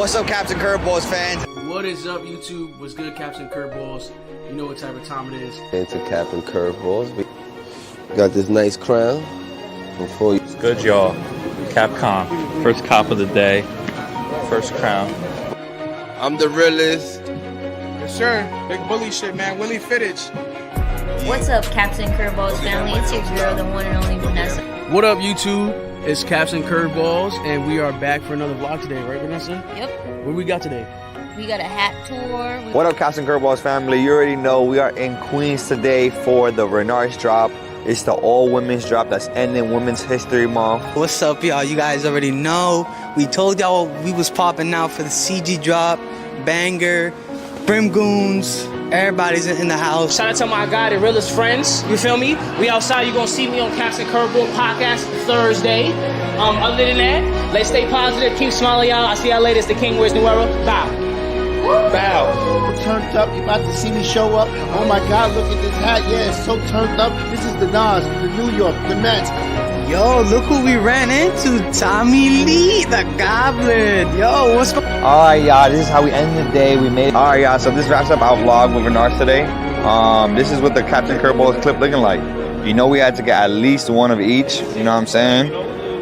What's up, Captain Curveballs fans? What is up, YouTube? What's good, Captain Curveballs? You know what type of time it is. Into Captain Curveballs. We got this nice crown. Before you. It's good, y'all. Capcom, first cop of the day, first crown. I'm the realest. Yes, sir. Big bully shit, man. Willie Fittich. What's up, Captain Curveballs family? It's your girl, the one and only Vanessa. What up, YouTube? It's Captain Curveballs, and we are back for another vlog today, right, Vanessa? Yep. What we got today? We got a hat tour. What up, Captain Curveballs family? You already know we are in Queens today for the Renard's drop. It's the all-women's drop that's ending Women's History Month. What's up, y'all? You guys already know. We told y'all we was popping out for the CG drop, Banger, Brim Goons. Everybody's in the house. Shout out to my guy, the realest friends. You feel me? We outside. You gonna see me on Captain Curveball podcast Thursday. Other than that, let's stay positive. Keep smiling, y'all. I'll see y'all later. It's the King Wears New Era. Bow. Bow. Turned up. You about to see me show up. Oh my God! Look at this hat. Yeah, it's so turned up. This is the Nas, the New York, the Mets. Yo, look who we ran into. Tommy Lee, the Goblin. Yo, what's going on? Alright, y'all, this is how we end the day. We made it. Alright, y'all, so this wraps up our vlog with Renard's today. This is what the Captain Curveballs clip looking like. You know we had to get at least one of each. You know what I'm saying?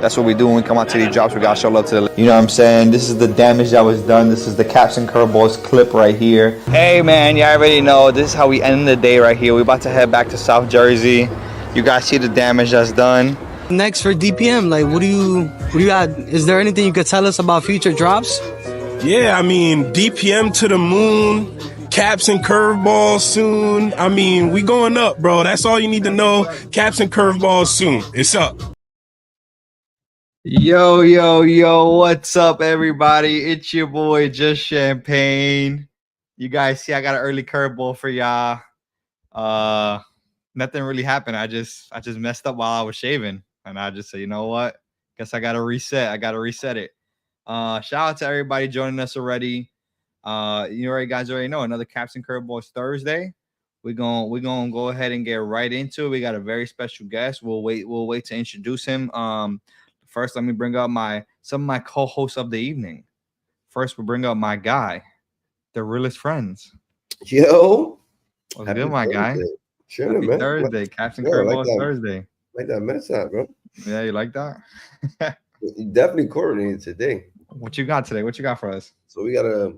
That's what we do when we come out to these drops. We gotta show love to the... You know what I'm saying? This is the damage that was done. This is the Captain Curveballs clip right here. Hey, man, y'all already know. This is how we end the day right here. We about to head back to South Jersey. You guys see the damage that's done. Next for DPM, like, what do you got? Is there anything you could tell us about future drops? Yeah, I mean, DPM to the moon. Caps and curveballs soon. I mean, we going up, bro. That's all you need to know. Caps and curveballs soon. It's up. Yo, what's up, everybody? It's your boy, Just Champagne. You guys see I got an early curveball for y'all. Nothing really happened. I just messed up while I was shaving. And I just said, you know what? Guess I gotta reset. I gotta reset it. Shout out to everybody joining us already. You guys already know another Captain Curveballs Thursday. We're gonna go ahead and get right into it. We got a very special guest. We'll wait to introduce him. First, let me bring up some of my co-hosts of the evening. First, we'll bring up my guy, the realest friends. Yo. What's good, my guy? Sure, Happy man. Thursday, Captain Curveballs like Thursday. Like that mess up, bro. Yeah, you like that? You definitely coordinated today. What you got today? What you got for us? So we got a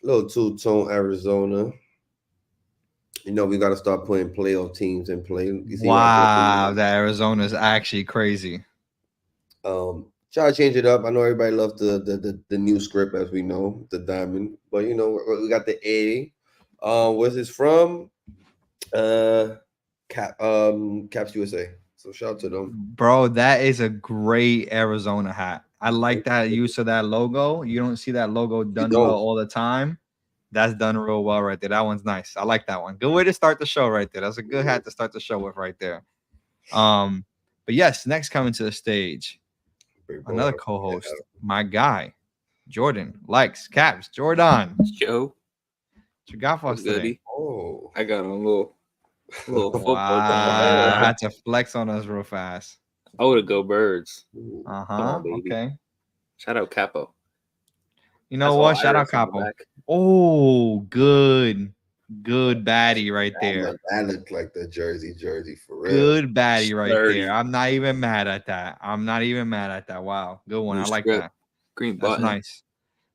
little two-tone Arizona. You know, we got to start putting playoff teams in play. Wow, that Arizona is actually crazy. Try to change it up. I know everybody loves the new script, as we know, the diamond. But you know, we got the A. Where's this from? Caps USA. So shout out to them. Bro, that is a great Arizona hat. I like that use of that logo. You don't see that logo done well all the time. That's done real well right there. That one's nice. I like that one. Good way to start the show right there. That's a good hat to start the show with right there. But yes, next coming to the stage, another co-host, my guy, Jordan likes Caps. Jordan. Yo. What you got for us today? Oh, I got a little football. Wow, I had to flex on us real fast. I would go Birds. Okay. Shout out Capo. You know what? Shout out Capo. Oh, good baddie right there. That looked like the jersey for real. Good baddie right there. I'm not even mad at that. Wow, good one. I like that. Green That's button. nice.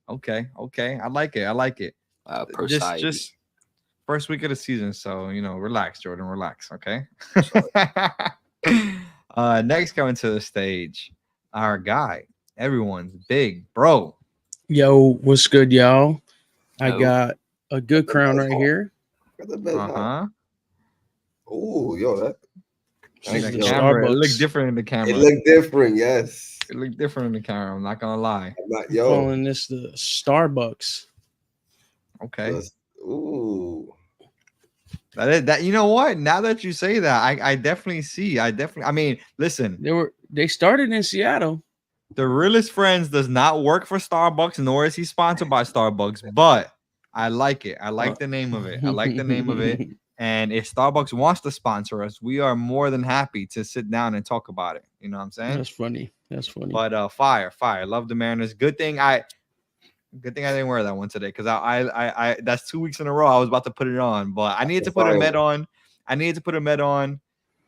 Okay. I like it. Just first week of the season, so you know, relax, Jordan. Relax, okay. Next coming to the stage, our guy, everyone's big bro. Yo, what's good, y'all? I got a good crown right here. Oh, yo, that camera, it looked different in the camera. It looked different, yes. It looked different in the camera. I'm not gonna lie. Calling this the Starbucks. Okay. Ooh. That you know what? Now that you say that, I definitely see. I mean, listen. They started in Seattle. The realest friends does not work for Starbucks, nor is he sponsored by Starbucks. But I like it. I like the name of it. And if Starbucks wants to sponsor us, we are more than happy to sit down and talk about it. You know what I'm saying? That's funny. But fire. Love the Mariners. Good thing Good thing I didn't wear that one today because I that's 2 weeks in a row. I was about to put it on, but I needed to put a med on. I need to put a med on.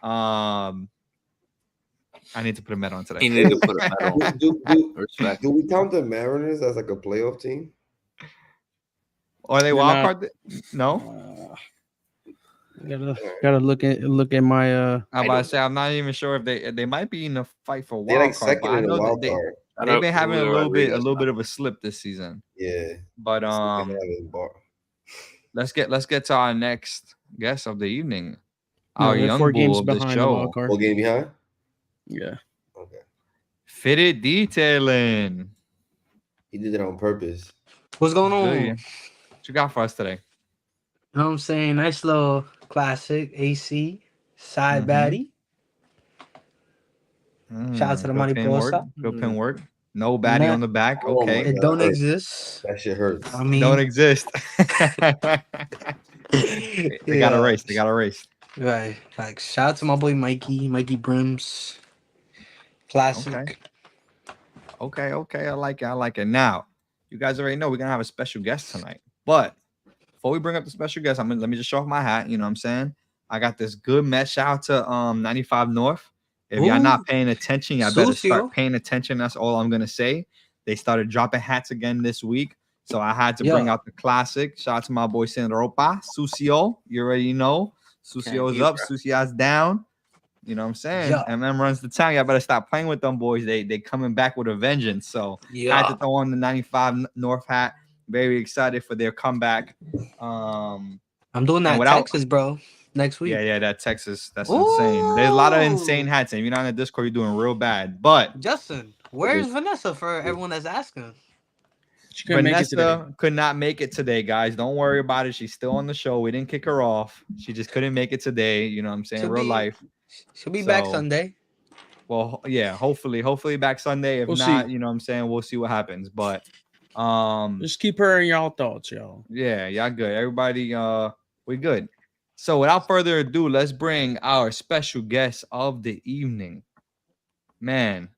I need to put a med on today. He needed to put a med on. Respect. Do we count the Mariners as like a playoff team? Are they They're wild not- card? No. Gotta look at my I'm about to say I'm not even sure if they might be in the fight for They're wild like card. second But I in the know wild that card. they've been having a little Rodriguez. bit of a slip this season. Yeah, But let's get to our next guest of the evening. No, Our they're young 4 bull games of the behind the wild show. card. 4 game behind. Yeah. Okay, Fitted detailing. he did it on purpose. What's going Good, on? yeah. What you got for us today? You know what I'm saying? Nice little classic AC side Mhm. baddie. Shout out to the Good pin work. Mariposa. Good pin work. No baddie on the back. Oh my Okay. It don't God. exist. That shit hurts. I mean, Don't exist. They got yeah. erased. They got erased. Right. Like, shout out to my boy Mikey Brims. Classic. Okay. I like it. Now, you guys already know we're gonna have a special guest tonight. But before we bring up the special guest, let me just show off my hat. You know what I'm saying? I got this good mesh. Shout out to 95 North. If y'all not paying attention, y'all better start Sucio. paying attention. That's all I'm gonna say. They started dropping hats again this week. So I had to bring out the classic. Shout out to my boy Ropa, Sucio. You already know. Sucio's up, Sucio's down. You know what I'm saying? Yeah. MM runs the town. Y'all better stop playing with them boys. They coming back with a vengeance. So I had to throw on the 95 North hat. Very excited for their comeback. I'm doing that in Texas, bro. Next week. Yeah, that Texas. That's insane. There's a lot of insane hats. And if you're not in the Discord, you're doing real bad. But Justin, where's Vanessa for everyone that's asking? Vanessa could not make it today, guys. Don't worry about it. She's still on the show. We didn't kick her off. She just couldn't make it today. You know what I'm saying? Real life. She'll be back Sunday. Well, yeah, hopefully back Sunday. If not, you know what I'm saying, we'll see what happens. But just keep her in y'all thoughts, y'all. Yeah, y'all good. Everybody, we good. So without further ado, let's bring our special guest of the evening. Man,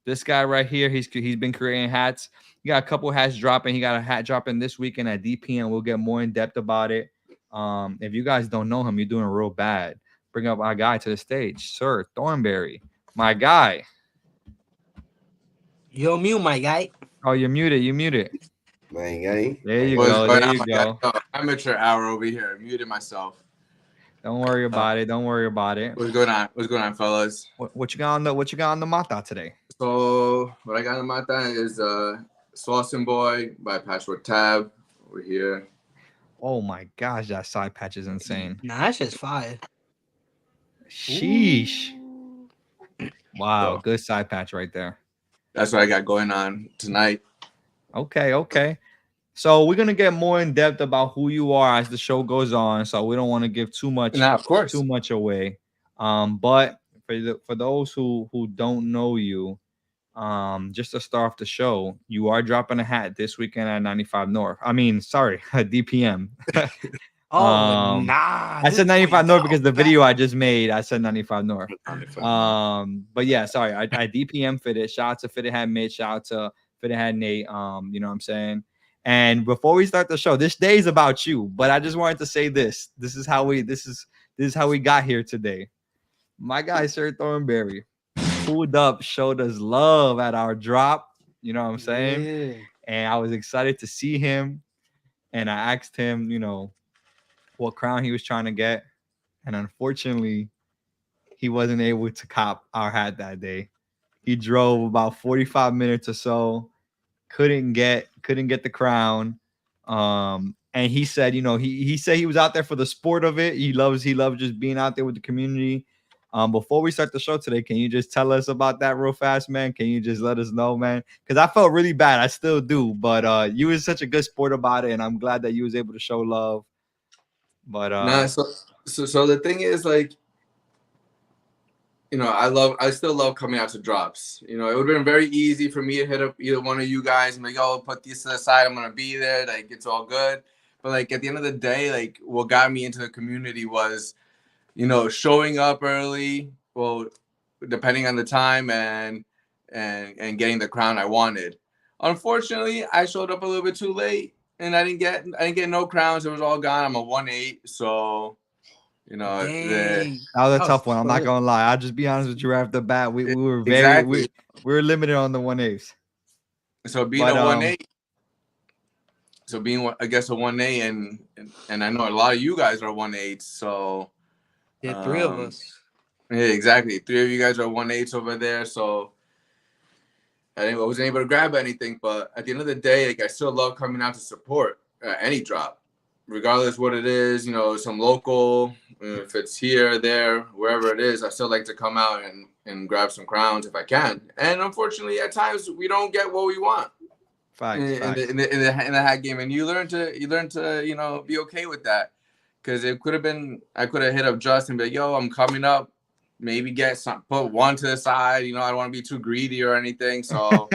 this guy right here, he's been creating hats. He got a couple hats dropping. He got a hat dropping this weekend at DPM. We'll get more in depth about it. If you guys don't know him, you're doing real bad. Bring up our guy to the stage, Sir Thornberry, my guy. You're mute, my guy. Oh, you're muted. You muted. My guy. There you go. There you go. Amateur hour over here. Muted myself. Don't worry about it. Don't worry about it. What's going on? What's going on, fellas? What you got on the mata today? So what I got on the mata is Saucin' Boy by Patchwork Tab over here. Oh my gosh, that side patch is insane. Nah, that's just fire. Sheesh. Wow, good side patch right there. That's what I got going on tonight. Okay. So we're gonna get more in depth about who you are as the show goes on. So we don't want to give too much, too much away. But for those who don't know you, just to start off the show, you are dropping a hat this weekend at 95 North. I mean, sorry, DPM. I said 95 North because the video I just made, I said 95 North. But yeah, sorry, I DPM Fitted. Shout out to Fitted Hat Mitch. Shout out to Fitted Hat Nate. You know what I'm saying? And before we start the show, this day is about you. But I just wanted to say this. This is how we got here today. My guy, SirThornberry, pulled up, showed us love at our drop. You know what I'm saying? Yeah. And I was excited to see him. And I asked him, you know, what crown he was trying to get. And unfortunately, he wasn't able to cop our hat that day. He drove about 45 minutes or so, couldn't get the crown. And he said, you know, he said he was out there for the sport of it. He loves just being out there with the community. Before we start the show today, can you just tell us about that real fast, man? Can you just let us know, man? Because I felt really bad. I still do. But you was such a good sport about it, and I'm glad that you was able to show love. But so the thing is, like, you know, I still love coming out to drops. You know, it would have been very easy for me to hit up either one of you guys and be like, oh, put these to the side, I'm gonna be there, like it's all good. But like at the end of the day, like what got me into the community was, you know, showing up early, well, depending on the time, and getting the crown I wanted. Unfortunately, I showed up a little bit too late, and I didn't get no crowns. It was all gone. I'm a 1-8, so you know Dang. That was a That was tough one. I'm not tough. gonna lie. I'll just be honest with you right off the bat. We were exactly. we were limited on the 1/8. So being But a 1-8, so being I guess a 1-8, and I know a lot of you guys are 1-8. So Yeah, 3 of us. Yeah, exactly. 3 of you guys are 1/8 over there. So I wasn't able to grab anything, but at the end of the day, like I still love coming out to support any drop, regardless what it is. You know, some local, if it's here, there, wherever it is. I still like to come out and grab some crowns if I can. And unfortunately, at times we don't get what we want in the hat game, and you learn to you know be okay with that, because it could have been I could have hit up Justin and be like, yo, I'm coming up. Maybe get some, put one to the side. You know, I don't want to be too greedy or anything. So,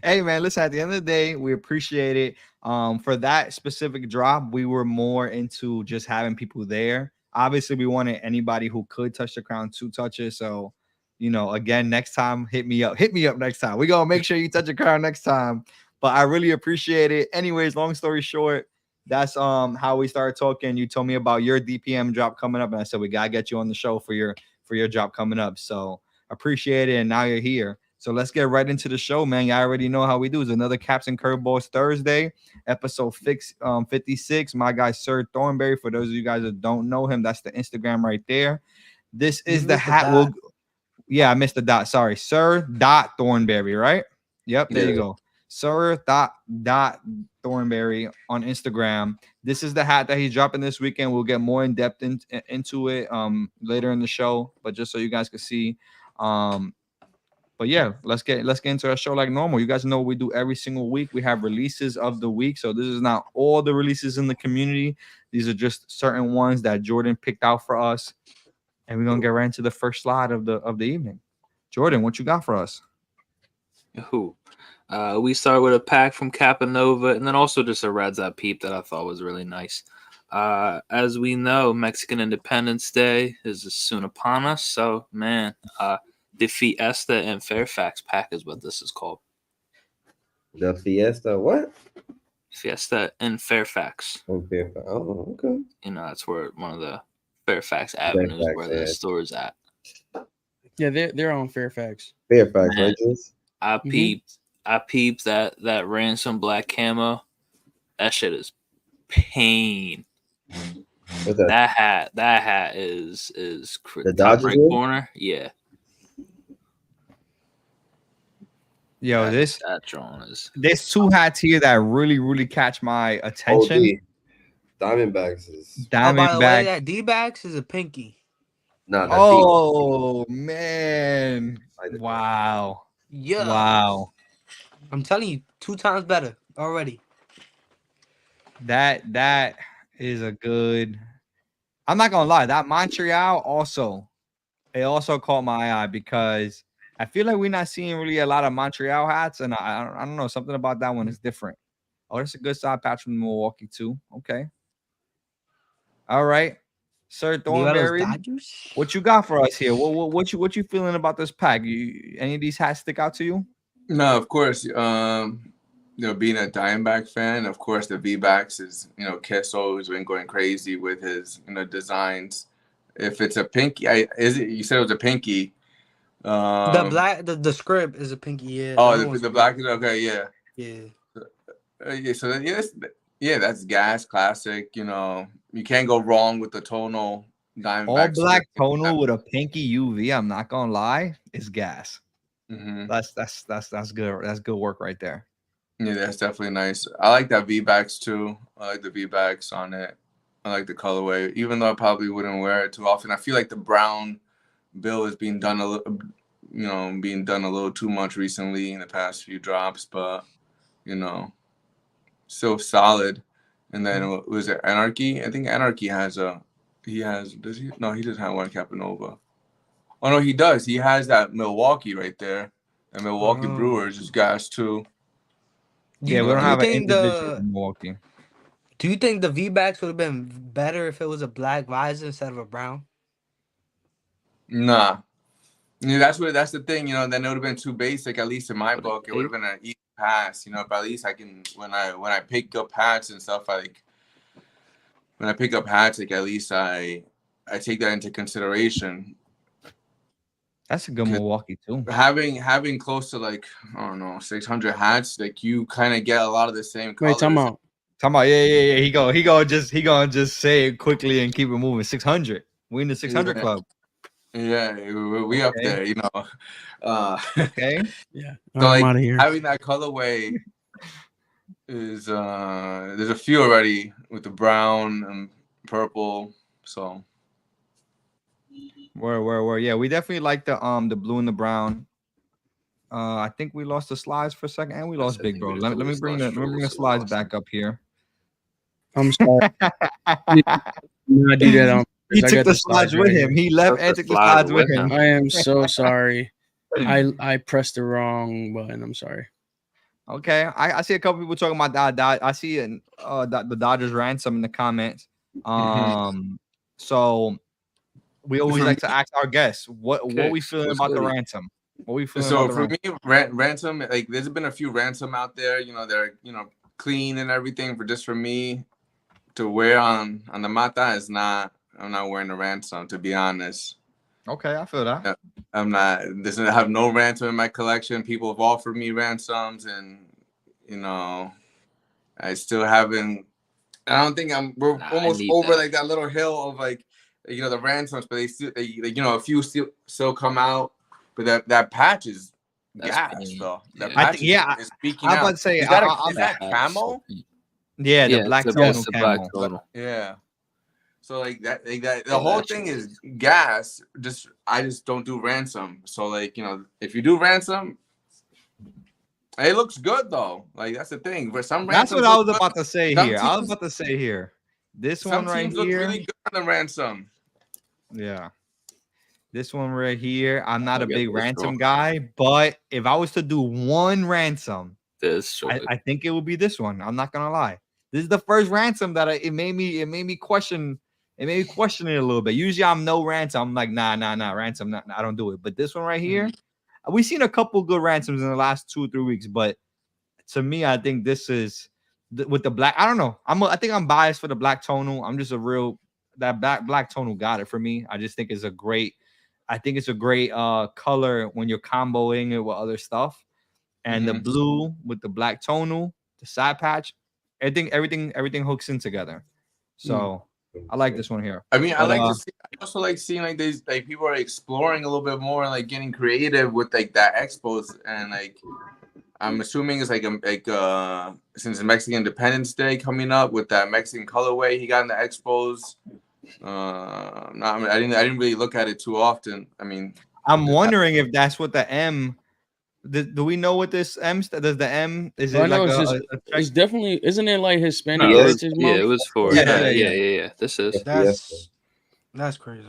hey man, listen. At the end of the day, we appreciate it. For that specific drop, we were more into just having people there. Obviously, we wanted anybody who could touch the crown to touch it. So, you know, again, next time, hit me up. Hit me up next time. We're gonna make sure you touch the crown next time. But I really appreciate it. Anyways, long story short, that's how we started talking. You told me about your DPM drop coming up, and I said we gotta get you on the show for your drop coming up. So appreciate it. And now you're here. So let's get right into the show, man. You already know how we do. It's another Caps and Curveballs Thursday, episode 56. My guy, SirThornberry. For those of you guys that don't know him, that's the Instagram right there. This is the hat. Yeah, I missed the dot. Sorry. Sir.Thornberry, right? Yep, there you go. Sir.Thornberry on Instagram. This is the hat that he's dropping this weekend. We'll get more in depth into it later in the show, but just so you guys can see. But yeah, let's get into our show like normal. You guys know what we do every single week. We have releases of the week. So this is not all the releases in the community. These are just certain ones that Jordan picked out for us. And we're gonna get right into the first slide of the evening. Jordan, what you got for us? We start with a pack from Capanova, and then also just a Reds I peeped that I thought was really nice. As we know, Mexican Independence Day is soon upon us. So, man, the Fiesta and Fairfax pack is what this is called. The Fiesta, what? Fiesta in Fairfax. Oh, okay. You know, that's where one of the Fairfax avenues where the store is at. Yeah, they're on Fairfax. Fairfax, right? I peeped that ransom black camo. That shit is pain. What's that? That hat is the top Dodgers right corner. Yeah. Yo, that drone is. There's 2 hats here that really catch my attention. Diamondbacks is by the way, that D-backs is a pinky. No, oh man. Wow. Yeah. Wow. I'm telling you, 2 times better already. That is a good. I'm not gonna lie. That Montreal also caught my eye because I feel like we're not seeing really a lot of Montreal hats, and I don't know, something about that one is different. Oh, that's a good side patch from Milwaukee too. Okay. All right, SirThornberry, what you got for us here? What you feeling about this pack? Any of these hats stick out to you? No, of course. You know, being a Diamondback fan, of course, the V-backs is, you know, Kessel has been going crazy with his, you know, designs. If it's a pinky, you said it was a pinky. The black, the script is a pinky. Yeah. Oh, the black is okay. Yeah. Yeah. So that's gas classic. You know, you can't go wrong with the tonal Diamondback. All black tonal with a pinky UV. I'm not gonna lie, is gas. Mm-hmm. That's good. That's good work right there. Yeah, that's definitely nice. I like that V-backs too. I like the V-backs on it. I like the colorway, even though I probably wouldn't wear it too often. I feel like the brown bill is being done a little too much recently in the past few drops, but you know, still solid. And then was it Anarchy? I think Anarchy does he? No, he doesn't have one Capanova. Oh no, he does. He has that Milwaukee right there. And Milwaukee Brewers is gas too. Yeah, we don't have an individual in Milwaukee. Do you think the V-backs would have been better if it was a black visor instead of a brown? Nah. Yeah, that's the thing, you know. Then it would have been too basic, at least in my book. It would have been an easy pass, you know. But at least I can when I pick up hats and stuff, when I pick up hats, like at least I take that into consideration. That's a good Milwaukee too. Having close to like I don't know 600 hats, like you kind of get a lot of the same colors. Wait, time out. Yeah. He gonna just say it quickly and keep it moving. 600. We in the 600 club. Yeah, we up there, you know. Okay. Yeah. So I'm like out of here. having that colorway is there's a few already with the brown and purple. So Where. Yeah, we definitely like the blue and the brown. I think we lost the slides for a second, and we lost Big Bro. Let me bring the slides back up here. I'm sorry. I do that on He I took got the slides with him. He left and took the slides with him. I am so sorry. I pressed the wrong button. I'm sorry. Okay, I see a couple people talking about that. I see the Dodgers ransom in the comments. So we always like to ask our guests what we feeling about the ransom. What we feeling about the for me, ransom, like there's been a few ransom out there. You know, they're clean and everything. For me to wear on the mata is not. I'm not wearing a ransom, to be honest. Okay, I feel that. I'm not. I have no ransom in my collection. People have offered me ransoms, and I still haven't. I don't think we're almost over that. Like that little hill of like, the ransoms, but a few still come out. But that patch is gas, though. That patch is speaking out. I'm about to say, is that camo? Yeah, the black camo. Yeah. So like that, the whole thing is gas. I just don't do ransom. So like if you do ransom, it looks good though. Like that's the thing. For some, that's what I was about to say here. This one right here look really good on the ransom. Yeah, this one right here. I'm not a big ransom guy, but if I was to do one ransom, I think it would be this one. I'm not gonna lie. This is the first ransom that it made me question. It made me question it a little bit. Usually I'm no ransom. I'm like, nah, ransom. I don't do it. But this one right here, we've seen a couple good ransoms in the last 2 or 3 weeks. But to me, I think this is with the black. I don't know. I think I'm biased for the black tonal. I'm just that black tonal got it for me. I just think it's a great. I think it's a great color when you're comboing it with other stuff. And the blue with the black tonal, the side patch, everything hooks in together. So. I like this one here. I mean, I also like seeing like these like people are exploring a little bit more and like getting creative with like that expos, and like I'm assuming it's like since Mexican Independence Day coming up with that Mexican colorway he got in the expos. I didn't really look at it too often. I mean, I'm wondering if that's what the M. Do we know what this M does? The M is it like it's definitely, isn't it like Hispanic Heritage Month? Yeah, it was for yeah. This is that's crazy.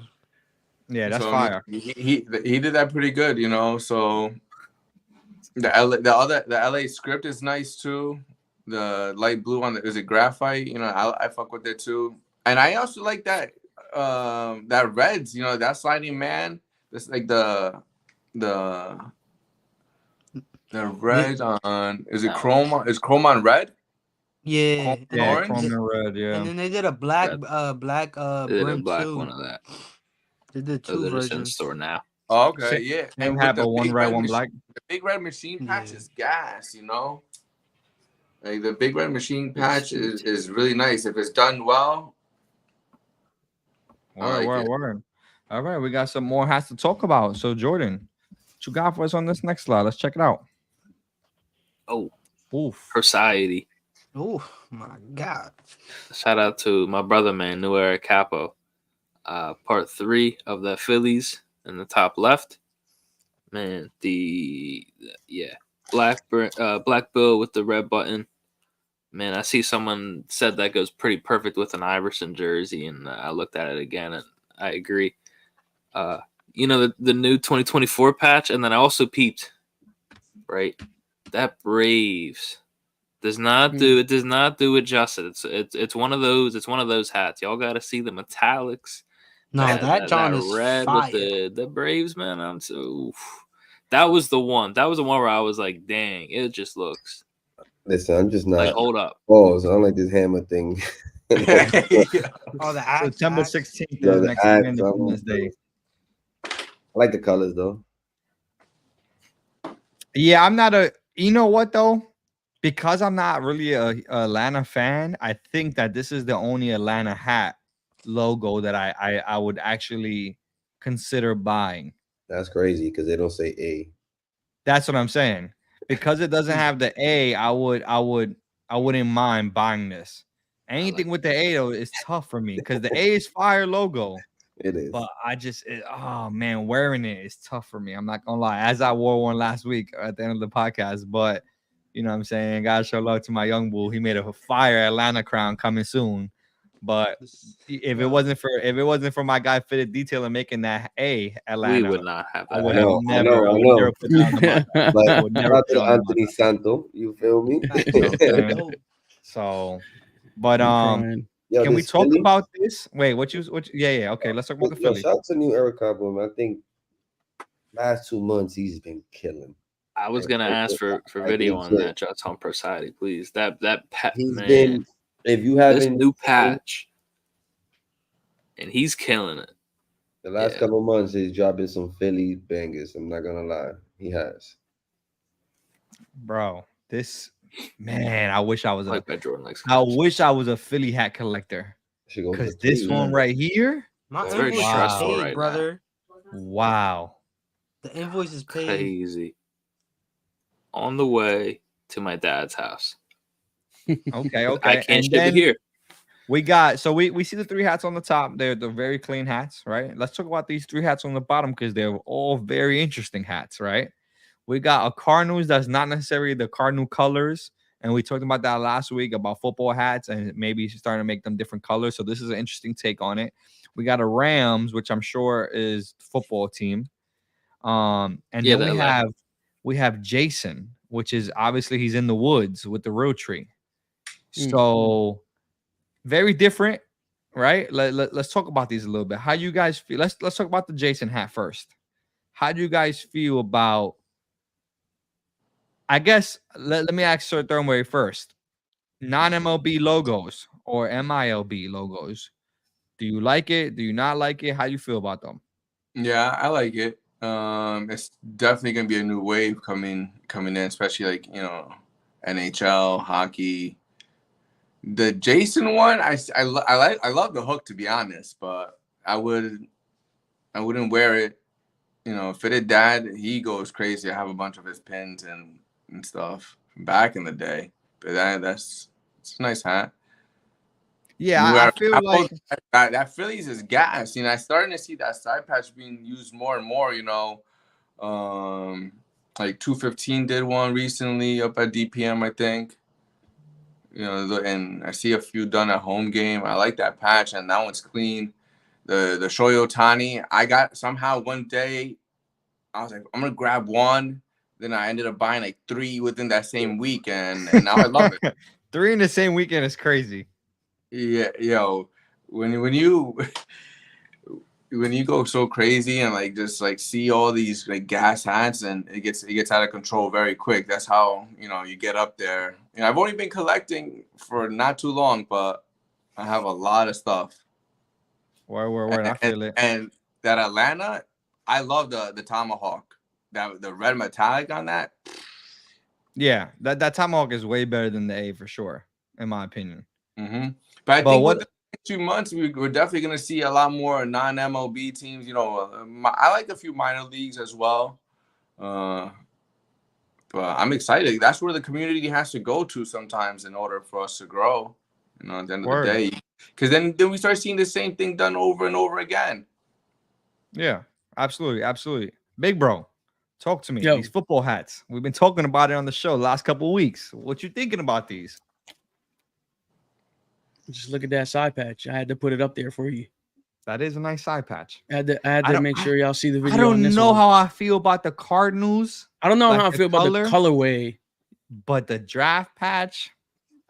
Yeah, that's fire. He did that pretty good, So the LA script is nice too. The light blue on is it graphite? I fuck with it too. And I also like that that reds. That sliding man. That's like the red on is chrome on red? Yeah, chrome and red, yeah. And then they did a black brim too. One of that. They did 2 versions. In store now. Oh, okay, yeah. And have a one red, one black. The big red machine patch is gas, Like the big red machine patch is really nice if it's done well. Word. All right, we got some more hats to talk about. So Jordan, what you got for us on this next slide? Let's check it out. Oh, Society. Oh my God! Shout out to my brother, man, New Era Capo. Part 3 of the Phillies in the top left. Man, black bill with the red button. Man, I see someone said that goes pretty perfect with an Iverson jersey, and I looked at it again, and I agree. The new 2024 patch, and then I also peeped, right? That Braves does not do it justice. It's one of those hats. Y'all got to see the metallics Nah, Man, that John that is red fire. with the Braves, man. I'm so. Oof. That was the one. That was the one where I was like, dang, it just looks Listen, I'm just not. like, hold up. Oh, so I don't like this hammer thing. Oh, the axe. September axe. 16th Yeah, is the Mexican axe, Independence Day. I like the colors though. Yeah, I'm not a. You know what though? Because I'm not really a Atlanta fan, I think that this is the only Atlanta hat logo that I would actually consider buying. That's crazy because they don't say A. That's what I'm saying. Because it doesn't have the A, I wouldn't mind buying this. Anything with the A though is tough for me because the A is fire logo. It is. But oh man, wearing it is tough for me. I'm not gonna lie. As I wore one last week at the end of the podcast, but you know what I'm saying? Gotta show love to my young bull. He made a fire Atlanta crown coming soon. But if it wasn't for my guy Fitted Detailer making that Atlanta, We would not have I that. would I have know. never put that on the podcast. But I would never shout out put to it on the Anthony Santo. You feel me? You know what I'm saying? So, but crying. Yo, can we this talk Philly- about this? Wait, yeah. Okay, let's talk about the Yo, Philly. shout out to new Eric Cabo, man. I think last 2 months he's been killing. I was gonna ask for video on that Shoutouts Pro Society, please. That pet He's man. been, if you This haven't new patch, and he's killing it. the last couple months, he's dropping some Philly bangers. I'm not gonna lie, he has. Bro, this man, I wish I was like that Jordan likes. I wish I was a Philly hat collector. Because this one right here, My It's very invoice is stressful paid, right now. brother. wow. The invoice is paid. Crazy. On the way to my dad's house. Okay. I can't ship it here. We got we see the 3 hats on the top. They're very clean hats, right? Let's talk about these 3 hats on the bottom because they're all very interesting hats, right? We got a Cardinals that's not necessarily the Cardinal colors, and we talked about that last week about football hats and maybe starting to make them different colors. So this is an interesting take on it. We got a Rams, which I'm sure is football team, and Yeah, then we have Jason, which is obviously he's in the woods with the real tree. So very different, right? Let's talk about these a little bit. How you guys feel? Let's talk about the Jason hat first. How do you guys feel about? I guess let me ask SirThornberry first. Non-MLB logos or MILB logos. Do you like it? Do you not like it? How do you feel about them? Yeah, I like it. It's definitely gonna be a new wave coming in, especially like NHL, hockey. The Jason one, I love the hook, to be honest, but I wouldn't wear it. Fitted Dad, he goes crazy. I have a bunch of his pins and stuff from back in the day. But it's a nice hat. Yeah, I feel like that Phillies is gas. I'm starting to see that side patch being used more and more. Like 215 did one recently up at DPM, I think. And I see a few done at home game. I like that patch, and that one's clean. The Shohei Ohtani, I got somehow one day, I was like, I'm gonna grab one. Then I ended up buying like 3 within that same week, and now I love it. 3 in the same weekend is crazy. Yeah, when you go so crazy and like just like see all these like gas hats, and it gets out of control very quick. That's how you get up there. I've only been collecting for not too long, but I have a lot of stuff. Where I feel it. And that Atlanta, I love the tomahawk. That the red metallic on that. Yeah, that tomahawk is way better than the A for sure, in my opinion. Mm-hmm. But I think with the next 2 months, we're definitely going to see a lot more non-MLB teams. I like a few minor leagues as well. But I'm excited. That's where the community has to go to sometimes in order for us to grow. At the end of the day. Because then we start seeing the same thing done over and over again. Yeah, absolutely. Big bro, talk to me. Yo. These football hats. We've been talking about it on the show the last couple of weeks. What you thinking about these? Just look at that side patch. I had to put it up there for you. That is a nice side patch. I had to make sure y'all see the video. I don't know how I feel about the Cardinals. I don't know how I feel about the colorway. But the draft patch,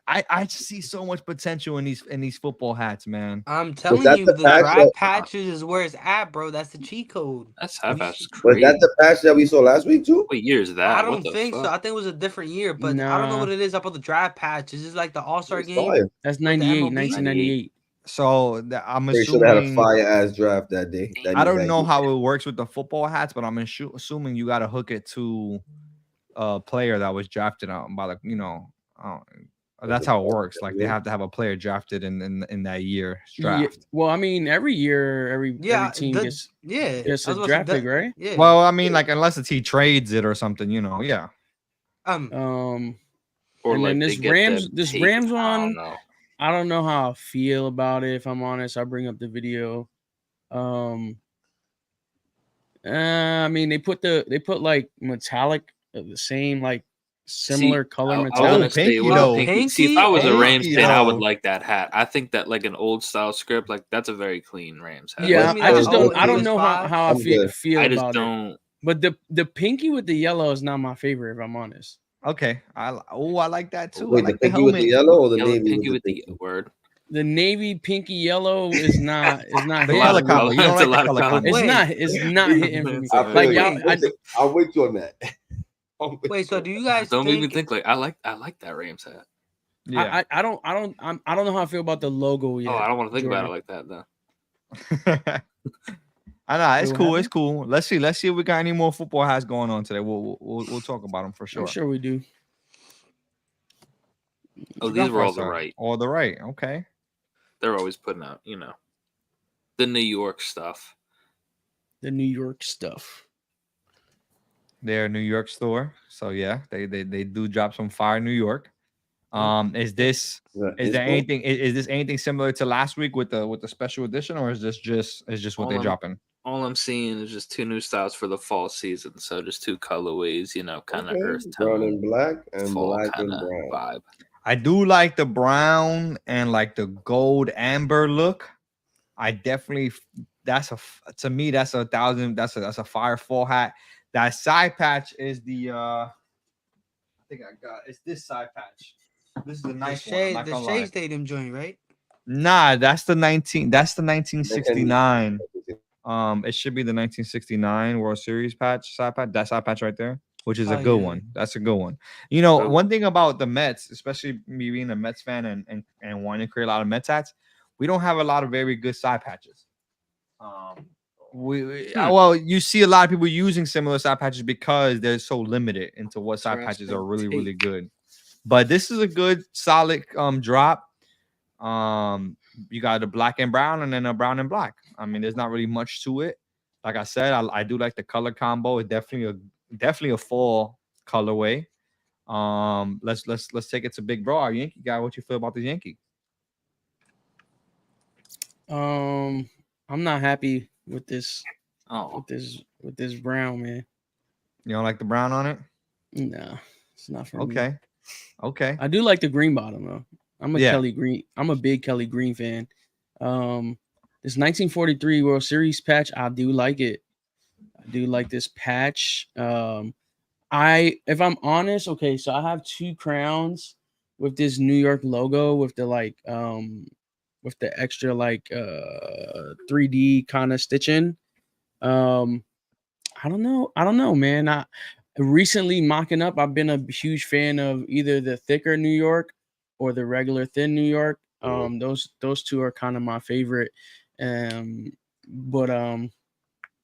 I just see so much potential in these football hats, man. I'm telling that you, the the patch draft that- patches is where it's at, bro. That's the cheat code. That's high patch is Was crazy. that the patch that we saw last week too? What year is that? I What don't the think so. fuck? I think it was a different year, but I don't know Nah. what it is about the draft patches. It's like the All-Star It's game. fire. That's the 98, MLB? 1998. So I'm Pretty sure they had a assuming fire ass draft that day. I don't know how it works with the football hats, but I'm assuming you got to hook it to a player that was drafted out by like that's how it works. Like they have to have a player drafted in that year draft. Yeah, well, I mean, every year, every team gets I a was draft about to pick, say right? Yeah. Well, I mean, like unless he trades it or something, yeah. Or And like then they this get Rams, the this tape. Rams I one, don't know. I don't know how I feel about it. If I'm honest, I'll bring up the video. I mean, they put like metallic, the same like similar color I was metallic. gonna say, pinky, with though. the pinky. See, if I was a Rams Pinky, fan, I would though. like that hat. I think that like an old style script, like that's a very clean Rams hat. Yeah, mean, I like just the don't. old I don't know PS5? how I I'm feel, good. feel I just about it. don't. But the pinky with the yellow is not my favorite, if I'm honest. Okay. I like that too. Wait, I like the pinky with the yellow or the Yellow navy pinky with with the the pinky? word. The navy pinky yellow is not The hitting color for me. combo. You don't It's a like the lot of color color. combo. It's not hitting for me. It's I a feel Like you. y'all, I'll wait you on that. Wait, so do you guys Don't think even think like I like that Rams hat. Yeah. I don't know how I feel about the logo yet. Oh, I don't want to think about it Jordan. like that though. I know it's Wait, what cool. happened? It's cool. Let's see if we got any more football hats going on today. We'll talk about them for sure. I'm sure we do. Oh, What you these got were for all us, the sir? right. All the right. Okay. They're always putting out, the New York stuff. The New York stuff. They're a New York store, so yeah, they do drop some fire in New York. Is this is there anything is this anything similar to last week with the special edition, or is this just what All they're I'm- dropping? All I'm seeing is just two new styles for the fall season. So just two colorways, kind of earth brown tone, and black and fall black kind and of brown. vibe. I do like the brown and like the gold amber look. I definitely to me that's a 1,000. That's a fire fall hat. That side patch is the I think I got it's this side patch. This is a nice one. I'm not the gonna Shea lie. Stadium joint, right? Nah, that's the 1969. It should be the 1969 World Series patch, side patch. That side patch right there, which is a Oh, good yeah. one. That's a good one. One thing about the Mets, especially me being a Mets fan and wanting to create a lot of Mets hats, we don't have a lot of very good side patches. Well, you see a lot of people using similar side patches because they're so limited into what side patches are really, really good. But this is a good solid drop. You got a black and brown and then a brown and black. I mean, there's not really much to it. Like I said, I do like the color combo. It's definitely a fall colorway. Let's take it to Big Bro, our Yankee guy. What you feel about the Yankee? I'm not happy with this. Oh, with this brown, man. You don't like the brown on it? No, it's not for me. Okay. I do like the green bottom though. I'm a Yeah. Kelly Green. I'm a big Kelly Green fan. This 1943 World Series patch, I do like it. I do like this patch. If I'm honest, okay, so I have two crowns with this New York logo with the with the extra 3D kind of stitching. I don't know, man. I recently mocking up, I've been a huge fan of either the thicker New York or the regular thin New York. Those two are kind of my favorite. But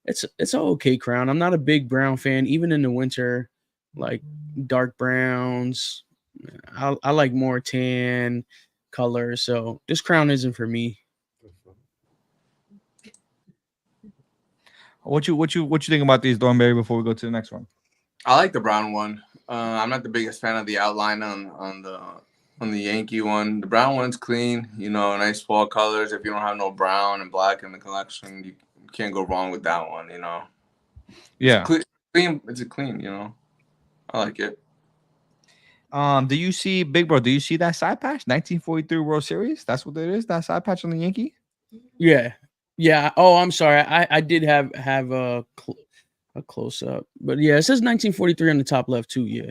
it's an okay crown. I'm not a big brown fan, even in the winter, like dark browns. I like more tan colors. So this crown isn't for me. What you think about these, Thornberry, before we go to the next one? I like the brown one. I'm not the biggest fan of the outline on the Yankee one. The brown one's clean, nice fall colors. If you don't have no brown and black in the collection, you can't go wrong with that one, Yeah. It's clean. It's a clean, I like it. Do you see, Big Bro? Do you see that side patch? 1943 World Series. That's what it is. That side patch on the Yankee. Yeah. Oh, I'm sorry. I did have a close up. But yeah, it says 1943 on the top left too. Yeah.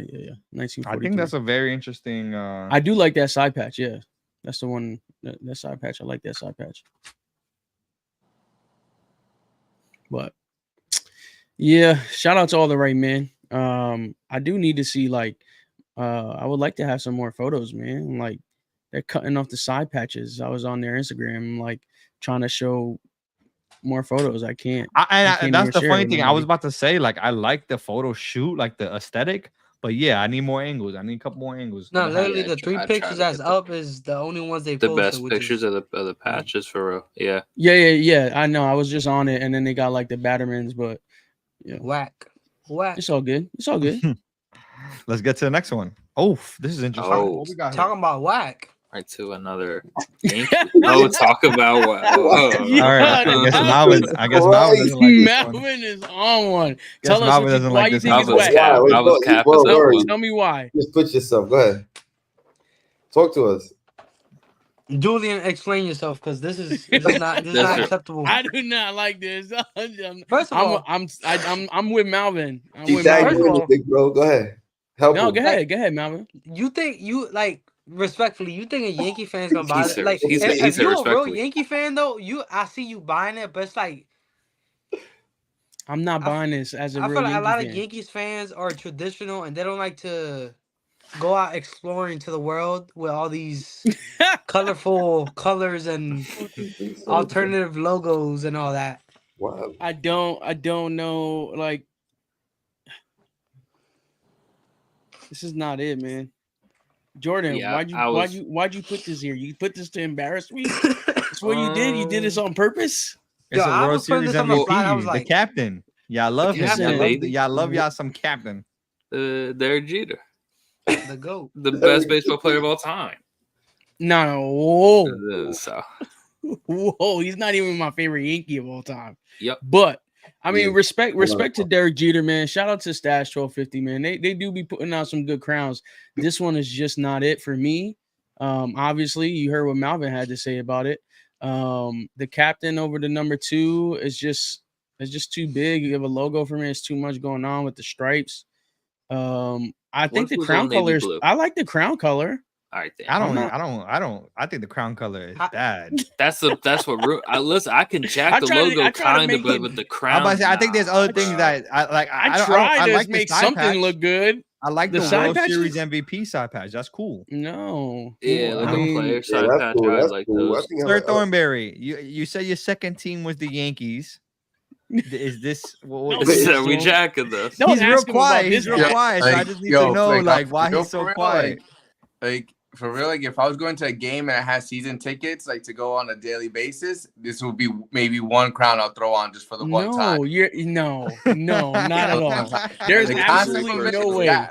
1943. I think that's a very interesting. I do like that side patch. Yeah, that's the one. That side patch. I like that side patch. But yeah, shout out to all the right men. I do need to see like, I would like to have some more photos, man. Like they're cutting off the side patches. I was on their Instagram, like trying to show more photos. I can't. And that's the funny thing. I was about to say, like, I like the photo shoot, like the aesthetic, but yeah, I need more angles. I need a couple more angles. No, literally, the three pictures that's up is the only ones they posted. The best pictures of the patches for real. Yeah. Yeah. I know. I was just on it, and then they got like the Battermans, but yeah, whack. It's all good. Let's get to the next one. Oh, this is interesting. Oh, what we got talking about whack. Right to another. Talk about what? All right, I guess Malvin is on one. Tell us why you think it's whack. Tell me why. Just put yourself. Go ahead. Talk to us. Julian, explain yourself, because this is not acceptable. I do not like this. First of all, I'm with Malvin. Big bro. Go ahead. Go ahead, Malvin. You think respectfully, you think a Yankee fan's gonna buy it? Like, if you're a real Yankee fan, though, I see you buying it, but it's like I'm not buying this as a real feel like Yankee a lot fan. of Yankees fans are traditional and they don't like to go out exploring to the world with all these colorful colors and alternative logos and all that. Wow. I don't know. Like, this is not it, man. Jordan, why'd you put this here? You put this to embarrass me? That's what you did. You did this on purpose. It's a World Series MVP, the captain. Yeah, I love him. I love y'all some captain. Derek Jeter, the GOAT, the best baseball player of all time. No, so. Whoa, he's not even my favorite Yankee of all time. Yep. But I mean, respect to Derek Jeter, man. Shout out to Stash 1250, man. They do be putting out some good crowns. This one is just not it for me. Obviously, you heard what Malvin had to say about it. The captain over the number 2 is just too big. You have a logo for me. It's too much going on with the stripes. I think the crown colors. I like the crown color. All right, I don't. I think the crown color is bad. That's what. Listen, I can jack the logo kind of, but with the crown. I'm about to say, I think there's other things that I like. I like to make something look good. I like the World Series MVP side patch. That's cool. No. Yeah, like a player side patch. I like those. SirThornberry, you said your second team was the Yankees. Is this? Are we jacking this? He's real quiet. So I just need to know why he's so quiet. Like, for real, like if I was going to a game and I had season tickets, like to go on a daily basis, this would be maybe one crown I'll throw on just for the one time. No, not at all. There's absolutely no way.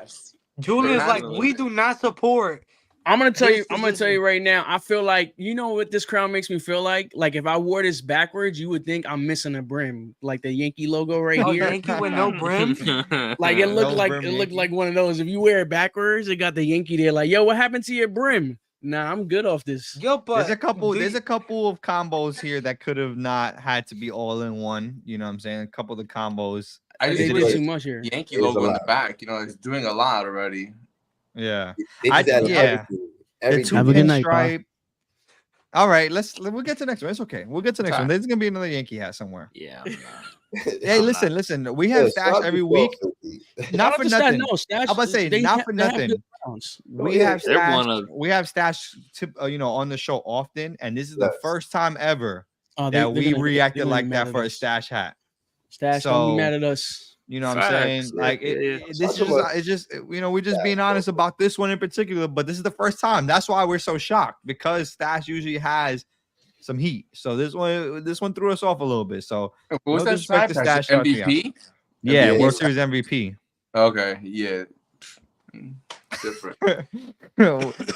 Julian's like, we do not support. I'm gonna tell you right now. I feel like, you know what this crown makes me feel like? Like if I wore this backwards, you would think I'm missing a brim, like the Yankee logo right here. Yankee with no brim. Like it looked like one of those. If you wear it backwards, it got the Yankee there. Like, yo, what happened to your brim? Nah, I'm good off this. Yo, but there's a couple of combos here that could have not had to be all in one. You know what I'm saying? A couple of the combos. I did too much here. Yankee logo in the back. You know, it's doing a lot already. Yeah. The Have a good night, stripe. All right, we'll get to the next one. It's okay. We'll get to the next one. There's gonna be another Yankee hat somewhere. Yeah. Hey, listen. We have Stash every week. Not for nothing. I'm about to say not for nothing. We have Stash on the show often, and this is the first time ever that we reacted like that for a Stash hat. Stash, don't be mad at us. You know what I'm saying? Like it's just we're just being honest about this one in particular, but this is the first time. That's why we're so shocked, because Stash usually has some heat. So this one threw us off a little bit. So who's that Stash MVP? Yeah, World Series MVP. Okay, yeah. Different.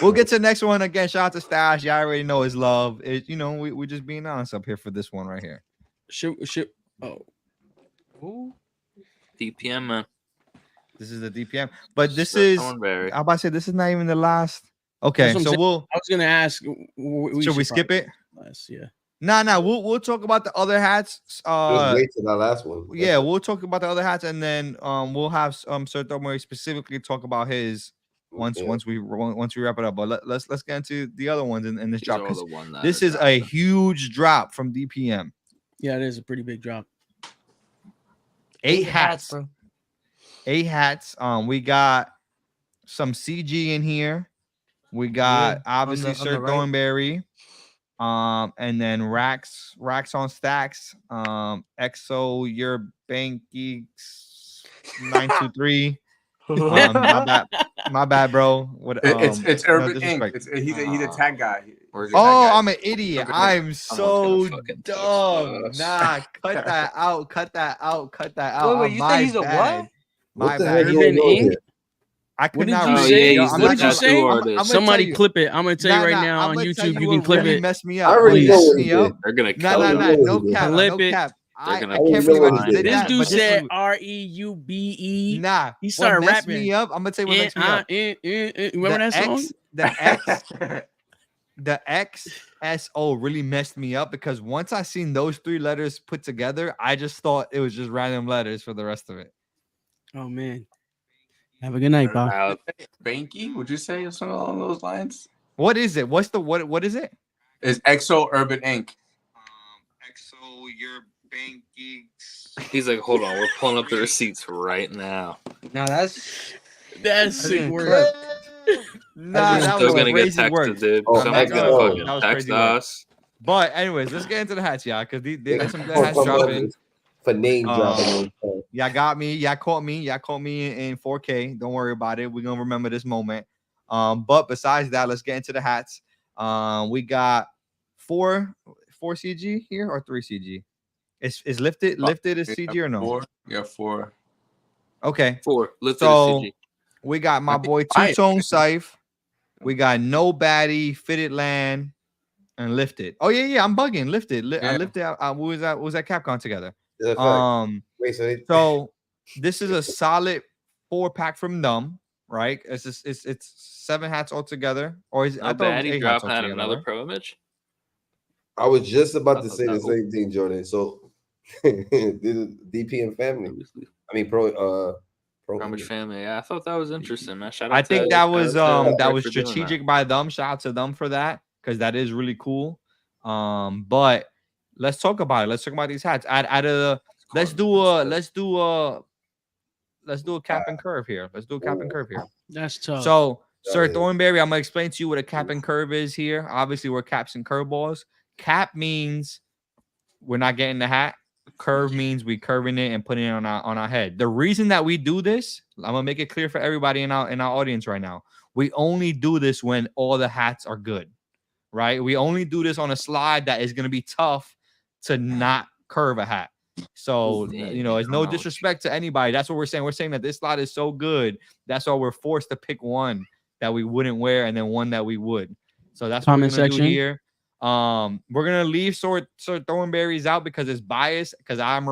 We'll get to the next one again. Shout out to Stash. Y'all already know his love. We're just being honest up here for this one right here. DPM, man. This is the DPM, but this is. I'm about to say this is not even the last. Okay, so I was gonna ask. Should we skip it? Yeah. Nah. We'll talk about the other hats. Just wait till that last one. Yeah, we'll talk about the other hats, and then we'll have SirThornberry specifically talk about his once we wrap it up. But let's get into the other ones in this drop. This is a huge drop from DPM. Yeah, it is a pretty big drop. 8 hats, bro. 8 hats. We got some CG in here. We got obviously SirThornberry. And then racks on stacks. EXO your bank geeks 923. My bad, bro. What? It's Urban Ink. He's a tag guy. I'm an idiot. I'm so dumb. Nah, cut that out. Cut that out. Wait, you said he's a what? My bad. Urban Ink. I could What did not you read say? it. What did you say? Somebody you. clip it. I'm gonna tell you right now on YouTube. You can clip it. Mess me up. I already know what me he up. did. They're gonna No cap. Clip No it. cap. I gonna can't kill believe I him. just did This that. dude but this said is- REUBE. Nah. He started what messed rapping. me up. I'm gonna tell you what makes me up. Remember that song? The XSO really messed me up because once I seen those 3 letters put together, I just thought it was just random letters for the rest of it. Oh man. Have a good night, Bob. Banky, would you say something along those lines? What is it? What is it? It's EXO Urban Ink. EXO your bank geeks. He's like, hold on, we're pulling up the receipts right now. No, that's sick work. Nah, that Still was gonna get crazy texted, work. dude. Oh, Someone's that gonna was fucking text crazy work. us. But anyways, let's get into the hats, y'all, because they got some good hats dropping. For name dropping. Y'all got me. Y'all caught me in 4K. Don't worry about it. We're gonna remember this moment. But besides that, let's get into the hats. We got 4 CG here or 3 CG. Is lifted is CG or no? 4. Yeah, 4. Okay. 4. Lifted So is CG. we got my boy TwoTone Scythe. We got No Baddie, Fitted Land, and Lifted. Oh yeah, I'm bugging. Lifted. I lifted. What was that? What was that Capcom together? Wait, So this is a solid 4-pack from them, right? It's 7 hats altogether, or is No Baddie drop had another pro image. I was just about to say the same thing, Jordan. So DPM family. I mean pro image family. Yeah, I thought that was interesting, man. Shout out I think to, that was that was strategic by them. Shout out to them for that because that is really cool. But let's talk about it. Let's talk about these hats. Let's do a cap and curve here. Let's do a cap and curve here. That's tough. So, SirThornberry, I'm gonna explain to you what a cap and curve is here. Obviously, we're caps and curveballs. Cap means we're not getting the hat. Curve means we curving it and putting it on our head. The reason that we do this, I'm gonna make it clear for everybody in our audience right now. We only do this when all the hats are good, right? We only do this on a slide that is gonna be tough to not curve a hat. So it's no disrespect to anybody. That's what we're saying. We're saying that this slide is so good. That's why we're forced to pick one that we wouldn't wear and then one that we would. So that's what we're gonna do here. We're gonna leave SirThornberry's out because it's biased. Because I'm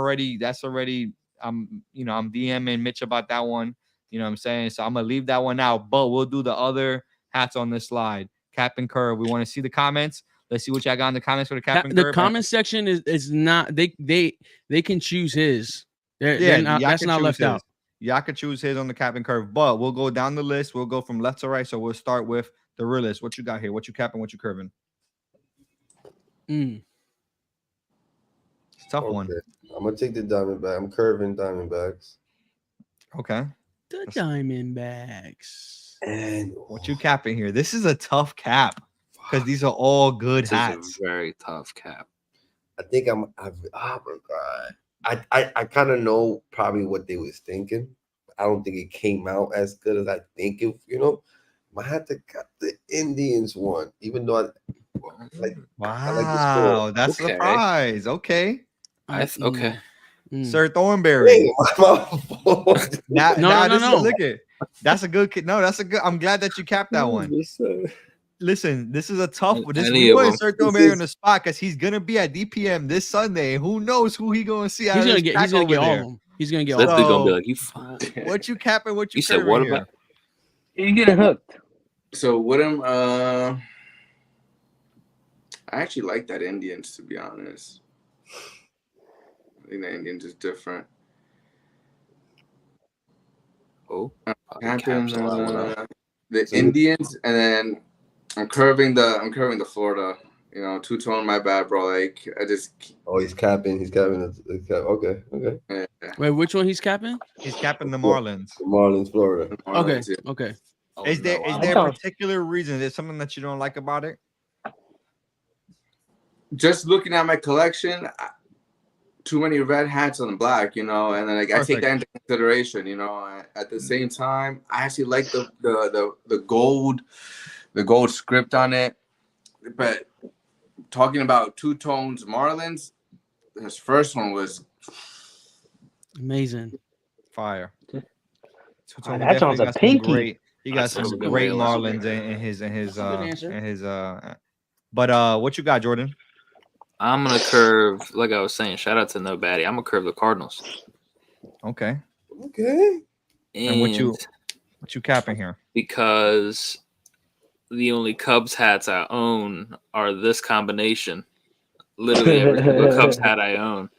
DMing Mitch about that one. You know what I'm saying? So I'm gonna leave that one out. But we'll do the other hats on this slide. Cap and curve. We want to see the comments. Let's see what y'all got in the comments for the cap and curve. The comment section is not they can choose his. That's not left out. Y'all can choose his on the cap and curve, but we'll go down the list. We'll go from left to right. So we'll start with the realist. What you got here? What you capping? What you curving? It's a tough one. I'm gonna take the Diamondback. I'm curving Diamondbacks. Okay. The Diamondbacks. And what you capping here? This is a tough cap because these are all good hats. Is a very tough cap. I think oh my god. I kind of know probably what they was thinking. I don't think it came out as good as I think it, I had to cut the Indians one, even though wow, that's a surprise. Okay. Okay. SirThornberry. No. Look at that's a good. No, that's a good. I'm glad that you capped that one. Listen, this is a tough one. We put SirThornberry on the spot because he's gonna be at DPM this Sunday. Who knows who he gonna see? He's gonna get all of them. He's gonna get all of them. Gonna be like, you fine. What you capping? What you said? What about? You getting hooked? So what am I actually like that Indians, to be honest. I think the Indians is different. Oh, Capping one the So- Indians, and then I'm curving the Florida. You know, two-tone. My bad, bro. Like I just. Oh, he's capping. He's capping. Okay. Yeah. Wait, which one he's capping? He's capping the Marlins. Marlins, Florida. Okay, okay. Oh, Is there no, a particular reason? Is there something that you don't like about it? Just looking at my collection, too many red hats on black, you know, and then like I take that into consideration, you know. At the same time, I actually like the gold script on it. But talking about Two Tones Marlins, his first one was amazing, fire. Oh, that sounds a pinky. He got some great Marlins in his. But what you got, Jordan? I'm gonna curve, like I was saying. Shout out to No Baddie. I'm gonna curve the Cardinals. Okay. And what you capping here? Because the only Cubs hats I own are this combination. Literally every single Cubs hat I own.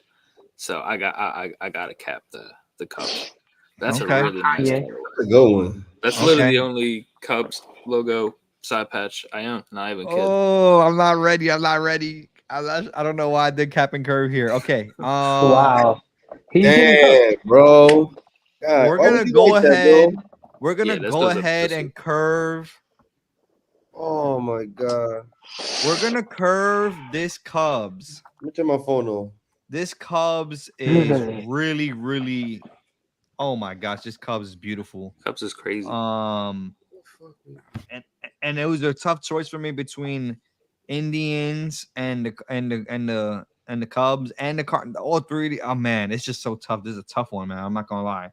So I gotta cap the Cubs. That's a really nice That's a good one. That's literally the only Cubs logo side patch I own. Not even kidding. Oh, I'm not ready. I don't know why I did cap and curve here. Okay. Wow. Damn, bro. God, We're why gonna would you go like that, ahead. bro? We're gonna go ahead and curve. Oh my god. We're gonna curve this Cubs. Let me turn my phone on. This Cubs is really, really. Oh my gosh, this Cubs is beautiful. Cubs is crazy. And it was a tough choice for me between Indians and the Cubs and the Cardinals. All three. Oh man, it's just so tough. This is a tough one, man. I'm not gonna lie.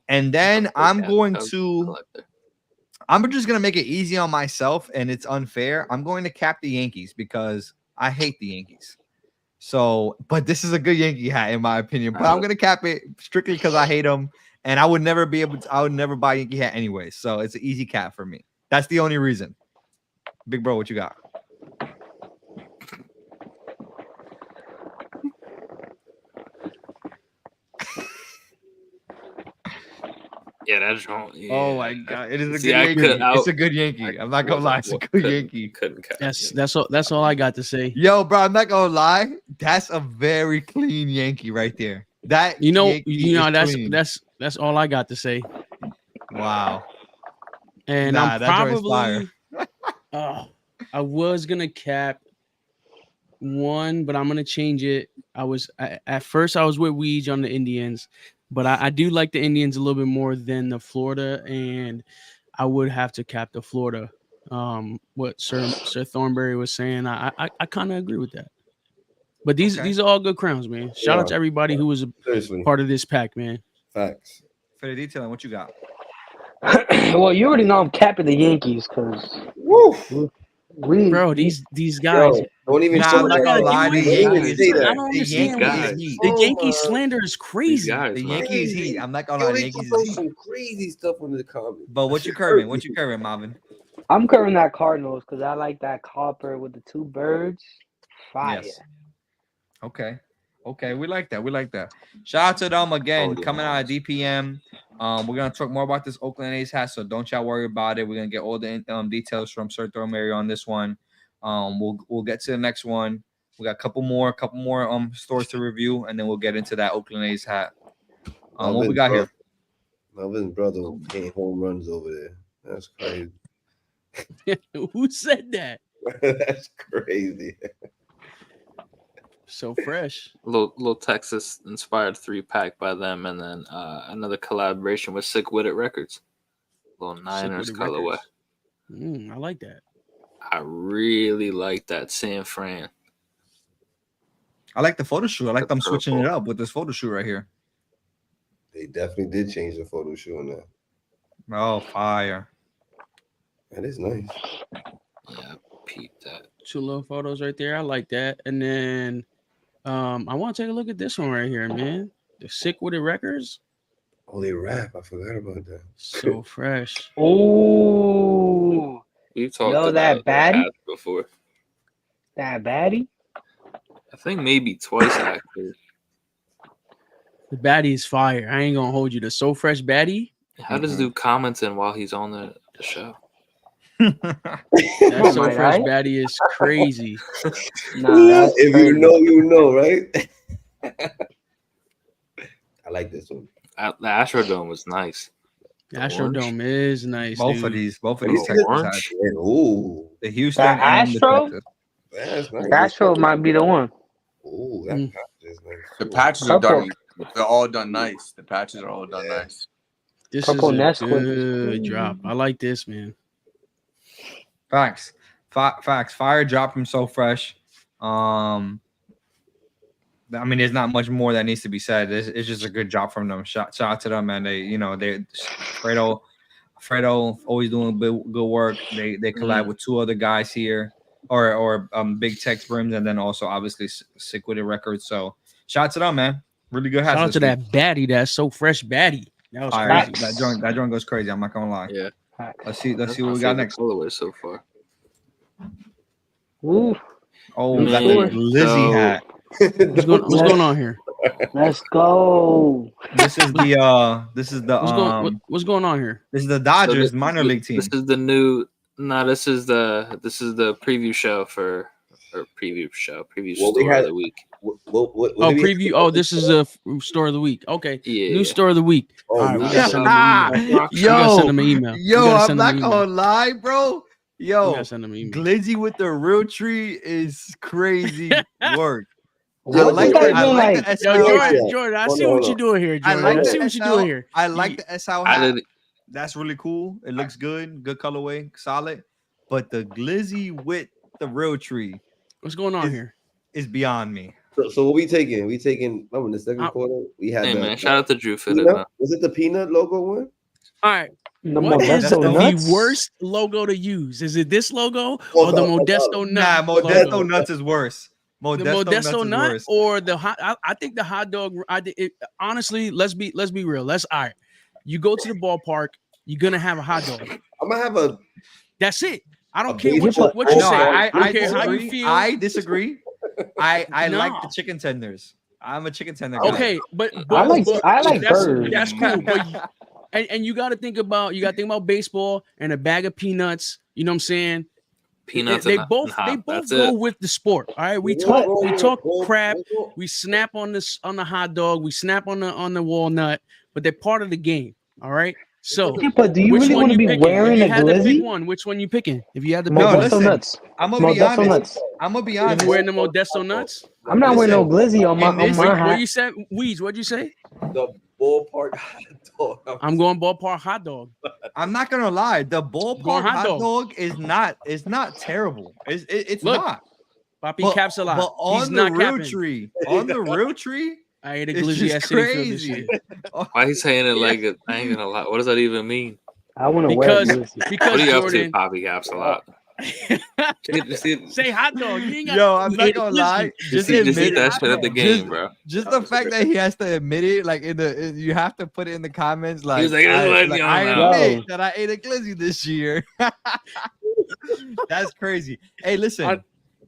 And then I'm just gonna make it easy on myself, and it's unfair. I'm going to cap the Yankees because I hate the Yankees. So, but this is a good Yankee hat in my opinion. But I'm gonna cap it strictly because I hate them, and I would never be able to. I would never buy a Yankee hat anyway. So it's an easy cap for me. That's the only reason. Big bro, what you got? Yeah, that's wrong. Yeah. Oh my god, it is a good Yankee. It's a good Yankee. I'm not gonna lie, it's a good Yankee. That's all I got to say. Yo, bro, I'm not gonna lie. That's a very clean Yankee right there. That that's all I got to say. Wow. And I'm probably I was gonna cap one, but I'm gonna change it. At first I was with Weege on the Indians, but I do like the Indians a little bit more than the Florida, and I would have to cap the Florida. What Sir Thornberry was saying, I kind of agree with that. But these are all good crowns, man. Shout out to everybody who was a part of this pack, man. Facts. For the detailing, what you got? Well, you already know I'm capping the Yankees because these guys. Don't even lie. The Yankee slander is crazy. The Yankees heat. I'm not gonna lie. The Yankees heat. Some crazy stuff on the comments. But what you curving? What you curving, Marvin? I'm curving that Cardinals because I like that copper with the two birds. Fire. Yes. Okay, we like that. Shout out to them again, coming out of DPM. We're gonna talk more about this Oakland A's hat, so don't y'all worry about it. We're gonna get all the details from SirThornberry on this one. We'll get to the next one. We got a couple more stores to review, and then we'll get into that Oakland A's hat. What we got here? Melvin's brother getting home runs over there. That's crazy. Who said that? That's crazy. So fresh. Little Texas inspired 3-pack by them, and then another collaboration with Sick With It Records. Little Niners colorway. I like that. I really like that San Fran. I like the photo shoot. I like them switching it up with this photo shoot right here. They definitely did change the photo shoot on that. Oh, fire. That is nice. Yeah, peep that. 2 little photos right there. I like that. And then I want to take a look at this one right here, man. The Sick With It Records. Oh, they rap. I forgot about that. So fresh. Oh, We've talked about that before. That baddie? I think maybe twice actually. The baddie is fire. I ain't gonna hold you. The So Fresh baddie. How does dude commenting while he's on the show? That So my Fresh guy? baddie is crazy. Nah, that's If crazy. you know, you know, right? I like this one. The Astrodome was nice. The Astrodome is nice. both dude. of these Oh, Texas orange? had Ooh, the Houston That and the Astro? Texas. that's nice. Astro might be the one. Ooh, that Mm. patch is nice. The too. patches are Purple. done. They're all done nice. The patches are all done nice. This Purple is a Nesquik. good drop. I like this, man. Facts. Facts. Fire drop from So Fresh. I mean, there's not much more that needs to be said. It's just a good job from them. Shout out to them, and they Fredo always doing good work. They collab with two other guys here, or Big Tex Brims, and then also obviously Sick With It Records. So shout out to them, man. Really good hats. Shout out to that baddie. That So Fresh baddie. That was Fire. crazy. That joint goes crazy. I'm not gonna lie. Yeah. Let's see That's what my we got favorite next. colorway so far. Ooh, Oh, Man. we got the Lizzie hat. What's going on here? let's go. This is the What's going on here? this is the Dodgers minor league team. This is the new. No, this is the preview show for preview Well, we store had- of the week. What Oh, did we- preview. Oh, this is a store of the week. Okay. Yeah, New yeah. store of the week. Oh, All right, we nice. gotta send them an email. We gotta send them an email. We gotta I'm send them not an email. gonna lie, bro. We Yo, gotta send them an email. Glizzy with the real tree is crazy work. I What like you guys I doing, like like? the Yo, SL. Jordan, I Hold see on, what hold you're on. doing here, I Jordan. like I the see what you're doing here. I like the SL I hat. did. That's really cool. It looks good. Good colorway, solid. But the Glizzy with the real tree What's going on here? is beyond me. So what we taking? We taking. Oh, in the second quarter, we had Hey the man, shout out to Drew Fitted, peanut. man. Was it the peanut logo one? All right. The What is Modesto the nuts? worst logo to use? Is it this logo Oh, or the no, Modesto Nah, nut? Modesto logo? nuts is worse. The Modesto nuts Modesto is nut worse. or the hot? I think the hot dog. Honestly, let's be real. All right. You go to the ballpark. You're gonna have a hot dog. I'm gonna have a. That's it. I don't A care what baseball- you No, say. I don't care how you disagree. feel. I disagree. I like Nah. the chicken tenders. I'm a chicken tender guy. Okay, but I like that's, birds. that's cool. But and you got to think about baseball and a bag of peanuts. You know what I'm saying? Peanuts. They and both hop. That's go it. with the sport. All right, we talk crap. We snap on this on the hot dog. We snap on the walnut. But they're part of the game. All right. So, Yeah, but do you which really one want to be picking? wearing If a you had to pick glizzy? one, which one you picking? If you had to pick No, one, Modesto listen. nuts. I'm gonna be Modesto honest. nuts. I'm gonna be you honest. wearing the Modesto nuts? I'm not wearing no glizzy on my in this- on my What hat. you said, Weeds? What'd you say? The ballpark hot dog. I'm going ballpark hot dog. I'm not gonna lie. The ballpark Going hot hot dog. dog is not terrible. It's Look, not. Papi caps a lot. But He's on the not real capping. tree, on the real tree, I ate a it's glizzy just at City Field this crazy. year. Why he's saying it like it? I ain't gonna lie. What does that even mean? I want to wear a Because glizzy. because What are you up to, Jordan Poppy Caps a lot? say hot dog. You ain't got Yo, I'm you not ate a gonna glizzy. lie. Just Just eat admit that it. shit at the game, bro. Just the fact that he has to admit it, like you have to put it in the comments. Like, was like, I Yo. admit that I ate a glizzy this year. That's crazy. Hey, listen.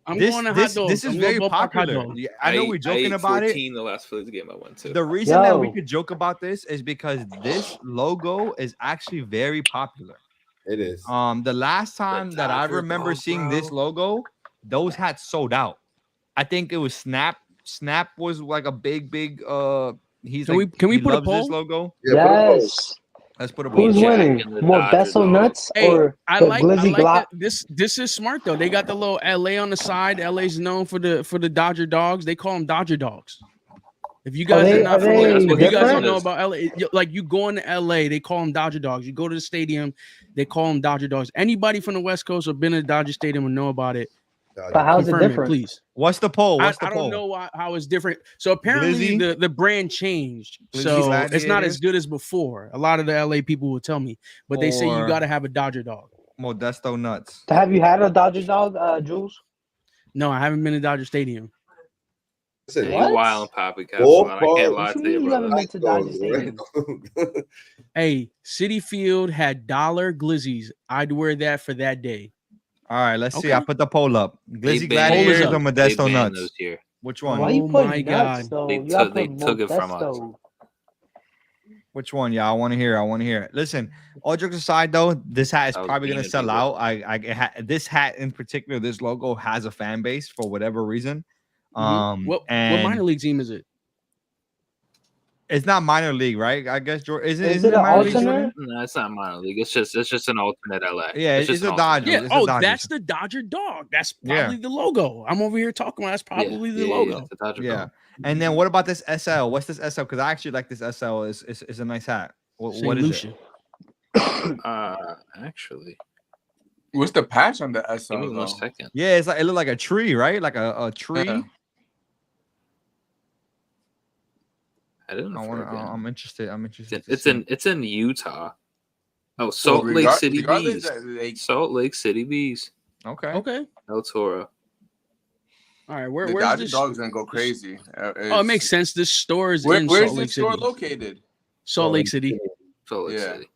I'm this, going to hot this, dogs. this is I'm very going ballpark hot popular. dog. Yeah, I know we're joking ate about 14 the last Phillies game I went to. The reason that we Yo. could joke about this is because this logo is actually very popular. It is. The last time that I Dodger remember dog, seeing bro. this logo, those hats sold out. I think it was Snap. Snap was like a big. He's Can like, we he put a loves this poll? logo. Yes. Let's put a poll. Who's Jack winning? and the Modesto Dodger nuts Hey, or I the like glizzy that. glock? This is smart though. They got the little LA on the side. LA's known for the Dodger dogs. They call them Dodger dogs. If you guys they- are not are they familiar, if you guys different? don't know about LA, like you go into LA, they call them Dodger dogs. You go to the stadium, they call them Dodger dogs. Anybody from the West Coast or been to the Dodger Stadium will know about it. But how's it Confirm different? please. What's the poll? What's the I poll? don't know how it's different. So apparently Glizzy? the brand changed. Glizzy So it's not Gladiators? as good as before. A lot of the LA people will tell me, but they say you Or- got to have a Dodger dog. Modesto nuts. Have you had a Dodger dog, Jules? No, I haven't been to Dodger Stadium. Listen, Yeah, What? you wild Poppy Caps a lot. I can't lie What you to you, mean you brother. haven't been to Dodger hot Stadium? dogs, Hey, City Field had dollar glizzies. I'd wear that for that day. All right, let's see. Okay. I put the poll up. Glizzy banned- Gladiators Poll or is They Modesto banned Nuts? those here. Which one? Why you Oh put my nuts God. though? They You gotta they put took it from us. Modesto. Which one? Yeah, I want to hear. I want to hear it. Listen, all jokes aside, though, this hat is I was probably gonna beaming sell people. out. This hat in particular, this logo has a fan base for whatever reason. What And minor league team is it? it's not minor league, right? I guess Jordan Is isn't it it an minor league, alternate? Jordan? No, it's not minor league. It's just an alternate LA. Yeah, it's it's just a an alternate Dodgers. Yeah. It's a Oh, Dodgers. that's the Dodger dog. That's Yeah. probably the logo. I'm over here talking about. That's probably the logo. it's the Dodger Yeah. dog. And then what about this SL? What's this SL? Because I actually like this SL. Is a nice hat. What St. is Lucia. it? Actually, What's the patch on the SL? give me though? 1 second. Yeah, it's like it looked like a tree, right? Like a tree. Yeah. I didn't know. I'm interested. I'm interested. to It's see. in Utah. Oh, Salt Well, Lake City regardless Bees. that, like, Salt Lake City Bees. Okay. Okay. El Toro. All right. the Where's Dodger this? dog's gonna go crazy. Oh, it makes sense. This store is Where's in Salt this Lake store City. located? Salt Lake City. Salt Lake Yeah. City.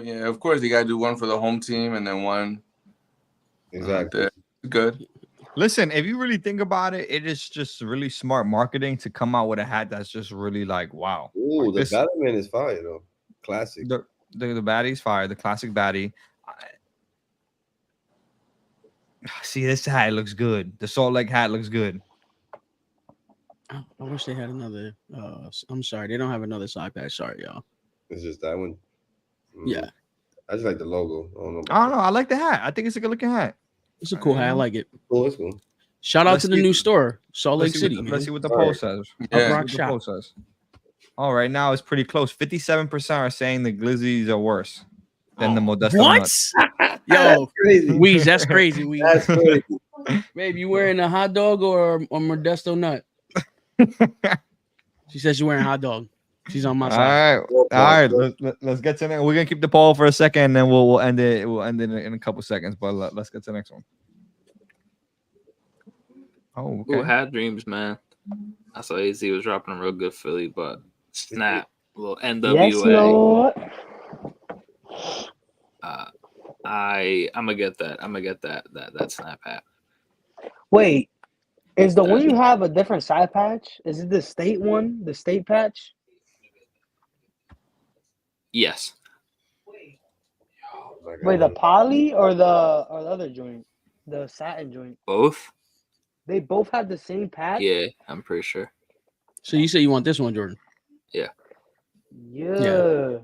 Yeah, of course you gotta do one for the home team and then one. Exactly. Good. Listen, if you really think about it, it is just really smart marketing to come out with a hat that's just really like wow. Ooh, Like the this- Batman is fire though. Classic. the baddie's fire, the classic baddie. See, this hat looks good. The Salt Lake hat looks good. I wish they had another. I'm sorry, they don't have another side patch. Sorry, y'all. It's just that one. Yeah, I just like the logo. I don't know. I don't know. I like the hat. I think it's a good looking hat. it's a cool hat. I like it. Cool, it's cool. Shout out Let's to the see- new store, Salt Lake Let's see City. what, Man. let's see what the All poll right. says. Yeah. Let's see Rock what the shop. poll says. All right, now it's pretty close. 57% are saying the Glizzies are worse than the Modesto What? Nuts. Yo, Crazy. Weez, that's crazy. Weez. That's crazy. Babe, you wearing a hot dog or Modesto nut? She says you're wearing a hot dog. She's on my All side. right, all right. Let's get to it. We're gonna keep the poll for a second, and then we'll end it. We'll end it in a couple seconds. But let's get to the next one. Oh, Ooh, okay. Hat Dreams, man. I saw AZ was dropping a real good Philly, but snap, little NWA. Yes, Lord. I'm gonna get that. I'm gonna get that snap hat. Wait, is the one you have a different side patch? Is it the state one? The state patch? Yes. Wait, the poly or the other joint? The satin joint. Both? They both have the same patch? Yeah, I'm pretty sure. So you say you want this one, Jordan? Yeah. Yeah.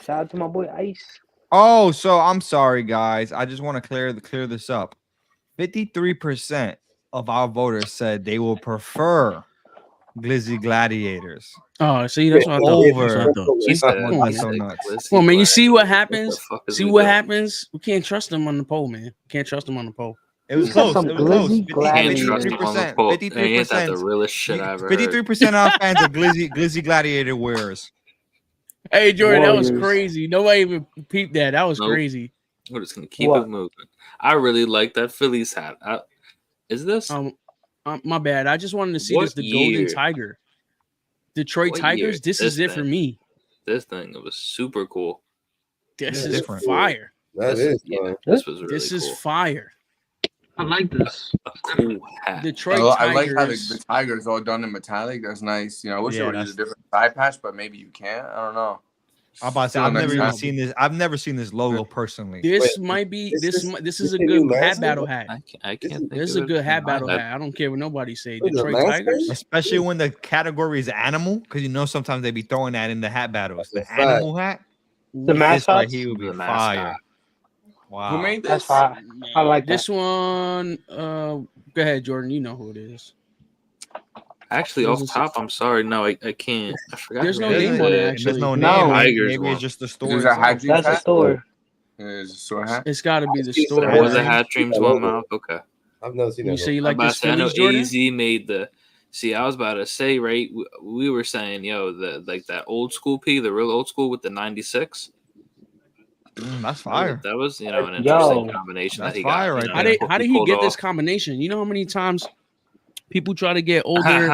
Shout out to my boy Ice. Oh, so I'm sorry, guys. I just want to clear this up. 53% of our voters said they will prefer Glizzy Gladiators Oh, see, that's what I thought. That's what I thought. He See, said come on, Modesto man. Nuts. Come on, man. You see what What happens? the fuck is See we what doing? happens? We can't trust them on the poll, man. Can't trust them on the poll. It was You said close. some It was close. Glizzy Can't trust him on the 53%. poll. Ain't that the 53%. realest shit I ever heard? 53% of our fans are Glizzy Gladiator wearers. Hey, Jordan, that was Warriors. crazy. Nobody even peeped that. That was Nope. crazy. We're just gonna keep What? it moving. I really like that Phillies hat. Is this? My bad. I just wanted to see What this. The year? Golden Tiger, Detroit What Tigers. year? This is it for thing. me. This thing, it was super cool. This Yeah, is different. fire. That This is. yeah, man. this was really This cool. is fire. I like this. A cool hat. Detroit I like how Tigers. the Tigers all done in metallic. That's nice. You know, I wish Yeah, they would use a different side patch, but maybe you can't. I don't know. I'm about to say, Still I've nice never even hat. seen this. I've never seen this logo personally. This Wait, might be this is- this is a the good new hat mascot? battle hat. I can't This is- think This is of a it good hat in my battle head. hat. I don't care what nobody say. What is it, Detroit mascot? Tigers. Especially when the category is animal, because you know sometimes they be throwing that in the hat battles. The That's a fact. animal hat. The This right mascots? here would be The mascot. fire. Wow. Who made That's this? fire. I like that. This one. Go ahead, Jordan. You know who it is. Actually, There's off a- top, I'm sorry. No, I can't. I forgot. There's who no it name is. on it, There's actually. no No. name. Tigers Maybe one. it's just the story. Is that Hat itself. Dreams That's a hat? store. Is it a store hat? It's got to be the It's store. a That was hat. a Hat Dreams one mouth. Okay. I've never seen You that. say you logo. like I'm about this to say, I know Phillies, Jordan? AZ made the. See, I was about to say, right? We were saying, yo, the like that old school P, the real old school with the '96. That's fire. That was, you know, an Yo. interesting combination That's that he fire got. right you know, there. How did he pulled get this off. combination? You know how many times people try to get older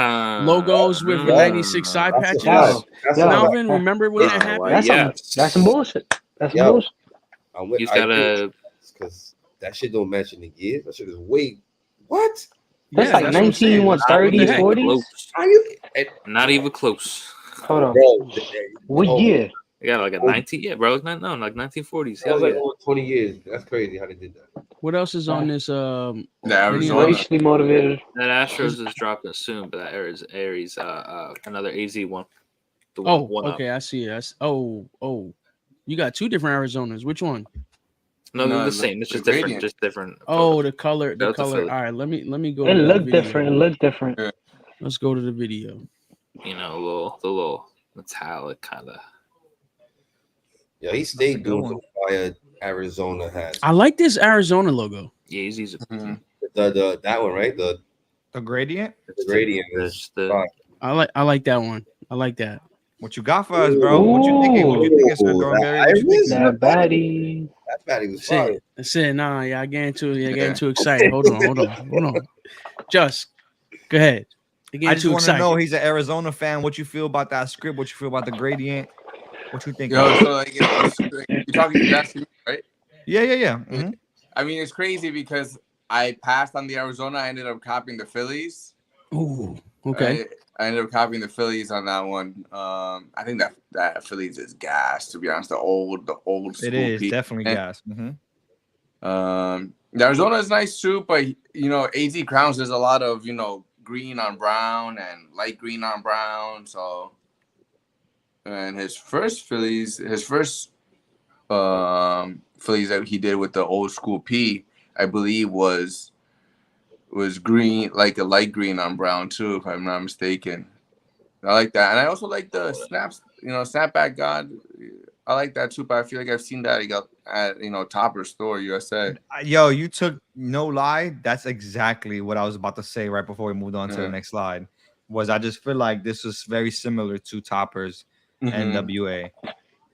logos with the '96 side That's a patches? fact. That's a Yo. fact. Melvin, remember when that Oh, happened? That's yes. that's some bullshit. That's some Yo. bullshit. I'm with- He's I got agree, a. 'cause that shit don't match in the years. That shit is way what? That's like what I'm 19, saying. what, Not 30s, even 40s? close. How you, Not even close. Hold on. bro? What Oh, year? You got like a 19, yeah, bro. Like 1940s. That was Hell like yeah. over 20 years. That's crazy how they did that. What else is on this? The any Arizona. other- Racially motivated. That Astros is dropping soon, but that Aries, another AZ one. The Oh, one okay, up. I see it. Oh, you got two different Arizonas. Which one? No, they're No, the same. It's the just different. gradient. Just different. Oh, the color. The That's a color. Philly. All right, let me go. It to the looked video. different. It looked different. Yeah. Let's go to the video. You know, the little metallic kind of. Yeah, he stayed good doing one. some fire Arizona hats. I like this Arizona logo. Yeah, he's Mhm. The that one, right? The gradient. gradient is fire. I like that one. I like that. What you got for us, bro? What you thinking? What you thinking, Sir Ooh, Thornberry? that What you iris? thinking? That baddie. That baddie was That's fire. it. That's it. Nah, y'all getting Yeah. too excited. Hold on. Just go ahead. You're getting I just too want to excited. know he's an Arizona fan. What you feel about that script? What you feel about the gradient? What you think? Yo, so like, you're talking, you're asking me, right? Yeah. Mhm. I mean, it's crazy because I passed on the Arizona. I ended up copying the Phillies. Ooh, okay. I ended up copying the Phillies on that one. I think that Phillies is gas, to be honest. The old school. It is piece. definitely gas. The Arizona is nice too, but you know, AZ Crowns, there's a lot of, you know, green on brown and light green on brown. So, and his first Phillies that he did with the old school P, I believe was green, like a light green on brown too, if I'm not mistaken. I like that, and I also like the snaps. You know, Snapback God. I like that too, but I feel like I've seen that he got at, you know, Topper Store USA. Yo, you took no lie. That's exactly what I was about to say right before we moved on to the next slide. Was I just feel like this was very similar to Topper's NWA.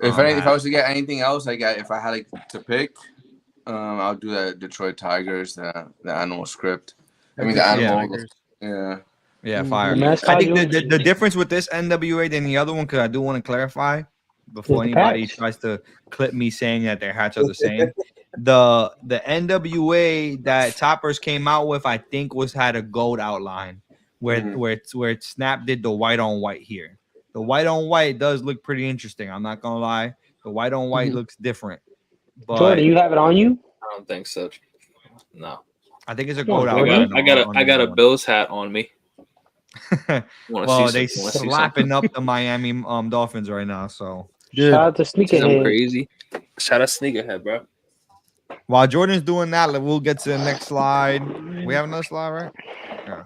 If I was to get anything else, if I had like to pick, I'll do that Detroit Tigers, the animal script. I mean the animal. Yeah, fire. I think the difference with this NWA than the other one, because I do want to clarify before anybody tries to clip me saying that their hats are the same. The NWA that Toppers came out with, I think, had a gold outline where Snap did the white on white here. The white on white does look pretty interesting. I'm not gonna lie. The white on white looks different. But Jordan, you have it on you? I don't think so. No. I think it's a gold outline. I got a Bills hat on me. Well, they slapping up the Miami Dolphins right now. So shout out to Sneakerhead. Crazy. Shout out Sneakerhead, bro. While Jordan's doing that, we'll get to the next slide. We have another slide, right? Yeah.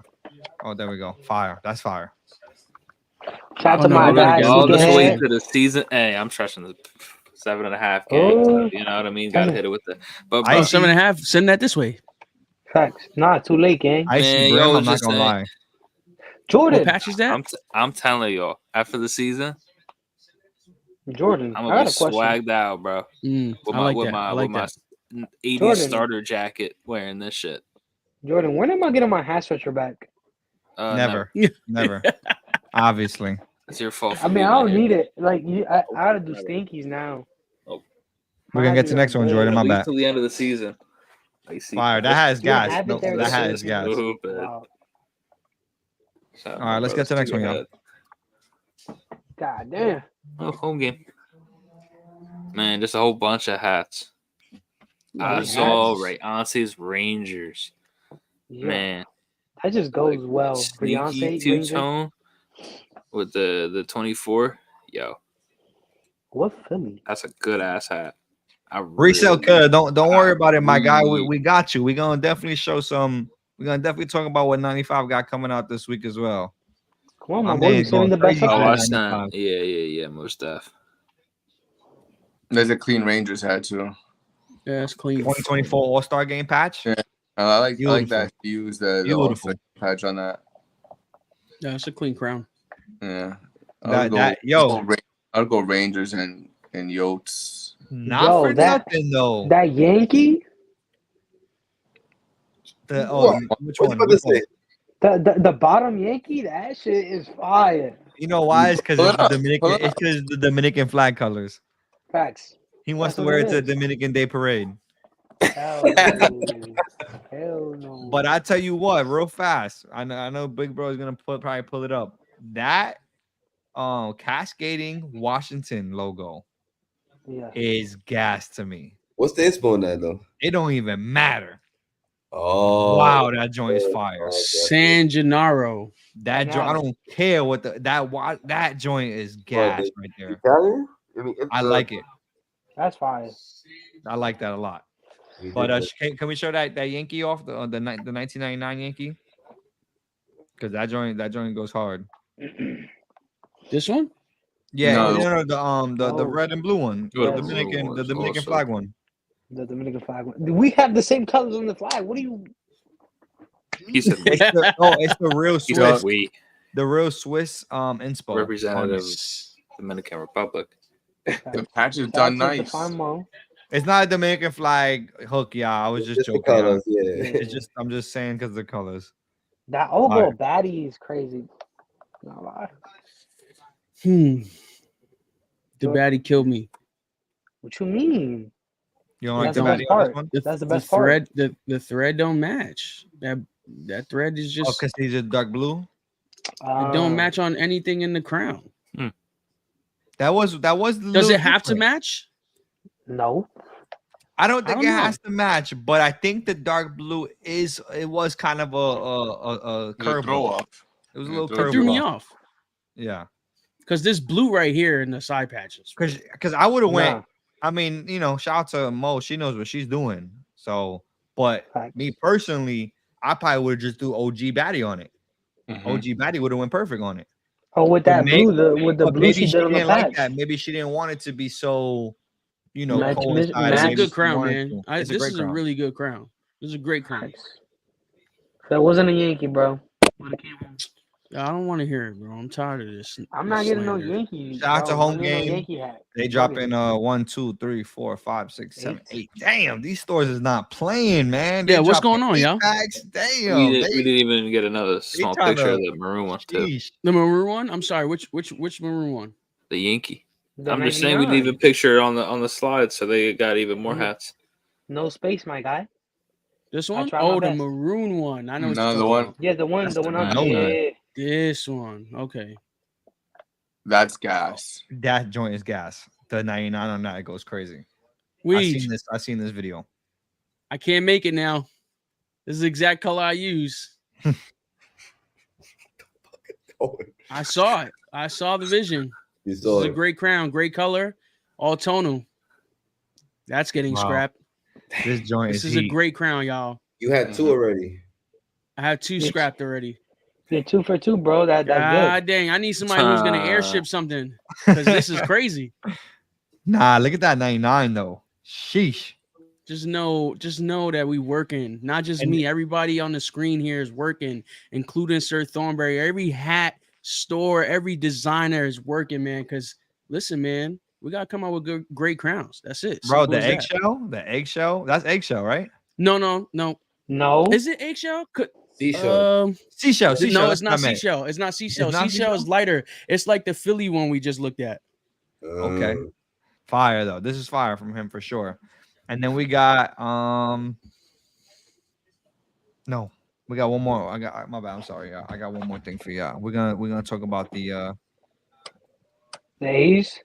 Oh, there we go. Fire. That's fire. Shout out to my guy. All this way to the season. Hey, I'm trusting the 7.5 game. You know what I mean? Got to hit it with the. But 7.5. Send that this way. Facts. Nah, too late, gang. I see, bro. I'm not gonna lie. Jordan, what patch is that? I'm telling y'all, after the season, Jordan, I'm gonna be swagged out, bro. With my 80s Jordan. starter jacket, wearing this shit. Jordan, when am I getting my hat stretcher back? Never. Obviously, it's your fault. I mean, I don't need it. Like, I gotta do stinkies now. Oh. We're gonna get to the next one, Jordan. My bad. Till the end of the season. Fire. That has gas. No, that has gas. Wow. All right, let's get to the next one, y'all. God damn. Oh, home game. Man, just a whole bunch of hats. I saw Beyonce's Rangers. Yeah. Man. That just goes well. Sneaky two-tone with the 24. Yo. What Philly? That's a good ass hat. Resale killer. Don't worry about it, my guy. We got you. We're gonna definitely show some. We're gonna definitely talk about what 95 got coming out this week as well. Come on, my boy. You're saving the best. Yeah, most stuff. There's a clean Rangers hat too. Yeah, it's clean. 2024 All-Star Game patch. Yeah, I like that. Use the All-Star patch on that. Yeah, it's a clean crown. Yeah. I'll go Rangers and Yotes. Not for nothing though. That Yankee. Which one? The bottom Yankee. That shit is fire. You know why? It's because it's the Dominican. It's because the Dominican flag colors. Facts. He wants to wear it to the Dominican Day Parade. Hell no. Hell no. But I tell you what, real fast. I know Big Bro is gonna probably pull it up. That cascading Washington logo Yeah. is gas to me. What's the inspo on that though? It don't even matter. Oh Wow, that joint is fire. San Gennaro. That joint, I don't care what that joint is gas right there. Italian? I mean, I like it. That's fire. I like that a lot. But can we show that Yankee off the 1999 Yankee? Because that joint goes hard. This one? Yeah, the red and blue one, the Yes. Dominican flag one. The Dominican flag one. We have the same colors on the flag. What do you? It's the real Swiss. The real Swiss inspo. Representative Dominican Republic. The patch is done nice. It's not a Dominican flag hook, y'all. I was just joking. Colors, yeah. It's just I'm just saying because the colors. That oboe baddie is crazy. Not lie. The baddie killed me. What you mean? You don't like That's the baddie on this one? That's the best part. The thread don't match. That thread is just because he's a dark blue. It don't match on anything in the crown. That was. Does it have to match? No. I don't think it has to match, but I think the dark blue was kind of a curve throw off. It was a little curve. It threw me off. Yeah. Because this blue right here in the side patches. Because I would have went. I mean, shout out to Mo. She knows what she's doing. So, but me personally, I probably would just do OG Baddie on it. OG Baddie would have went perfect on it. Oh, with that blue, with the blue she did on the patch. Like that. Maybe she didn't want it to be so, It's a good crown, man. This is a crown. really good crown. This is a great crown. That wasn't a Yankee, bro. I don't want to hear it, bro. I'm tired of this. I'm not getting no Yankee. Shout out to home game. Yankee hat. They drop in 1, 2, 3, 4, 5, 6, 7, 8. Damn, these stores is not playing, man. Yeah, what's going on, y'all? Damn, we didn't even get another small picture of the maroon one too. The maroon one? I'm sorry. Which maroon one? The Yankee. The I'm just saying we leave a picture on the slide, so they got even more hats. No space, my guy. This one? Oh, the maroon one. I know. Another one. Yeah, the one on. Yeah. This one. Okay. That's gas. That joint is gas. The 99 on that, it goes crazy. I seen this video. I can't make it now. This is the exact color I use. I saw it. I saw the vision. You saw This is a great crown, great color, all tonal. That's getting scrapped. This joint This is a great crown, y'all. You had two already. I have two scrapped already. You're 2 for 2, bro. That's God good. dang, I need somebody who's gonna airship something because this is crazy. Nah, look at that 99 though. Sheesh. Just know that we working. Not just me. Everybody on the screen here is working, including SirThornberry. Every hat store, every designer is working, man. Because listen, man, we gotta come out with great crowns. That's it, bro. The eggshell. That's eggshell, right? No. Is it eggshell? Seashell. Seashell. No, it's not seashell. It's not seashell. Seashell is lighter. It's like the Philly one we just looked at. Okay. Fire though. This is fire from him for sure. And then we got no, we got one more. I got my bad. I'm sorry, y'all. I got one more thing for y'all. We're gonna talk about the A's.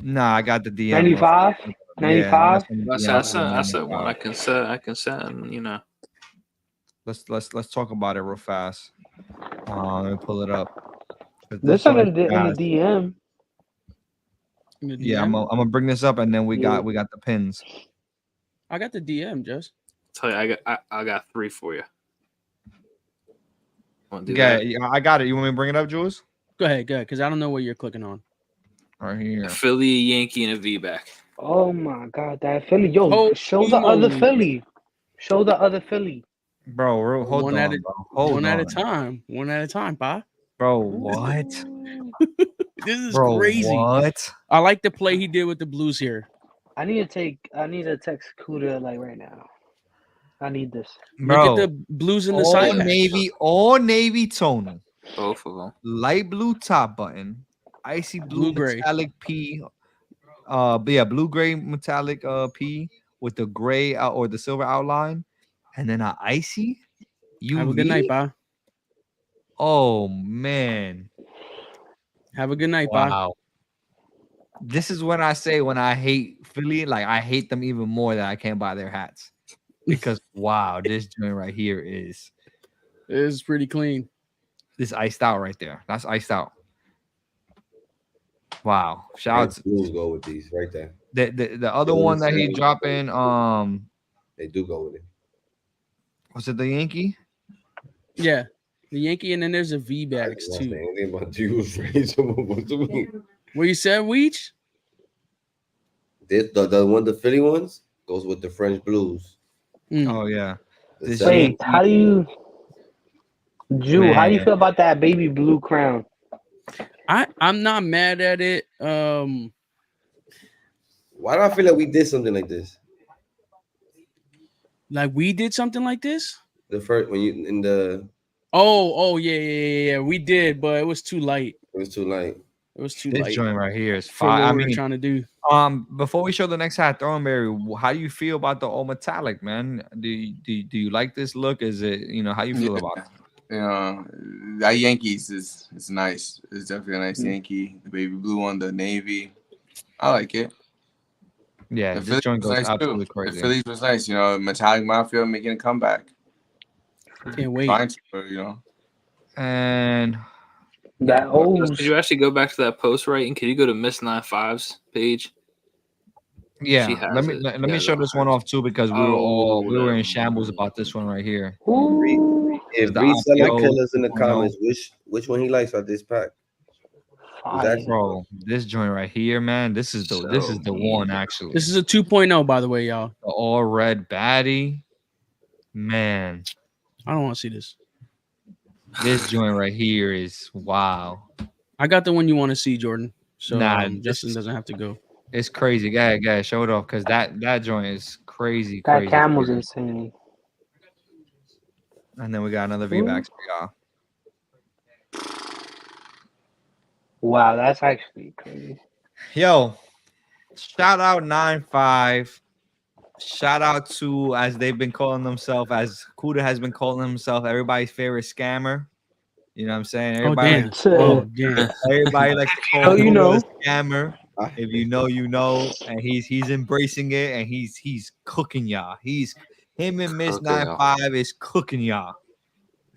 Nah, I got the DM 95. 95. That's the one I can send. Let's talk about it real fast. Let me pull it up. This one in the DM. Yeah, I'm gonna bring this up, and then we got the pins. I got the DM, just. Tell you, I got 3 for you. Yeah, I got it. You want me to bring it up, Jules? Go ahead, because I don't know what you're clicking on. Right here. A Philly, Yankee, and a V-back. Oh my God, that Philly! Yo, show the other Philly. Show the other Philly. Bro, hold on. One at a time. One at a time, pa. Bro, what? This is crazy. What? I like the play he did with the blues here. I need to text Kuda like right now. I need this. Bro, look at the blues in the side. All navy tonal. Both of them. Light blue top button. Icy blue gray metallic P. Blue gray metallic P with the gray or the silver outline, and then an icy UV. Have a good night, bye. Oh man. Have a good night, bye. Wow. This is when I say when I hate Philly, like I hate them even more that I can't buy their hats. Because wow, this joint right here is pretty clean. This iced out right there. That's iced out. Wow. Shout out. Blues go with these right there. The other one that he dropping, they do go with it. Was it the Yankee? Yeah, the Yankee, and then there's a V-backs too. What you said, Weech? The one, the Philly ones, goes with the French blues. Oh yeah. Wait, how do you, Jew? How do you feel about that baby blue crown? I'm not mad at it. Why do I feel like we did something like this? Like we did something like this? The first when you in the yeah. We did, but it was too light. It was too light. It was too this light. joint right here is for what fire. I we mean, were trying to do. Before we show the next hat, Thornberry, how do you feel about the all metallic, man? Do you like this look? Is it, how you feel about it? That Yankees is nice. It's definitely a nice Yankee. The baby blue one, the navy. I like it. Yeah, this joint goes absolutely crazy. The Phillies was nice, Metallic Mafia making a comeback. Can't wait. And that Could you actually go back to that post right? And can you go to Miss 95's page? Yeah, let me show this one off too, because we were in shambles about this one right here. If Reed tell us in the comments which one he likes out this pack. Bro, this joint right here, man. This is the one actually. This is a 2.0, by the way, y'all. The all red baddie. Man. I don't want to see this. This joint right here is wow. I got the one you want to see, Jordan. So Justin doesn't have to go. It's crazy. Guy, show it off, because that joint is crazy. That camel's insane. And then we got another V-backs for y'all. Wow, that's actually crazy. Yo, shout out 9-5. Shout out to, as they've been calling themselves, as Kuda has been calling himself, everybody's favorite scammer. You know what I'm saying? Everybody everybody likes to call him a scammer. If you know, you know. And he's embracing it, and he's cooking y'all. Him and Miss 9-5 is cooking y'all.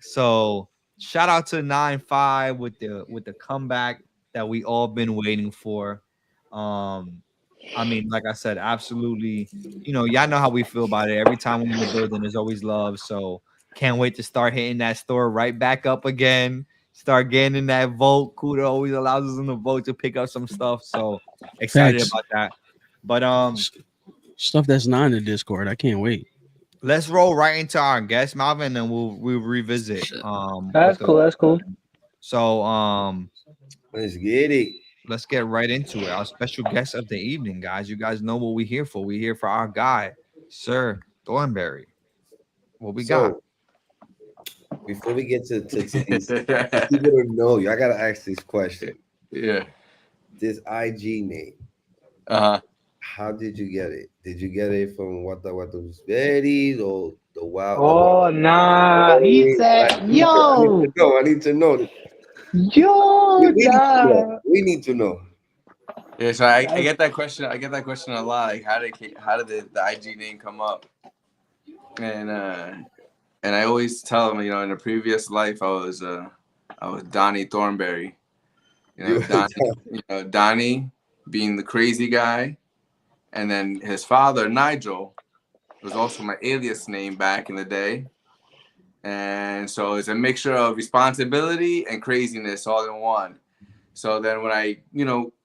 So shout out to 9-5 with the comeback that we all been waiting for. I mean, like I said, absolutely. Y'all know how we feel about it. Every time we're in the building, there's always love. So can't wait to start hitting that store right back up again. Start getting in that vote. Kuda always allows us in the vote to pick up some stuff. So excited about that. But stuff that's not in the Discord. I can't wait. Let's roll right into our guest, Malvin, and we'll revisit. That's cool. So let's get it. Let's get right into it. Our special guest of the evening, guys. You guys know what we're here for. We're here for our guy, SirThornberry. What we got? Before we get to these, people don't know you. I gotta ask this question. Yeah. This IG name. How did you get it? Did you get it from what was Betty or the Wild? Oh nah, he said, "Yo, I need to know. Yo, we need to know." Yeah, so I get that question. I get that question a lot. Like, how did the IG name come up? And I always tell them, in a previous life, I was Donnie Thornberry. Donnie being the crazy guy, and then his father Nigel was also my alias name back in the day. And so it's a mixture of responsibility and craziness all in one. So then when I,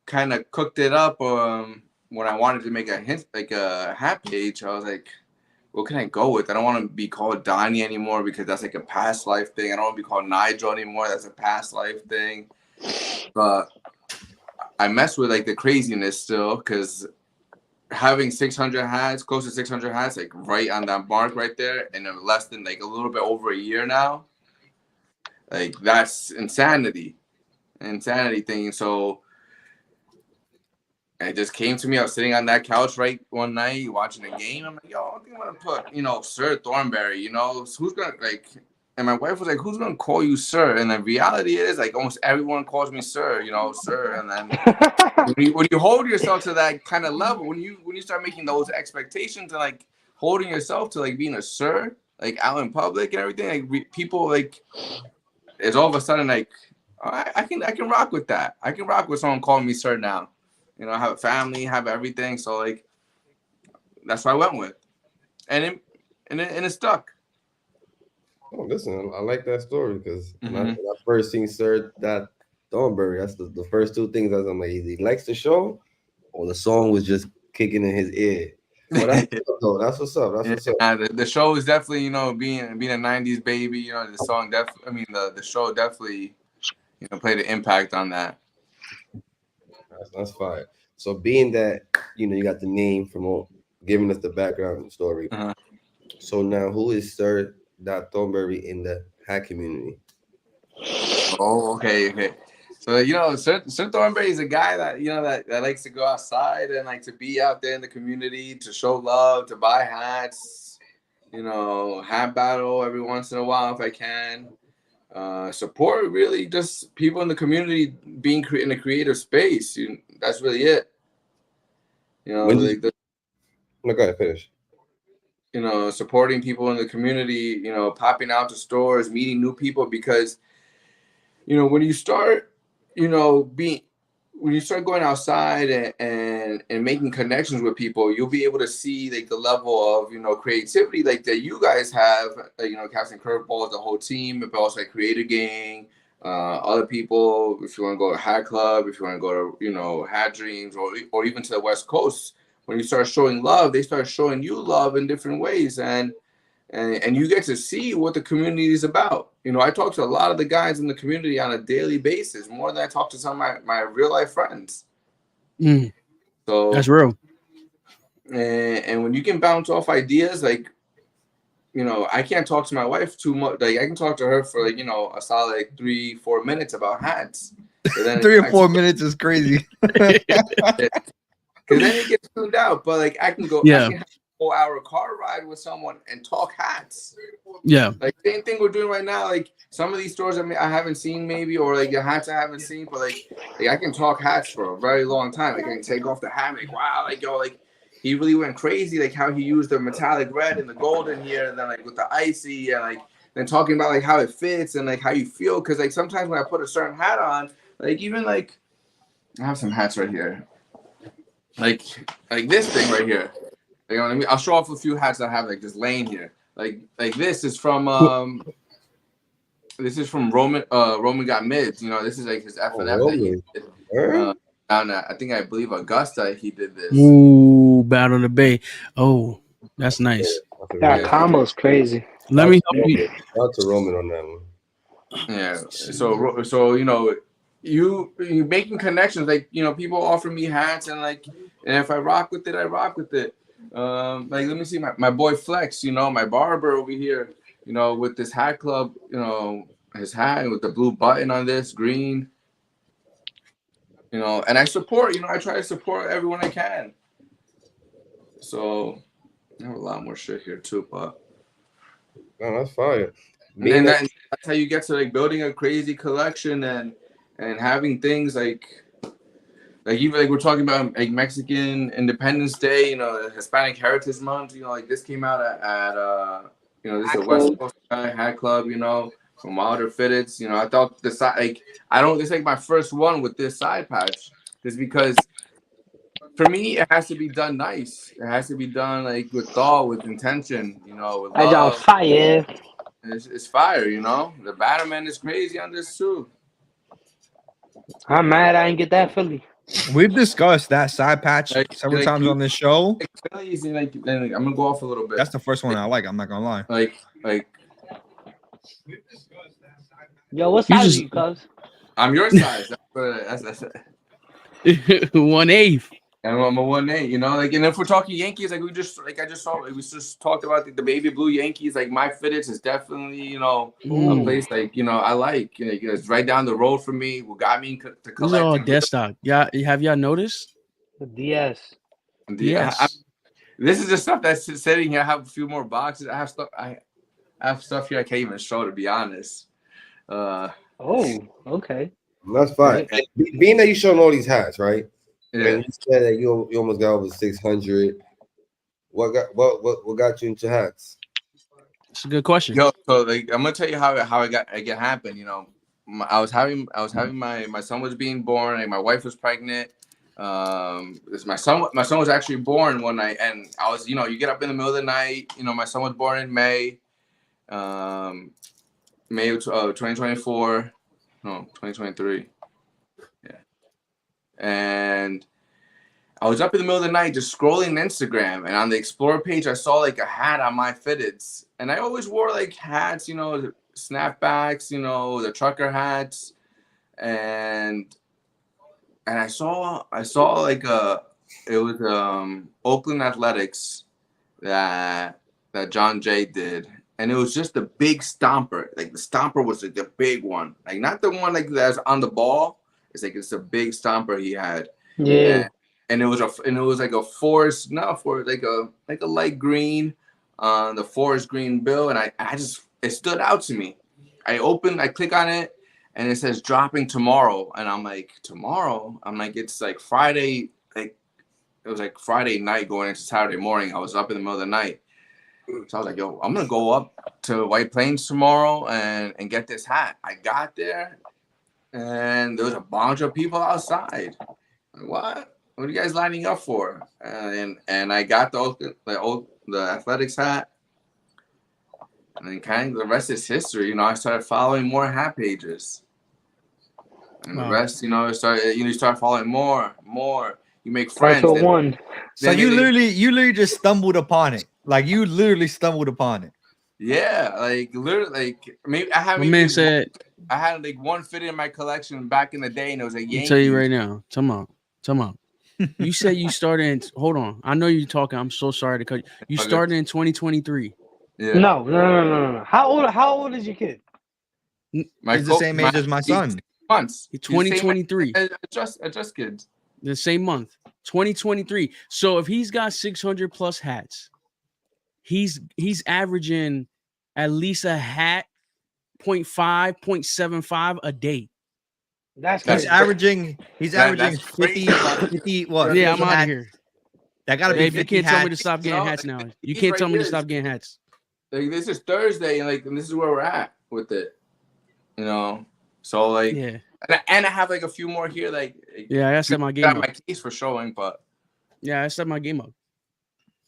kind of cooked it up, when I wanted to make a hat page, I was like, what can I go with? I don't want to be called Donnie anymore because that's like a past life thing. I don't want to be called Nigel anymore. That's a past life thing. But I mess with like the craziness still, because having 600 hats, close to 600 hats, like right on that mark right there, and less than like a little bit over a year now, like that's insanity thing. So And it just came to me. I was sitting on that couch right one night watching a game. I'm like, yo, I think I'm gonna put, SirThornberry. Who's gonna like? And my wife was like, who's gonna call you sir? And the reality is, like, almost everyone calls me sir. Sir. And then when you hold yourself to that kind of level, when you start making those expectations and like holding yourself to like being a sir, like out in public and everything, like people like, it's all of a sudden like, I can rock with that. I can rock with someone calling me sir now. I have a family, have everything, so like that's what I went with, and it stuck. Oh, listen, I like that story because when I first seen Thornberry, that's the first two things I'm like, he likes the show, or the song was just kicking in his ear. But that's what's up. That's what's up. The show is definitely, being a '90s baby. The song definitely. The show definitely, played an impact on that. That's fine. So being that you got the name from giving us the background story. So now, who is Thornberry in the hat community? Oh, okay. So SirThornberry is a guy that that likes to go outside and like to be out there in the community, to show love, to buy hats, hat battle every once in a while if I can. Support really just people in the community being in a creative space. That's really it. No, go ahead, finish. Supporting people in the community, popping out to stores, meeting new people, because when you start when you start going outside and making connections with people, you'll be able to see like the level of creativity like that you guys have, Captain Curveballs, the whole team, but also like Creator Gang, other people. If you want to go to Hat Club, if you want to go to Hat Dreams, or even to the West Coast, when you start showing love, they start showing you love in different ways, and you get to see what the community is about. I talk to a lot of the guys in the community on a daily basis, more than I talk to some of my real life friends. So that's real. And when you can bounce off ideas, like, I can't talk to my wife too much. Like, I can talk to her for like, a solid 3-4 minutes about hats. But then 3 or 4 minutes is crazy. Because then it gets tuned out. But like, I can go. Yeah. I can have a 4-hour car ride with someone and talk hats. Yeah. Like same thing we're doing right now. Like some of these stores I haven't seen maybe, or like the hats I haven't seen, but like I can talk hats for a very long time. Like I can take off the hat, like wow, like yo, like he really went crazy, like how he used the metallic red and the golden here, and then like with the icy, and like then talking about like how it fits and like how you feel. Because like sometimes when I put a certain hat on, like even like I have some hats right here, like this thing right here. Like, I'll show off a few hats I have like just laying here. Like this is from Roman Got Mids. This is like his FNF that he did. I believe Augusta he did this. Ooh, Battle of the Bay. Oh, that's nice. That combo's crazy. Let me help you. Shout to Roman on that one. Yeah. So you making connections. Like people offer me hats, and if I rock with it, I rock with it. Like let me see my boy Flex, my barber over here, with this hat club, his hat with the blue button on this green, and I support, I try to support everyone I can. So I have a lot more shit here too, but no, that's fire. And that's how you get to like building a crazy collection and having things like even like we're talking about like Mexican Independence Day, Hispanic Heritage Month, like this came out at this is a West Coast Hat Club, from Wilder Fitteds. I thought this is like my first one with this side patch, just because for me it has to be done nice. It has to be done like with thought, with intention, with love. Fire. It's fire, The Batman is crazy on this too. I'm mad I didn't get that Philly. We've discussed that side patch several times on this show. I'm gonna go off a little bit. That's the first one I like. I'm not gonna lie. Like. Yo, what size are you, cuz? I'm your size. That's 1/8. And I'm a 1/8. And if we're talking Yankees, I just talked about the baby blue Yankees. Like my fitteds is definitely, a place I like. It's right down the road from me. What got me to collect. These are all dead stock. Yeah, have y'all noticed? The DS. This is just stuff that's sitting here. I have a few more boxes. I have stuff here I can't even show, to be honest. Oh, okay. That's fine. Right. Being that you showing all these hats, right? Yeah. And you said that you almost got over 600. What got you into hats? It's a good question. Yo, so like, I'm gonna tell you how it happened. You know, I was having my son was being born, and my wife was pregnant. My son was actually born one night, and I was, you know, you get up in the middle of the night. You know, my son was born in May of 2024. No, 2023. Yeah. And I was up in the middle of the night just scrolling Instagram, and on the Explore page, I saw like a hat on my fitteds. And I always wore like hats, you know, snapbacks, you know, the trucker hats. And I saw like it was Oakland Athletics that John Jay did. And it was just a big stomper. Like the stomper was like the big one. Like not the one like that's on the ball. It's a big stomper he had. Yeah. And it was like a forest, like a light green on the forest green bill. And it stood out to me. I click on it, and it says dropping tomorrow. And I'm like, tomorrow? I'm like, it's like Friday, like it was like Friday night going into Saturday morning. I was up in the middle of the night. So I was like, yo, I'm gonna go up to White Plains tomorrow and get this hat. I got there, and there was a bunch of people outside. Like, what? What are you guys lining up for? And I got the Athletics hat, and then kind of the rest is history. You know, I started following more hat pages, and the rest, you know, you start following more. You make friends. One. So you literally just stumbled upon it. Like you literally stumbled upon it. Yeah, like literally, like maybe I haven't. My man said I had like one fit in my collection back in the day, and it was a Yankee. I'll tell you right now. Come on. You said you started in. Hold on. I know you're talking. I'm so sorry to cut you. You started in 2023. Yeah. No. How old is your kid? He's the same age as my son. Months. 2023. Just kids. The same month. 2023. So if he's got 600 plus hats, he's averaging at least a hat 0.5, 0.75 a day. He's averaging 50 what? Yeah, I'm out of here. That gotta be 50 You can't hats. tell me to stop getting hats now. You can't tell me to stop getting hats. Like this is Thursday, and this is where we're at with it. You know, so like, yeah. And I have like a few more here. Like, yeah, I set my game up. My case for showing, but yeah, I set my game up.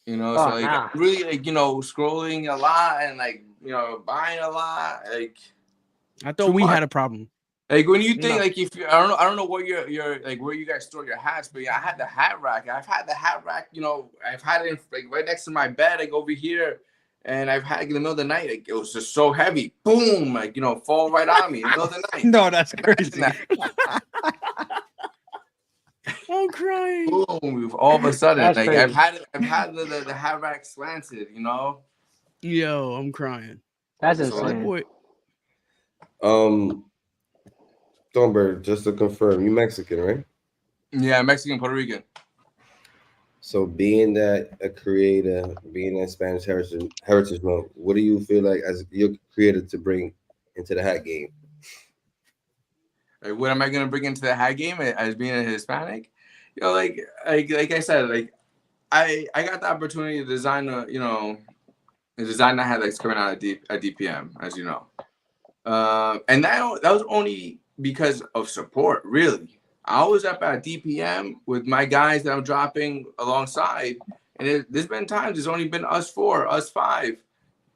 You know, so like I'm really like, you know, scrolling a lot and like, you know, buying a lot. Like, I thought we had a problem. Like when you think like if you, I don't know where you're like where you guys store your hats, but yeah, I had the hat rack. I've had the hat rack, you know, I've had it like right next to my bed, like over here, and I've had it in the middle of the night. Like it was just so heavy, boom, like, you know, fall right on me in the middle of the night. No, that's crazy. I'm crying. Boom! All of a sudden, That's like crazy. I've had the hat rack slanted, you know. Yo, I'm crying. That's So, insane. Thornberry, just to confirm, you Mexican, right? Yeah, Mexican, Puerto Rican. So being that a creator, being that Spanish heritage month, what do you feel like as your creator to bring into the hat game? Like, what am I gonna bring into the hat game as being a Hispanic? You know, like I said, like I got the opportunity to design a design that had that's coming out at DPM, as you know, and that was only because of support. Really, I was up at DPM with my guys that I'm dropping alongside, and there's been times it's only been us 4, us 5,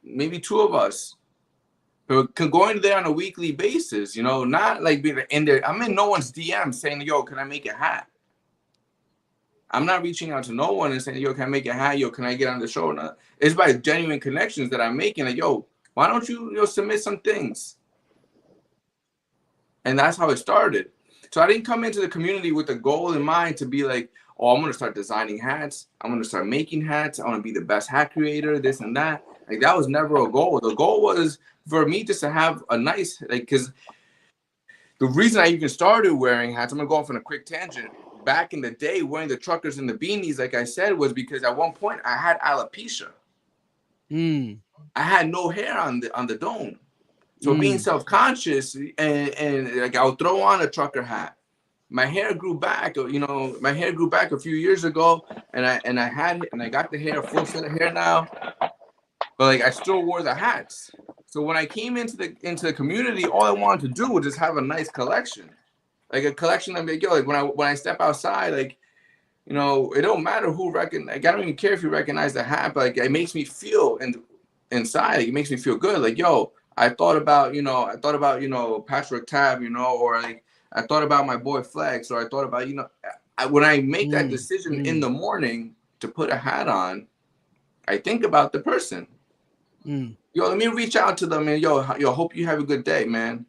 maybe 2 of us. But going there on a weekly basis, you know, not like being in there. I'm in no one's DM saying, "Yo, can I make a hat?" I'm not reaching out to no one and saying, "Yo, can I make a hat? Yo, can I get on the show?" No. It's by genuine connections that I'm making. Like, "Yo, why don't you submit some things?" And that's how it started. So I didn't come into the community with a goal in mind to be like, "Oh, I'm gonna start designing hats. I'm gonna start making hats. I want to be the best hat creator. This and that." Like that was never a goal. The goal was for me just to have a nice, like, because the reason I even started wearing hats, I'm gonna go off on a quick tangent. back in the day wearing the truckers and the beanies, like I said, was because at one point I had alopecia. I had no hair on the dome. So being self-conscious and like I'll throw on a trucker hat. My hair grew back, my hair grew back a few years ago, and I got the hair, full set of hair now. But like I still wore the hats. So when I came into the community, all I wanted to do was just have a nice collection. Like a collection of like, yo, like when I step outside, like, it don't matter who recognize. Like, I don't even care if you recognize the hat, but like it makes me feel inside. Like, it makes me feel good. Like, yo, I thought about Patrick Tab, or like I thought about my boy Flex, or I thought about when I make that decision in the morning to put a hat on, I think about the person. Yo, let me reach out to them and yo, hope you have a good day, man.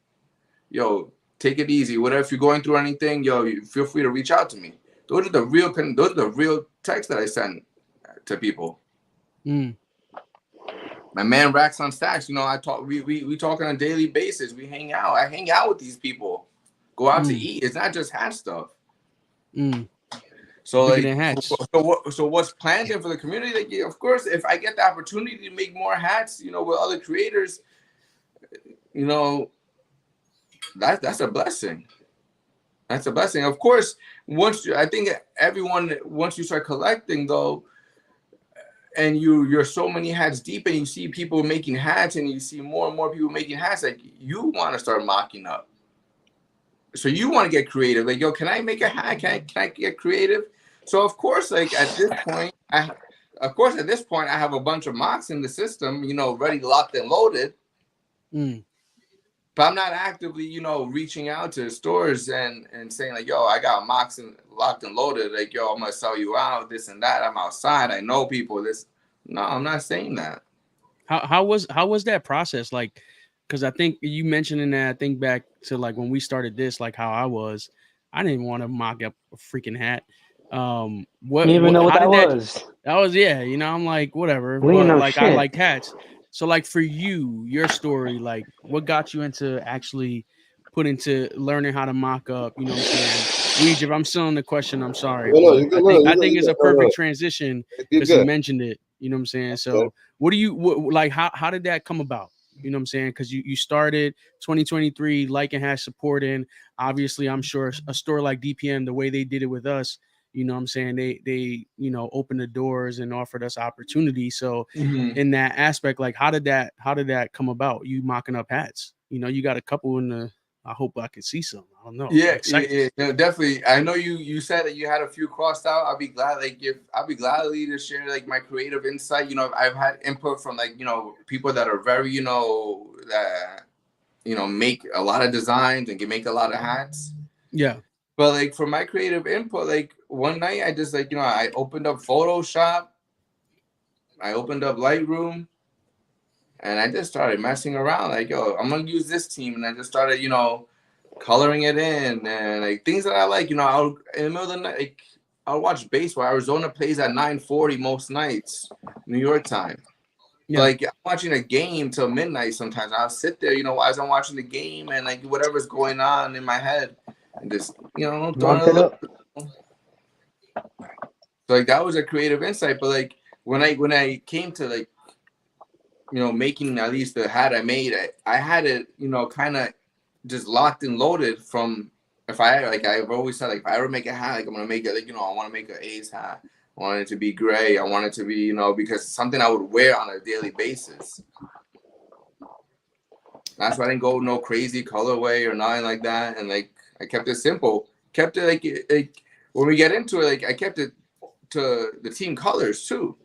Yo, take it easy. Whatever, if you're going through anything, yo, you feel free to reach out to me. Those are the real texts that I send to people. My man Racks on Stacks, we talk on a daily basis. We hang out. I hang out with these people. Go out to eat. It's not just hat stuff. So like, so what's planned in for the community? Like, yeah, of course, if I get the opportunity to make more hats, with other creators, that's a blessing. That's a blessing. Of course, once you start collecting though, and you're so many hats deep, and you see people making hats, and you see more and more people making hats, like you want to start mocking up. So you want to get creative. Like, yo, can I make a hat? Can I get creative? So of course, like at this point, I have a bunch of mocks in the system, ready, locked and loaded. But I'm not actively, reaching out to stores and saying like, yo, I got mocks locked and loaded. Like, yo, I'm gonna sell you out, this and that. I'm outside. I know people. No, I'm not saying that. How was that process like? Because I think you mentioned in that. I think back to like when we started this, like how I didn't want to mock up a freaking hat. You didn't even know what that was. That was I'm like whatever. We didn't know like shit. I like hats. So like for you, your story, like what got you into actually put into learning how to mock up? You know what I'm saying? Weege, if I'm still in the question, I'm sorry. I think it's a perfect transition because you mentioned it. You know what I'm saying? So what how did that come about? You know what I'm saying? Because you started 2023 liking hash supporting. Obviously, I'm sure a store like DPM, the way they did it with us, you know what I'm saying? They opened the doors and offered us opportunity. So in that aspect, like how did that come about? You mocking up hats? You got a couple in the. I hope I can see some. I don't know. Yeah, no, definitely. I know you said that you had a few crossed out. I'll be glad. I'll be gladly to share like my creative insight. I've had input from people that are very that make a lot of designs and can make a lot of hats. Yeah. But like for my creative input, like one night I just I opened up Photoshop, I opened up Lightroom, and I just started messing around. Like, yo, I'm gonna use this team, and I just started, coloring it in and like things that I like. I'll in the middle of the night, like, I'll watch baseball. Arizona plays at 9:40 most nights, New York time. Yeah. Like I'm watching a game till midnight sometimes. I'll sit there, as I'm watching the game and like whatever's going on in my head. And just, throwing it up. So like that was a creative insight. But like when I came to like, making at least the hat I made, I had it, kind of just locked and loaded from I've always said, like if I ever make a hat, like I'm gonna make it like, I want to make an A's hat. I want it to be gray. I want it to be, because it's something I would wear on a daily basis. That's why I didn't go no crazy colorway or nothing like that. And like I kept it simple. Kept it like when we get into it, like I kept it to the team colors too.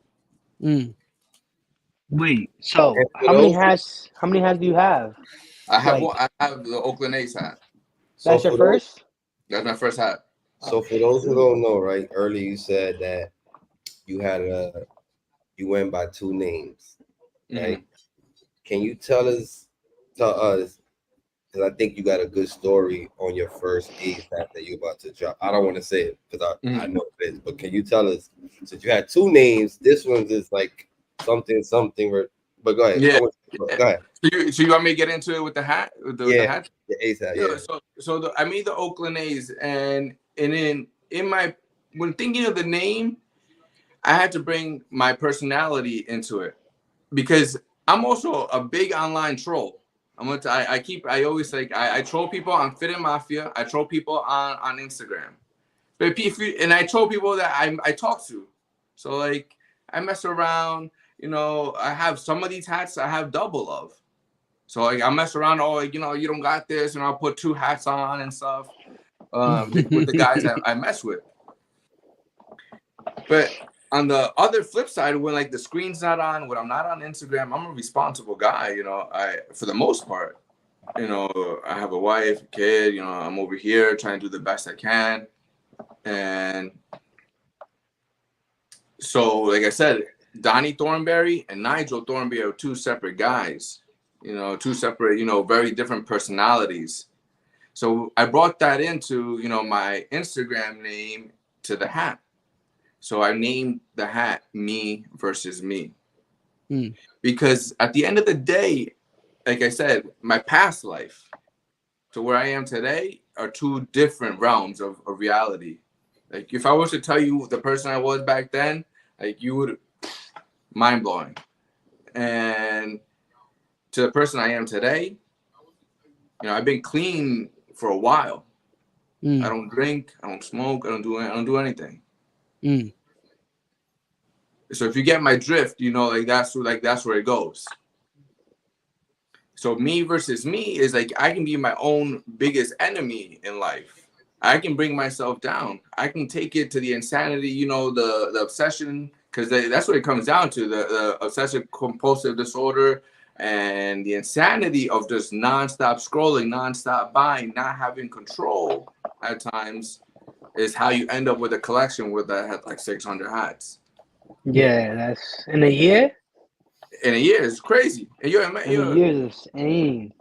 Wait, so how many hats do you have? I have the Oakland A's hat. That's your first? That's my first hat. So for those who don't know, right? Earlier you said that you went by two names, right? Can you tell us, because I think you got a good story on your first A's hat that you're about to drop. I don't want to say it because I know it is, but can you tell us, since you had two names, this one's is like something, but go ahead. Yeah. Go ahead. So you want me to get into it with the hat? With the hat? The A's hat, yeah. So I made the Oakland A's, and then when thinking of the name, I had to bring my personality into it because I'm also a big online troll. I always like I troll people on Fit and Mafia. I troll people on Instagram. But and I troll people that I talk to. So like I mess around, you know, I have some of these hats I have double of. So like I mess around, oh, like, you know, you don't got this, and I'll put 2 hats on and stuff with the guys that I mess with. But on the other flip side, when like the screen's not on, when I'm not on Instagram, I'm a responsible guy, you know, for the most part. You know, I have a wife, a kid, you know, I'm over here trying to do the best I can. And so, like I said, Donnie Thornberry and Nigel Thornberry are 2 separate guys, you know, 2 separate, you know, very different personalities. So I brought that into, you know, my Instagram name to the hat. So I named the hat Me Versus Me. Because at the end of the day, like I said, my past life to where I am today are 2 different realms of reality. Like if I was to tell you the person I was back then, like you would, mind blowing. And to the person I am today, you know, I've been clean for a while. I don't drink, I don't smoke, I don't do anything. So if you get my drift, you know, like that's where it goes. So me versus me is like I can be my own biggest enemy in life. I can bring myself down. I can take it to the insanity, you know, the obsession, because that's what it comes down to, the obsessive compulsive disorder and the insanity of just nonstop scrolling, nonstop buying, not having control at times is how you end up with a collection with that had like 600 hats. Yeah, that's in a year. In a year, it's crazy. And In a year is insane.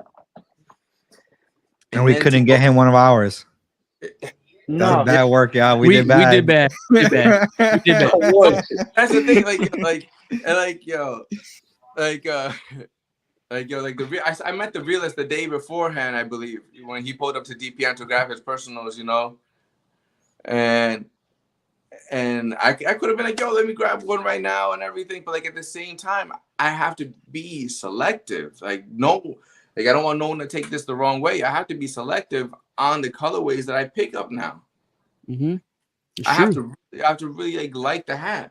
And we couldn't get him one of ours. No, that's bad work, y'all. We did bad. We did bad. We did bad. We did bad. That's the thing, I met the realist the day beforehand, I believe, when he pulled up to DPN to grab his personals, you know, and I could have been like, yo, let me grab one right now and everything, but like at the same time, I have to be selective. Like I don't want no one to take this the wrong way. I have to be selective on the colorways that I pick up now. I have to really like the hat.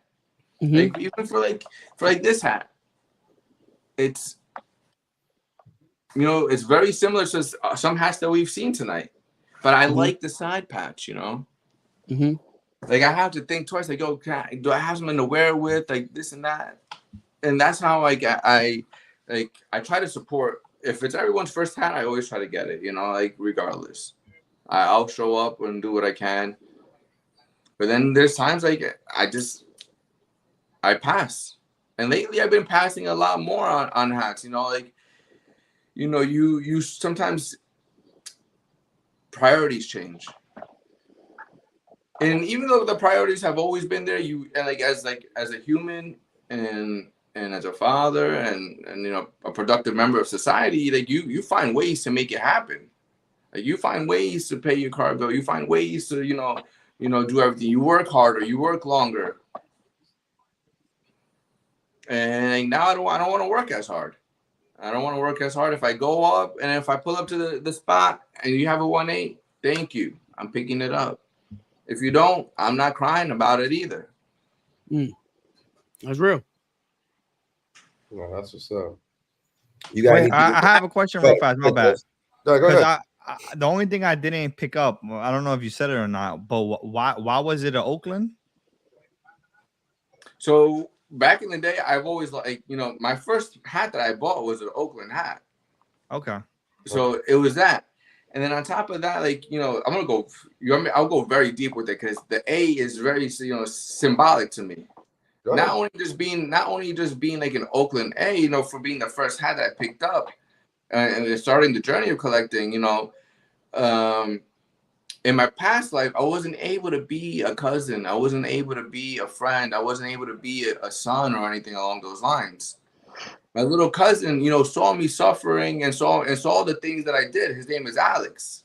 Like even for this hat, it's, you know, it's very similar to some hats that we've seen tonight, but I like the side patch, you know. Like I have to think twice. Like, oh, do I have something to wear with, like this and that? And that's how I try to support. If it's everyone's first hat, I always try to get it, you know, like regardless. I'll show up and do what I can. But then there's times like I pass. And lately I've been passing a lot more on hats, you know, like, you know, you sometimes priorities change. And even though the priorities have always been there, as a human and as a father and you know, a productive member of society, like you find ways to make it happen. Like you find ways to pay your car bill. You find ways to, you know, do everything. You work harder. You work longer. And now I don't want to work as hard. I don't want to work as hard. If I go up and if I pull up to the spot and you have a 1.8, thank you. I'm picking it up. If you don't, I'm not crying about it either. That's real. No, that's what's up. You got? Wait, I have a question real fast. My bad. No, go ahead. The only thing I didn't pick up, I don't know if you said it or not, but why was it an Oakland? So back in the day, I've always my first hat that I bought was an Oakland hat. Okay. So it was that. And then on top of that, I'll go very deep with it because the A is very, symbolic to me. Not only just being like an Oakland A, for being the first hat that I picked up and starting the journey of collecting, in my past life, I wasn't able to be a cousin. I wasn't able to be a friend. I wasn't able to be a son or anything along those lines. My little cousin, saw me suffering and saw the things that I did. His name is Alex.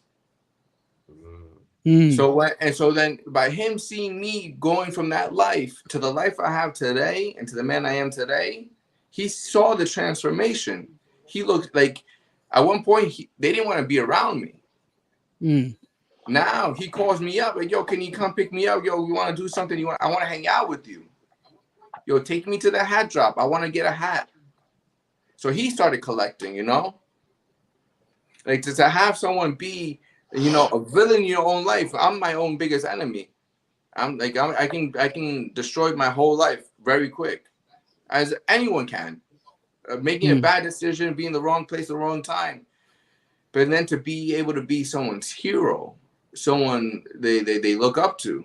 So then by him seeing me going from that life to the life I have today and to the man I am today, he saw the transformation. He looked like at one point they didn't want to be around me. Now he calls me up like, yo, can you come pick me up? Yo, we want to do something. I want to hang out with you. Yo, take me to the hat drop. I want to get a hat. So he started collecting, you know, like to have someone be, you know, a villain in your own life. I'm my own biggest enemy. I can destroy my whole life very quick, as anyone can. Making a bad decision, being in the wrong place at the wrong time. But then to be able to be someone's hero, someone they look up to.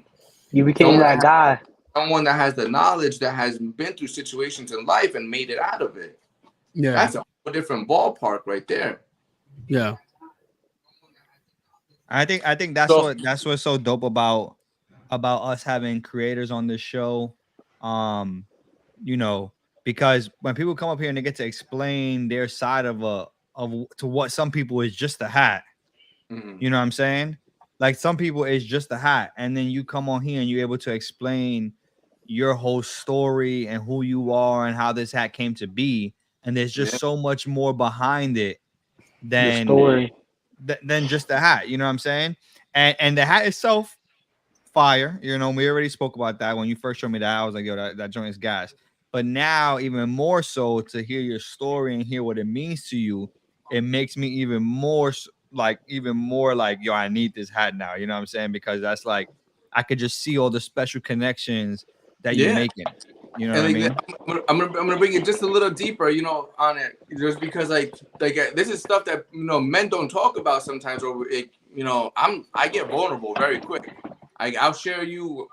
You became that guy. Someone that has the knowledge, that has been through situations in life and made it out of it. Yeah. That's a whole different ballpark right there. Yeah. I think that's what's so dope about us having creators on this show. You know, because when people come up here and they get to explain their side of to what some people is just a hat. You know what I'm saying? Like some people it's just a hat, and then you come on here and you're able to explain your whole story and who you are and how this hat came to be. And there's just so much more behind it than just the hat. You know what I'm saying? And the hat itself, fire. You know, we already spoke about that when you first showed me that. I was like, yo, that joint is gas. But now, even more so, to hear your story and hear what it means to you, it makes me even more like, yo, I need this hat now. You know what I'm saying? Because that's like, I could just see all the special connections that you're making. You know what I mean? I'm gonna bring it just a little deeper, you know, on it, just because like this is stuff that, you know, men don't talk about sometimes, or it, you know, I get vulnerable very quick. I'll share you,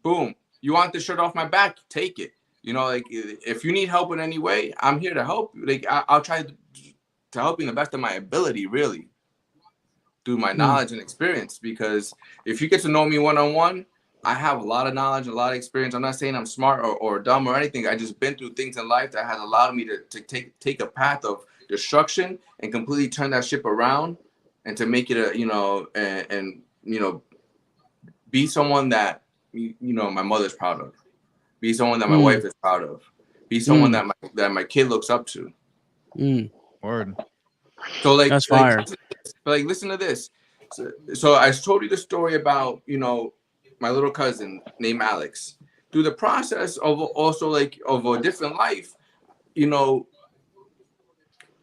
boom. You want the shirt off my back? Take it. You know, like if you need help in any way, I'm here to help. Like I'll try to help you in the best of my ability, really, through my knowledge and experience. Because if you get to know me one-on-one, I have a lot of knowledge, a lot of experience. I'm not saying I'm smart or dumb or anything. I just been through things in life that has allowed me to take a path of destruction and completely turn that ship around, and to make it a, you know, and you know, be someone that, you know, my mother's proud of. Be someone that my wife is proud of. Be someone that my kid looks up to. Word. So like, that's fire. Like listen to this. So I told you the story about, you know, my little cousin named Alex. Through the process of also like of a different life, you know,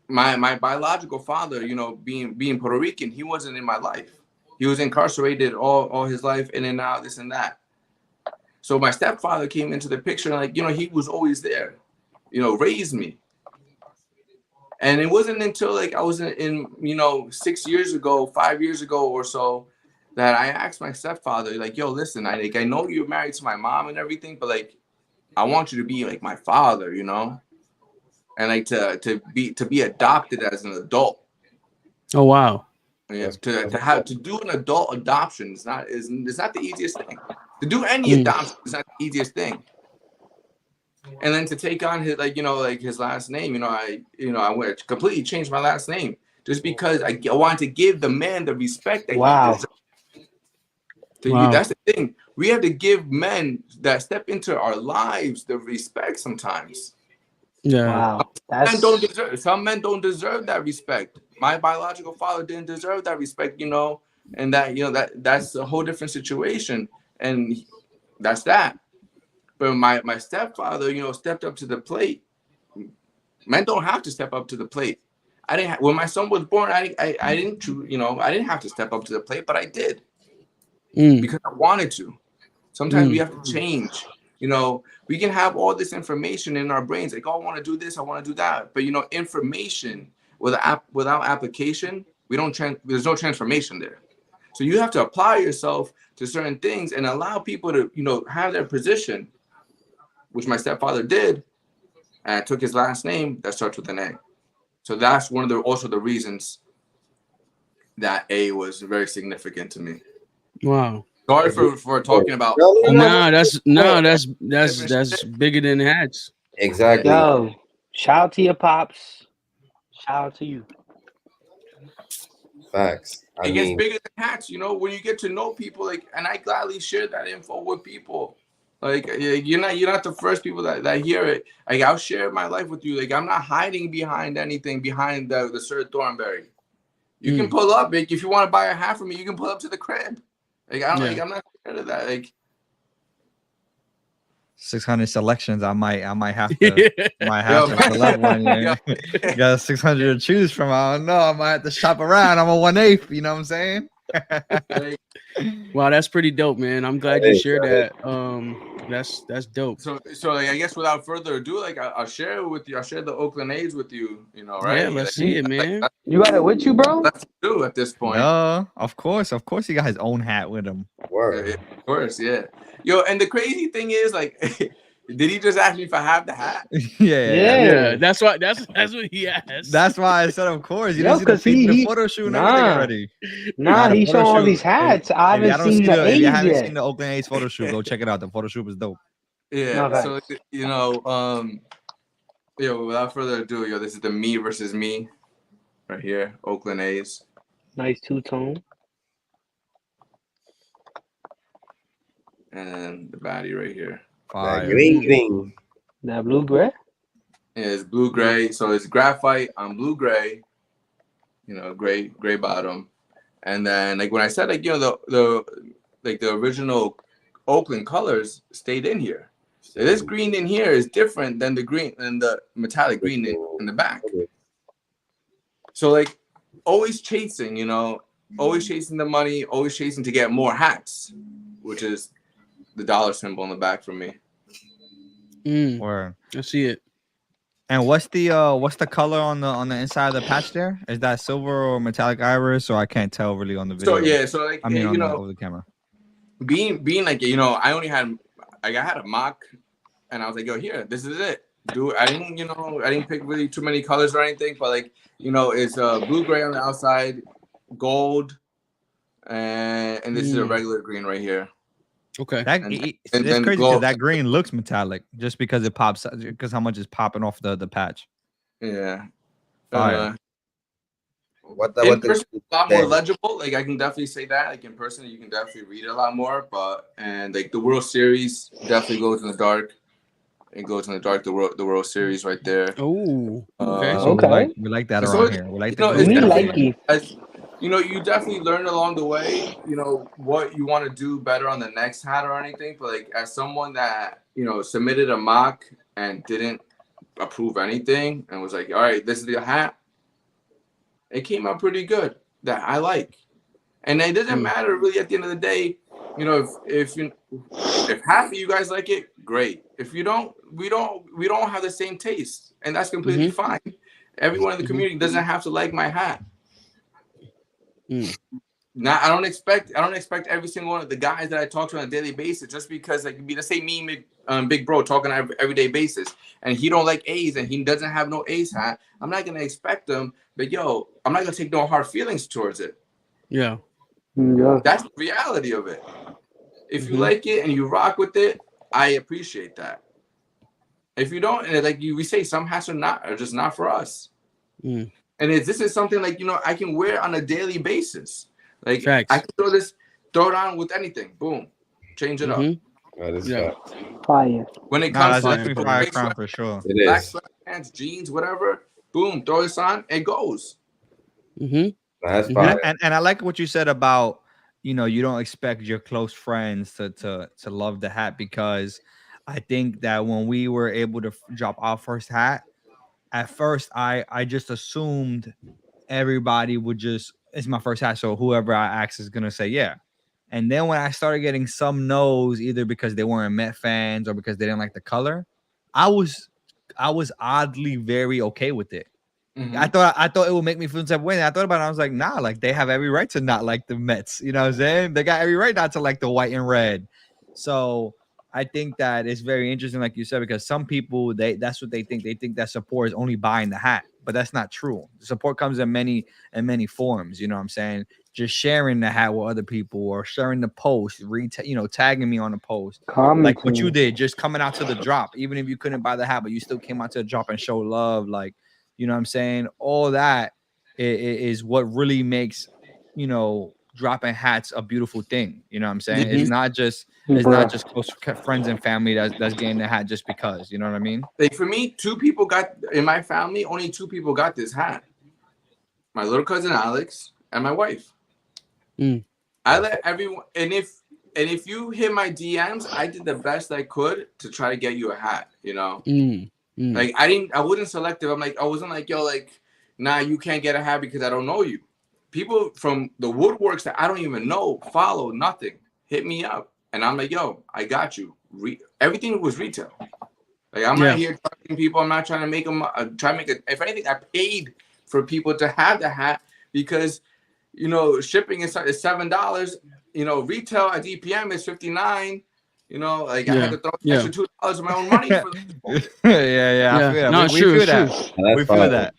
my biological father, you know, being Puerto Rican, he wasn't in my life. He was incarcerated all his life, in and out, this and that. So my stepfather came into the picture, and like, you know, he was always there, you know, raised me. And it wasn't until like I was in you know, 5 years ago or so, that I asked my stepfather, like, yo, listen, I know you're married to my mom and everything, but like, I want you to be like my father, you know, and like to be adopted as an adult. Oh wow. Yeah, to do an adult adoption is not the easiest thing. To do any adoption is not the easiest thing. And then to take on his, like, you know, like his last name, I went to completely change my last name just because I wanted to give the man the respect that he deserves. That's the thing. We have to give men that step into our lives the respect sometimes. Yeah. Wow. Some men don't deserve that respect. My biological father didn't deserve that respect, you know, and that, you know, that's a whole different situation, and that's that. But my stepfather, you know, stepped up to the plate. Men don't have to step up to the plate. When my son was born, I didn't, you know, I didn't have to step up to the plate, but I did because I wanted to. Sometimes we have to change. You know, we can have all this information in our brains, like, oh, I want to do this, I want to do that. But, you know, information without application, there's no transformation there. So you have to apply yourself to certain things and allow people to, you know, have their position, which my stepfather did. And I took his last name that starts with an A. So that's one of also the reasons that A was very significant to me. Wow. Sorry for talking about. That's bigger than hats. Exactly. Yo, shout out to your pops. Shout out to you. Facts. it gets bigger than hats, you know, when you get to know people, like, and I gladly share that info with people. Like, you're not the first people that hear it. Like, I'll share my life with you. Like, I'm not hiding behind anything behind the SirThornberry. You can pull up, like, if you want to buy a hat from me, you can pull up to the crib. Like, I'm not scared of that. Like, 600 selections. I might have to select one. Yeah. You got 600 to choose from. I don't know. I might have to shop around. I'm a 1/8. You know what I'm saying? Wow, that's pretty dope, man. I'm glad you shared that. That's dope. So like, I guess without further ado, like, I'll share it with you. I'll share the Oakland A's with you. You know, right? Yeah, let's see it, man. You got it with you, bro? Let's do at this point. No, of course, he got his own hat with him. Of course, yeah. Yo, and the crazy thing is, like, did he just ask me if I have the hat? Yeah. That's what he asked. That's why I said, of course. You didn't see the photo shoot and everything already. Nah, he's showing all these hats. I haven't seen the A's If you yet. haven't seen the Oakland A's photo shoot, go check it out. The photo shoot was dope. Yeah. So, you know, without further ado, this is the me versus me right here, Oakland A's. Nice two-tone. And the baddie right here. Green. That blue gray? Yeah, it's blue gray. So it's graphite on blue gray. You know, gray bottom. And then, like, when I said, like, you know, the original Oakland colors stayed in here. So this green in here is different than the green and the metallic green in the back. So, like, always chasing, you know, always chasing the money, always chasing to get more hats, which is the dollar symbol on the back for me. Word. I see it. And what's the color on the inside of the patch there? Is that silver or metallic iris? Or I can't tell really on the video. So like, I mean, you know, over the camera. Being like, you know, I had a mock, and I was like, yo, here, this is it. I didn't pick really too many colors or anything, but, like, you know, it's blue gray on the outside, gold, and this is a regular green right here. Okay. It's crazy because that green looks metallic just because it pops, because how much is popping off the patch. Yeah. In person, a lot more legible. Like, I can definitely say that. Like, in person, you can definitely read it a lot more. And like the World Series definitely goes in the dark. It goes in the dark. The World Series right there. Oh, okay. So we like that around here. We like that. You know, you definitely learn along the way, you know, what you want to do better on the next hat or anything. But, like, as someone that, you know, submitted a mock and didn't approve anything and was like, all right, this is the hat, it came out pretty good that I like. And it doesn't matter really at the end of the day, you know, if half of you guys like it, great. If you don't, we don't have the same taste, and that's completely fine. Everyone in the community doesn't have to like my hat. Now, I don't expect every single one of the guys that I talk to on a daily basis, just because, like, let's say me and Big Bro talking on an everyday basis, and he don't like A's and he doesn't have no A's hat. I'm not gonna expect him, but yo, I'm not gonna take no hard feelings towards it. Yeah. That's the reality of it. If you like it and you rock with it, I appreciate that. If you don't, and like we say, some hats are just not for us. And this is something, like, you know, I can wear on a daily basis. Like, I can throw it on with anything. Boom, change it up. That is fire. When it comes to fire crown for sure. It black is. sweatpants, jeans, whatever. Boom, throw this on, it goes. That's fire. And I like what you said about, you know, you don't expect your close friends to love the hat, because I think that when we were able to drop our first hat, at first I just assumed everybody would just, it's my first hat, so whoever I ask is gonna say yeah. And then when I started getting some no's, either because they weren't Met fans or because they didn't like the color, I was oddly very okay with it. I thought it would make me feel some type of way. And I thought about it, I was like, nah, like, they have every right to not like the Mets. You know what I'm saying? They got every right not to like the white and red. So I think that it's very interesting, like you said, because some people, that's what they think. They think that support is only buying the hat, but that's not true. The support comes in many forms. You know what I'm saying? Just sharing the hat with other people, or sharing the post, tagging me on the post, like what you did, just coming out to the drop, even if you couldn't buy the hat, but you still came out to the drop and show love. Like, you know what I'm saying? All that is what really makes you know, dropping hats a beautiful thing. You know what I'm saying? Mhm. It's not just close friends and family that's getting the hat just because. You know what I mean? Like for me, 2 people got in my family. Only 2 people got this hat. My little cousin Alex and my wife. Mm. I let everyone, and if you hit my DMs, I did the best I could to try to get you a hat. You know, like I wasn't selective. I'm like, I wasn't like, yo, like, nah, you can't get a hat because I don't know you. People from the woodworks that I don't even know, follow, nothing, hit me up, and I'm like, yo, I got you. Everything was retail. Like I'm not here talking people. I'm not trying to make them. Try to make it. If anything, I paid for people to have the hat because, you know, shipping is $7. You know, retail at DPM is $59. You know, like I had to throw an extra $2 of my own money for yeah. I feel that. No, we feel that. We feel that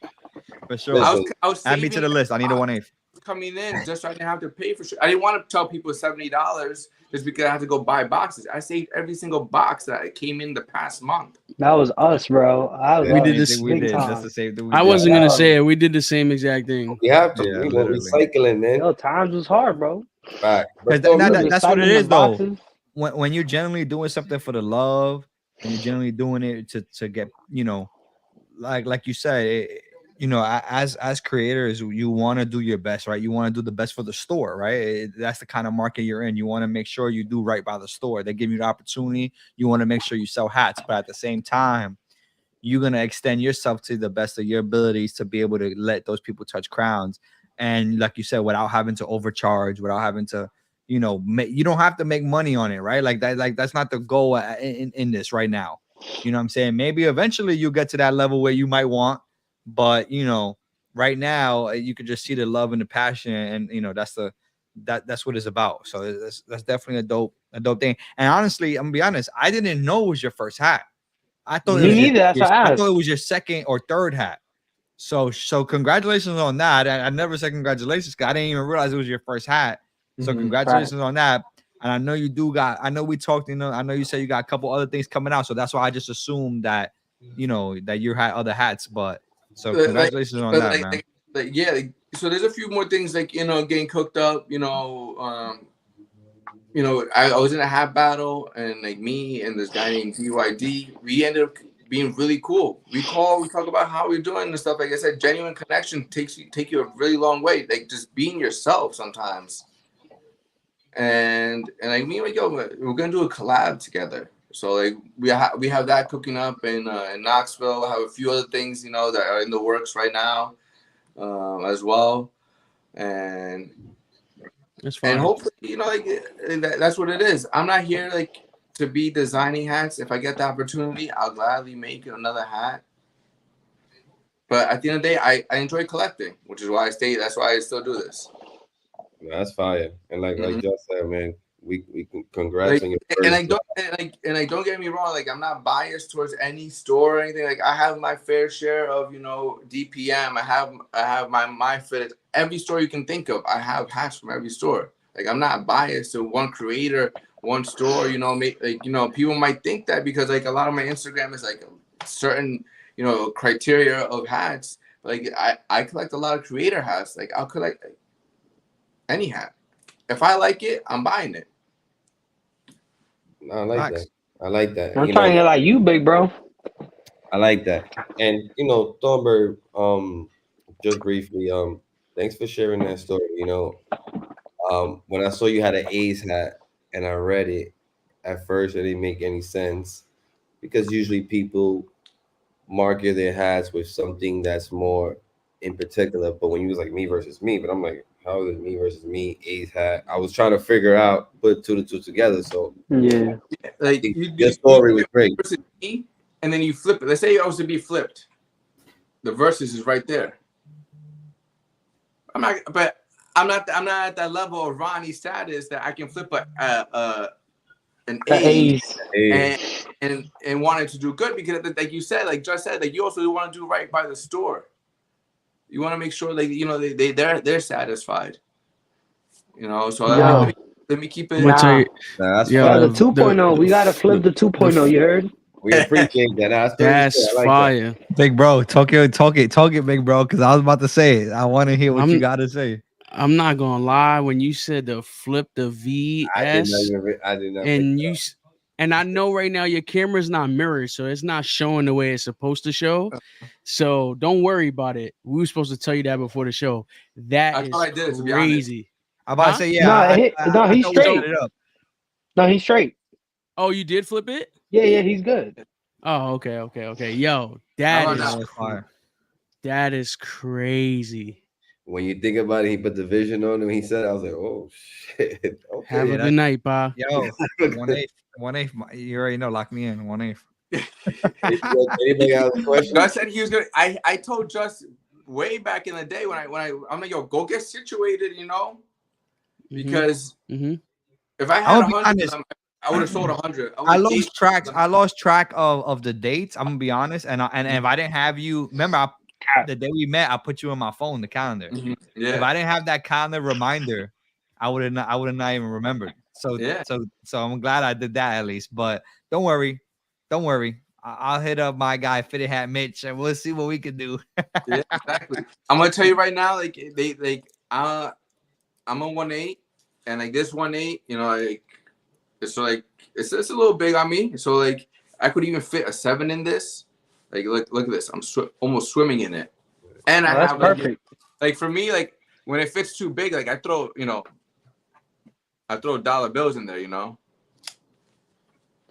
for sure. I was add me to the list. I need a 1/8 coming in just so I didn't have to pay for shit. I didn't want to tell people $70 just because I had to go buy boxes. I saved every single box that came in the past month. That was us, bro. We did this. We did just to save the. I wasn't gonna say it. We did the same exact thing. We have to. We were recycling, man. Yo, times was hard, bro. Right. That's what it is, though. When you're generally doing something for the love, and you're generally doing it to get, you know, like you said, you know, as creators, you want to do your best, right? You want to do the best for the store, right? That's the kind of market you're in. You want to make sure you do right by the store. They give you the opportunity. You want to make sure you sell hats, but at the same time, you're going to extend yourself to the best of your abilities to be able to let those people touch crowns. And like you said, without having to overcharge, without having to, you know, you don't have to make money on it, right? Like that's not the goal in this right now. You know what I'm saying? Maybe eventually you'll get to that level where you might want, but you know, right now you can just see the love and the passion, and you know, that's what it's about. So that's definitely a dope thing. And honestly, I'm gonna be honest, I didn't know it was your first hat. I thought I thought it was your second or third hat. So congratulations on that. I never said congratulations because I didn't even realize it was your first hat. So congratulations on that. And I know you I know we talked, you know, I know you said you got a couple other things coming out. So that's why I just assumed that, you know, that you had other hats. But so congratulations on that, man. So there's a few more things like, you know, getting cooked up, you know, I was in a hat battle, and like me and this guy named BYD, we ended up being really cool. We talk about how we're doing and stuff. Like I said, genuine connection take you a really long way. Like just being yourself sometimes. And like me, like, yo, we're gonna do a collab together. So like we have that cooking up in Knoxville. I have a few other things, you know, that are in the works right now, as well. And that's fine. And hopefully, you know, like that's what it is. I'm not here like to be designing hats. If I get the opportunity, I'll gladly make another hat. But at the end of the day, I enjoy collecting, which is why I stay. That's why I still do this. That's fire. And like just said, man, we congrats on your first. And don't get me wrong. Like I'm not biased towards any store or anything. Like I have my fair share of, you know, DPM. I have my fit. Every store you can think of, I have hats from every store. Like I'm not biased to one creator, one store. You know, people might think that because like a lot of my Instagram is like a certain, you know, criteria of hats. Like I collect a lot of creator hats. Like I'll collect any hat. If I like it, I'm buying it. I like that. I like that. I'm trying to get like you, big bro. I like that. And you know, Thornberry, just briefly, thanks for sharing that story. You know, when I saw you had an A's hat and I read it, at first it didn't make any sense because usually people market their hats with something that's more in particular. But when you was like me versus me, but I'm like, how is it me versus me? A's hat. I was trying to figure out, put two to two together. So yeah, like your story was great. Me, and then you flip it. Let's say it was to be flipped. The versus is right there. I'm not at that level of Ronnie status that I can flip an A's and wanted to do good because, like you said, like just said, like you also want to do right by the store. You want to make sure, like, you know, they're satisfied. You know, so let me keep it. The 2.0. We gotta flip the 2.0. You heard? We appreciate that. That's like fire, that. Big bro. Talk it, big bro. Because I was about to say it. I want to hear what you got to say. I'm not gonna lie. When you said to flip the VS, I did not. and and I know right now your camera's not mirrored, so it's not showing the way it's supposed to show. So don't worry about it. We were supposed to tell you that before the show. That is I did it, to be honest. crazy. I'm about to say, yeah. No, he's thought we set straight. it up. No, he's straight. Oh, you did flip it? Yeah, he's good. Oh, okay. Yo, that is crazy. When you think about it, he put the vision on him. He said, "I was like, oh shit." Okay. Have a good night, pa. Yo, 1/8. You already know. Lock me in 1/8. Anybody got a question? I said he was gonna. I told Just way back in the day when I'm like, yo, go get situated, you know, because if I had 100, I would have sold 100. I lost track of the dates. I'm gonna be honest, and if I didn't have you, remember the day we met, I put you in my phone, the calendar. Yeah. If I didn't have that calendar reminder, I would have not even remembered. So I'm glad I did that at least. But don't worry. I'll hit up my guy Fitted Hat Mitch, and we'll see what we can do. Yeah, exactly. I'm gonna tell you right now, I'm a 1/8, and like this 1/8, you know, like it's a little big on me. So like I could even fit a 7 in this. Like look at this, I'm almost swimming in it, and I have perfect. Like for me, like when it fits too big, like I throw dollar bills in there, you know.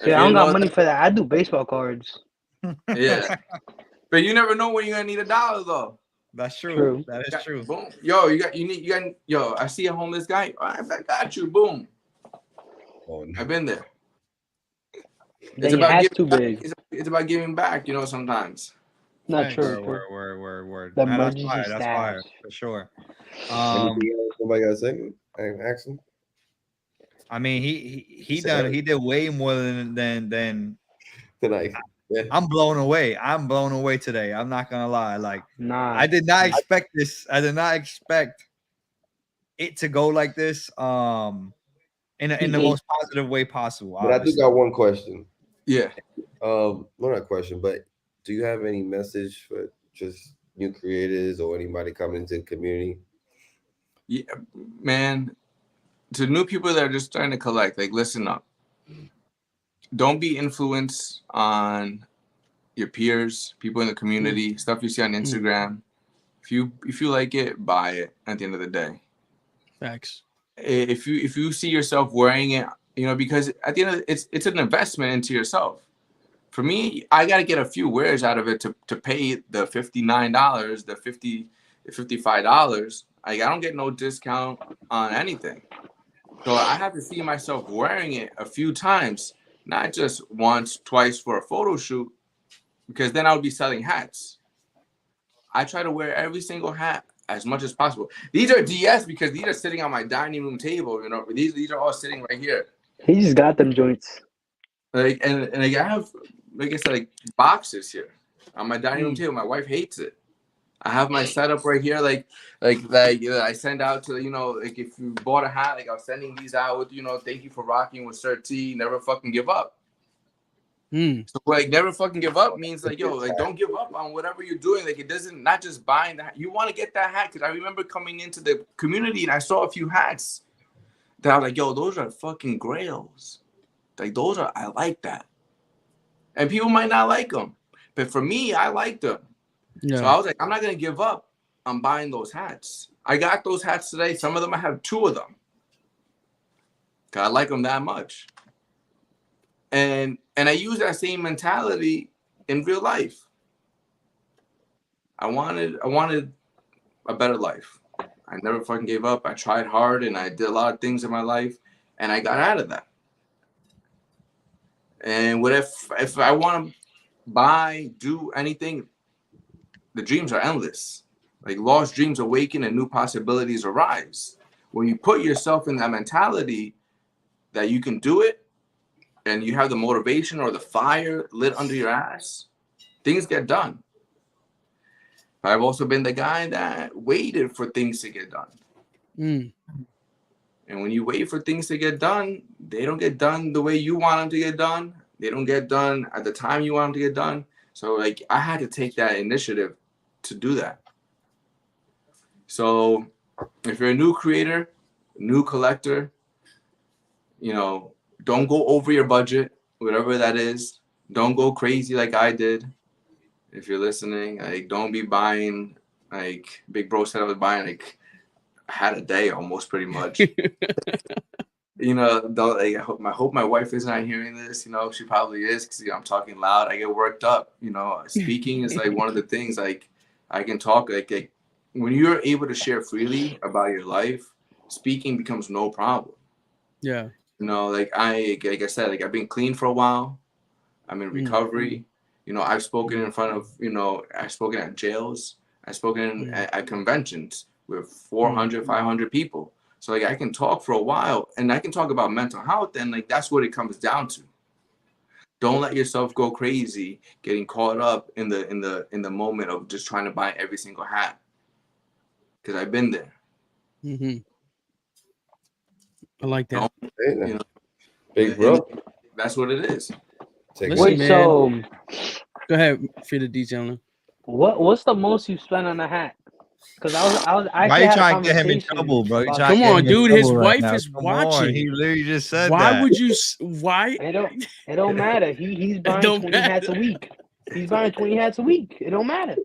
See, I don't got money for that. I do baseball cards. Yeah, but you never know when you're gonna need $1 though. That's true. That is true. Boom. Yo, I see a homeless guy. All right, I got you. Boom. Oh, no. I've been there. It's about giving back, you know, sometimes. Not true. Word. The That's emergency fire. That's fire stash. for sure. Somebody got a second? I can ask him. I mean, he did way more than tonight. Yeah. I'm blown away. I'm blown away today. I'm not gonna lie. Like, nah, I did not expect this. I did not expect it to go like this. In the most positive way possible. But I do got one question. Yeah. Well, not a question, but do you have any message for just new creators or anybody coming into the community? Yeah, man. To new people that are just trying to collect, like, listen up. Don't be influenced on your peers, people in the community, stuff you see on Instagram. If you like it, buy it at the end of the day. Facts. If you see yourself wearing it, you know, because at the end of it's an investment into yourself. For me, I got to get a few wears out of it to pay the $59, the $55. I don't get no discount on anything. So I have to see myself wearing it a few times, not just once, twice for a photo shoot, because then I would be selling hats. I try to wear every single hat as much as possible. These are DS because these are sitting on my dining room table. You know, these are all sitting right here. He just got them joints. Like and like I have, like I said, like boxes here on my dining room table. My wife hates it. I have my setup right here, like I send out to, you know, like if you bought a hat, like I'm sending these out with, you know, thank you for rocking with Sir T. Never fucking give up. So like never fucking give up means like, yo, like don't give up on whatever you're doing. Like it doesn't, not just buying the hat. You want to get that hat, because I remember coming into the community and I saw a few hats that I was like, yo, those are fucking grails. Like those are, I like that. And people might not like them, but for me, I like them. Yeah. So I was like, I'm not gonna give up on buying those hats. I got those hats today. Some of them I have 2 of them. Cause I like them that much. And I use that same mentality in real life. I wanted a better life. I never fucking gave up. I tried hard and I did a lot of things in my life and I got out of that. And what if I want to do anything, the dreams are endless. Like lost dreams awaken and new possibilities arise. When you put yourself in that mentality that you can do it and you have the motivation or the fire lit under your ass, things get done. I've also been the guy that waited for things to get done. And when you wait for things to get done, they don't get done the way you want them to get done. They don't get done at the time you want them to get done. So I had to take that initiative to do that. So if you're a new creator, new collector, you know, don't go over your budget, whatever that is. Don't go crazy like I did. If you're listening, like, don't be buying, like Big Bro said I was buying, like, I had a day almost pretty much. You know, don't, like, I hope my wife is not hearing this. You know, she probably is, because, you know, I'm talking loud. I get worked up. You know, speaking is like one of the things, like, I can talk, like when you're able to share freely about your life, speaking becomes no problem. Yeah. You know, like I said, like, I've been clean for a while. I'm in recovery. You know, I've spoken in front of, you know, I've spoken at jails. I've spoken at conventions with 400, 500 people. So, like, I can talk for a while, and I can talk about mental health, and, like, that's what it comes down to. Don't let yourself go crazy getting caught up in the moment of just trying to buy every single hat. Because I've been there. I like that. You know, Big Bro. That's what it is. Wait, so go ahead, feed the detail. What's the most you spent on a hat? Because I Why you trying to get him in trouble, bro? You trying Come to get on, him in dude. His trouble right wife now. is Come watching. on. He literally just said Why that. would you? Why? It don't matter. He's buying 20 hats a week. He's buying 20 hats a week. It don't matter.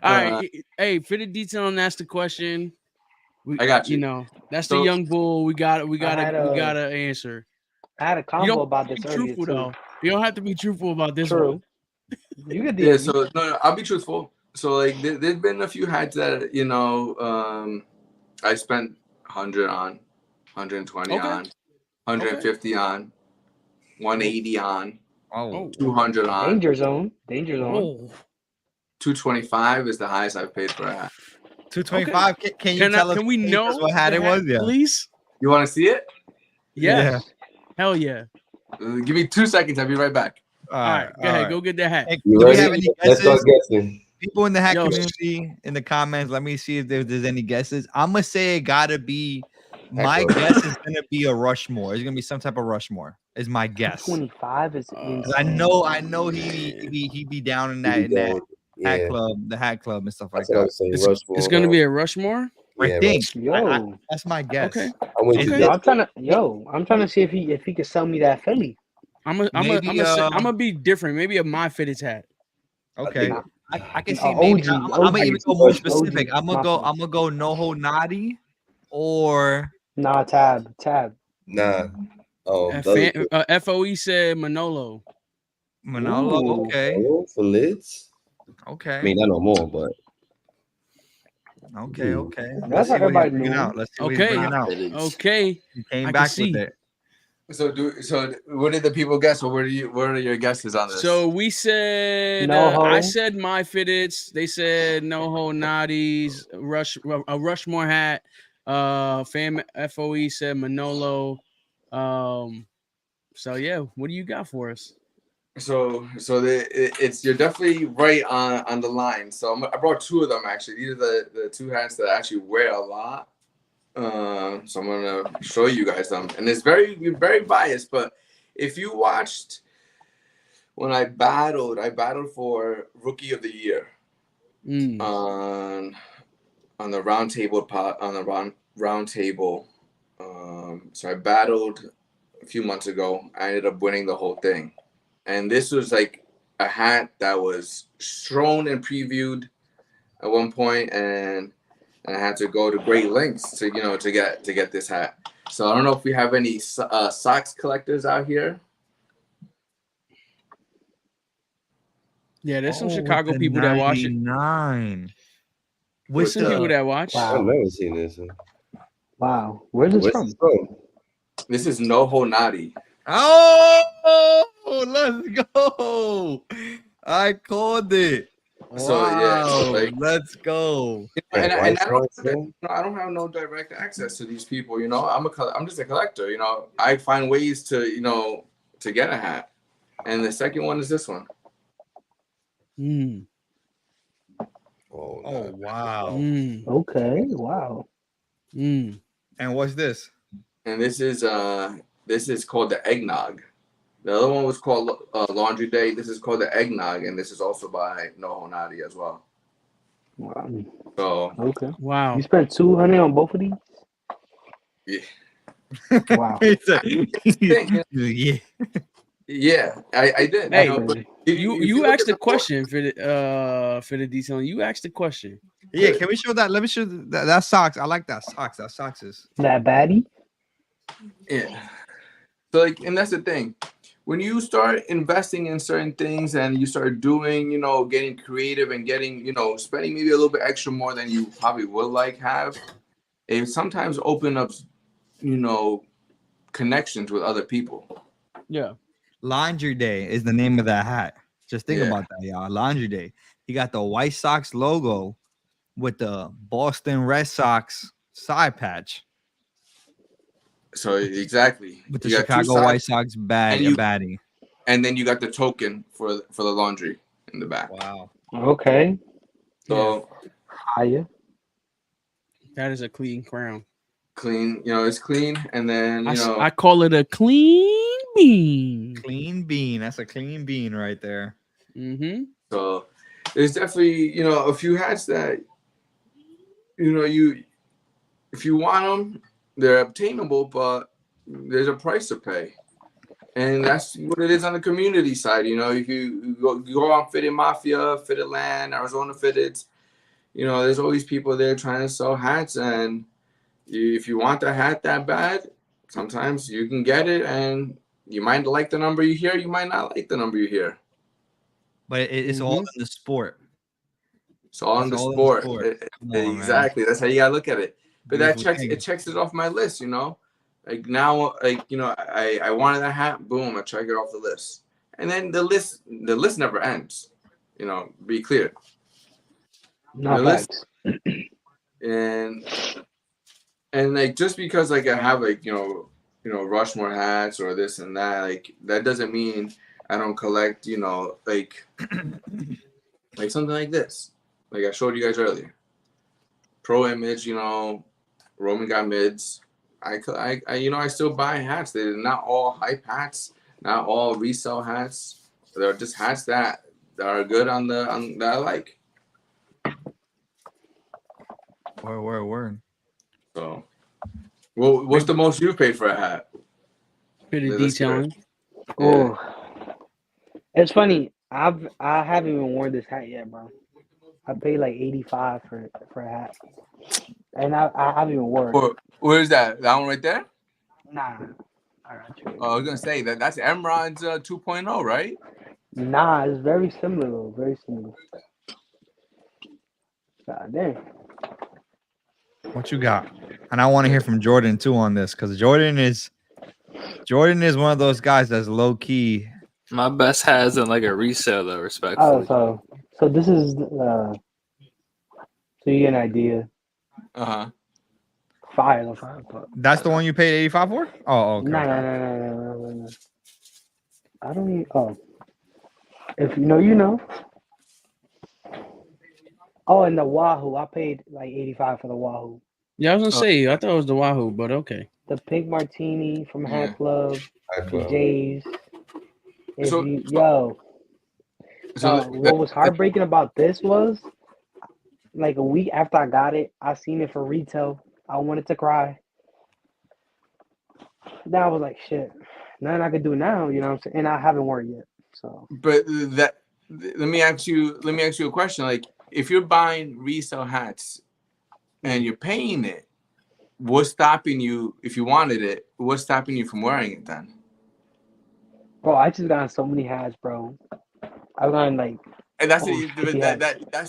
All right. Hey, for the detail and ask the question. I got you. You know, that's the young bull. We gotta answer. I had a convo about this earlier truthful too. though. You don't have to be truthful about this True. one. You get the Yeah, so no, I'll be truthful. So, like, there's been a few hats that, you know, I spent 100 on, 120 on, 150 on, 180 on, 200 on. Danger zone. Danger zone. 225 is the highest I've paid for a hat. 225. Can you tell us? Can we know what hat it was? Yeah. Please. You want to see it? Yes. Hell yeah. Give me 2 seconds. I'll be right back. All right, go ahead. Go get that hat. Hey, do we have any guesses? People in the hat community in the comments, let me see if there's any guesses. I'm gonna say it gotta be. My guess is gonna be a Rushmore. It's gonna be some type of Rushmore. Is my guess. 25 is. I know he be down in that hat club, the hat club and stuff like that. It's gonna be a Rushmore. I think. Yo, that's my guess. Okay. I'm trying to see if he can sell me that Philly. I'm gonna be different. Maybe a my fitted hat. Okay. I can see OG, maybe I'm gonna even go more specific. OG, I'm gonna go no hold naughty or tab. Nah. FOE said Manolo. Manolo, okay. For lids? Okay. I mean, I know more, but okay. That's what everybody knew. Let's see what he's bringing out. Okay. He came back with it. So what did the people guess? What are your guesses on this? So we said I said my fitteds. They said no ho naughties, a Rushmore hat. Fam FOE said Manolo. So yeah, what do you got for us? So you're definitely right on the line. So I brought two of them actually. These are the two hats that I actually wear a lot. So I'm gonna show you guys them, and it's very biased. But if you watched when I battled for Rookie of the Year on the round table so I battled a few months ago. I ended up winning the whole thing, and this was like a hat that was shown and previewed at one point, and I had to go to great lengths to get this hat. So I don't know if we have any socks collectors out here. Yeah, there's some Chicago people that watch it. There's some people that watch. Wow. I've never seen this. Wow, where's this from? This is Noho Nadi. Oh, let's go! I called it. So yeah, let's go. And I don't have no direct access to these people. You know, I'm just a collector. You know, I find ways to to get a hat. And the second one is this one. Oh wow. Okay, wow. And what's this? And this is called the Eggnog. The other one was called Laundry Day. This is called the Eggnog, and this is also by Noho Nadi as well. Wow. So Okay. Wow. You spent 200 on both of these? yeah. Wow. Yeah. Yeah, I did. Hey, You know, but you asked the question for the detailing. You asked the question. Yeah, can we show that? Let me show that socks. I like that socks. That socks is That baddie? Yeah. So like, and that's the thing. When you start investing in certain things and you start doing, you know, getting creative and getting, you know, spending maybe a little bit extra more than you probably would like have, it sometimes open up, you know, connections with other people. Yeah. Laundry Day is the name of that hat. Just think Yeah. about that, y'all. Laundry Day. He got the White Sox logo with the Boston Red Sox side patch. So exactly. With the You got two Chicago White sides, Sox and baddie. and then you got the token for the laundry in the back. Wow. Okay. So Higher. That is a clean crown. clean, you know, it's clean, and then you know, I call it a clean bean. Clean bean. That's a clean bean right there. Mm-hmm. so there's definitely, you know, a few hats that, you know, if you want them, they're obtainable, but there's a price to pay. And that's what it is on the community side. You know, if you go on Fitted Mafia, Fitted Land, Arizona Fitteds, you know, there's always people there trying to sell hats. And if you want the hat that bad, sometimes you can get it. And you might like the number you hear, you might not like the number you hear. But it's all in the sport. It's all in the sport. Come on, exactly. That's how you gotta look at it. But Beautiful it checks it off my list, you know. Like now, like, you know, I wanted that hat, boom, I check it off the list. And then the list never ends. You know, be clear. No facts. And like, just because like I have like, you know, Rushmore hats or this and that, like that doesn't mean I don't collect, you know, like something like this. Like I showed you guys earlier. Pro Image, you know, Roman got mids. I you know, I still buy hats. They're not all hype hats, not all resale hats. They're just hats that are good on that I like. Word. So, well, what's the most you paid for a hat? Pretty detailing. Oh, it's funny. I haven't even worn this hat yet, bro. I paid like 85 for a hat, and I haven't even worn it. Where's that? That one right there? Nah. I got you. Oh, I was gonna say that's Emron's 2.0, right? Nah, it's very similar though. Very similar. God damn. What you got? And I want to hear from Jordan too on this, because Jordan is one of those guys that's low key. My best hat isn't like a resale though, respectfully. Oh, so this is so you get an idea. Fire. That's the one you paid 85 for? Oh, okay. No. I don't even. Oh, if you know, you know. Oh, and the Wahoo, I paid like 85 for the Wahoo. Yeah, I was gonna say, I thought it was the Wahoo, but okay. The pink martini from Hat Club, the Jays. What was heartbreaking about this was, like a week after I got it, I seen it for retail. I wanted to cry. Then I was like, shit, nothing I could do now, you know what I'm saying? And I haven't worn it yet. So, but let me ask you a question. Like, if you're buying resale hats and you're paying it, what's stopping you? If you wanted it, what's stopping you from wearing it then? Bro, I just got so many hats, bro. I've gotten like, and that's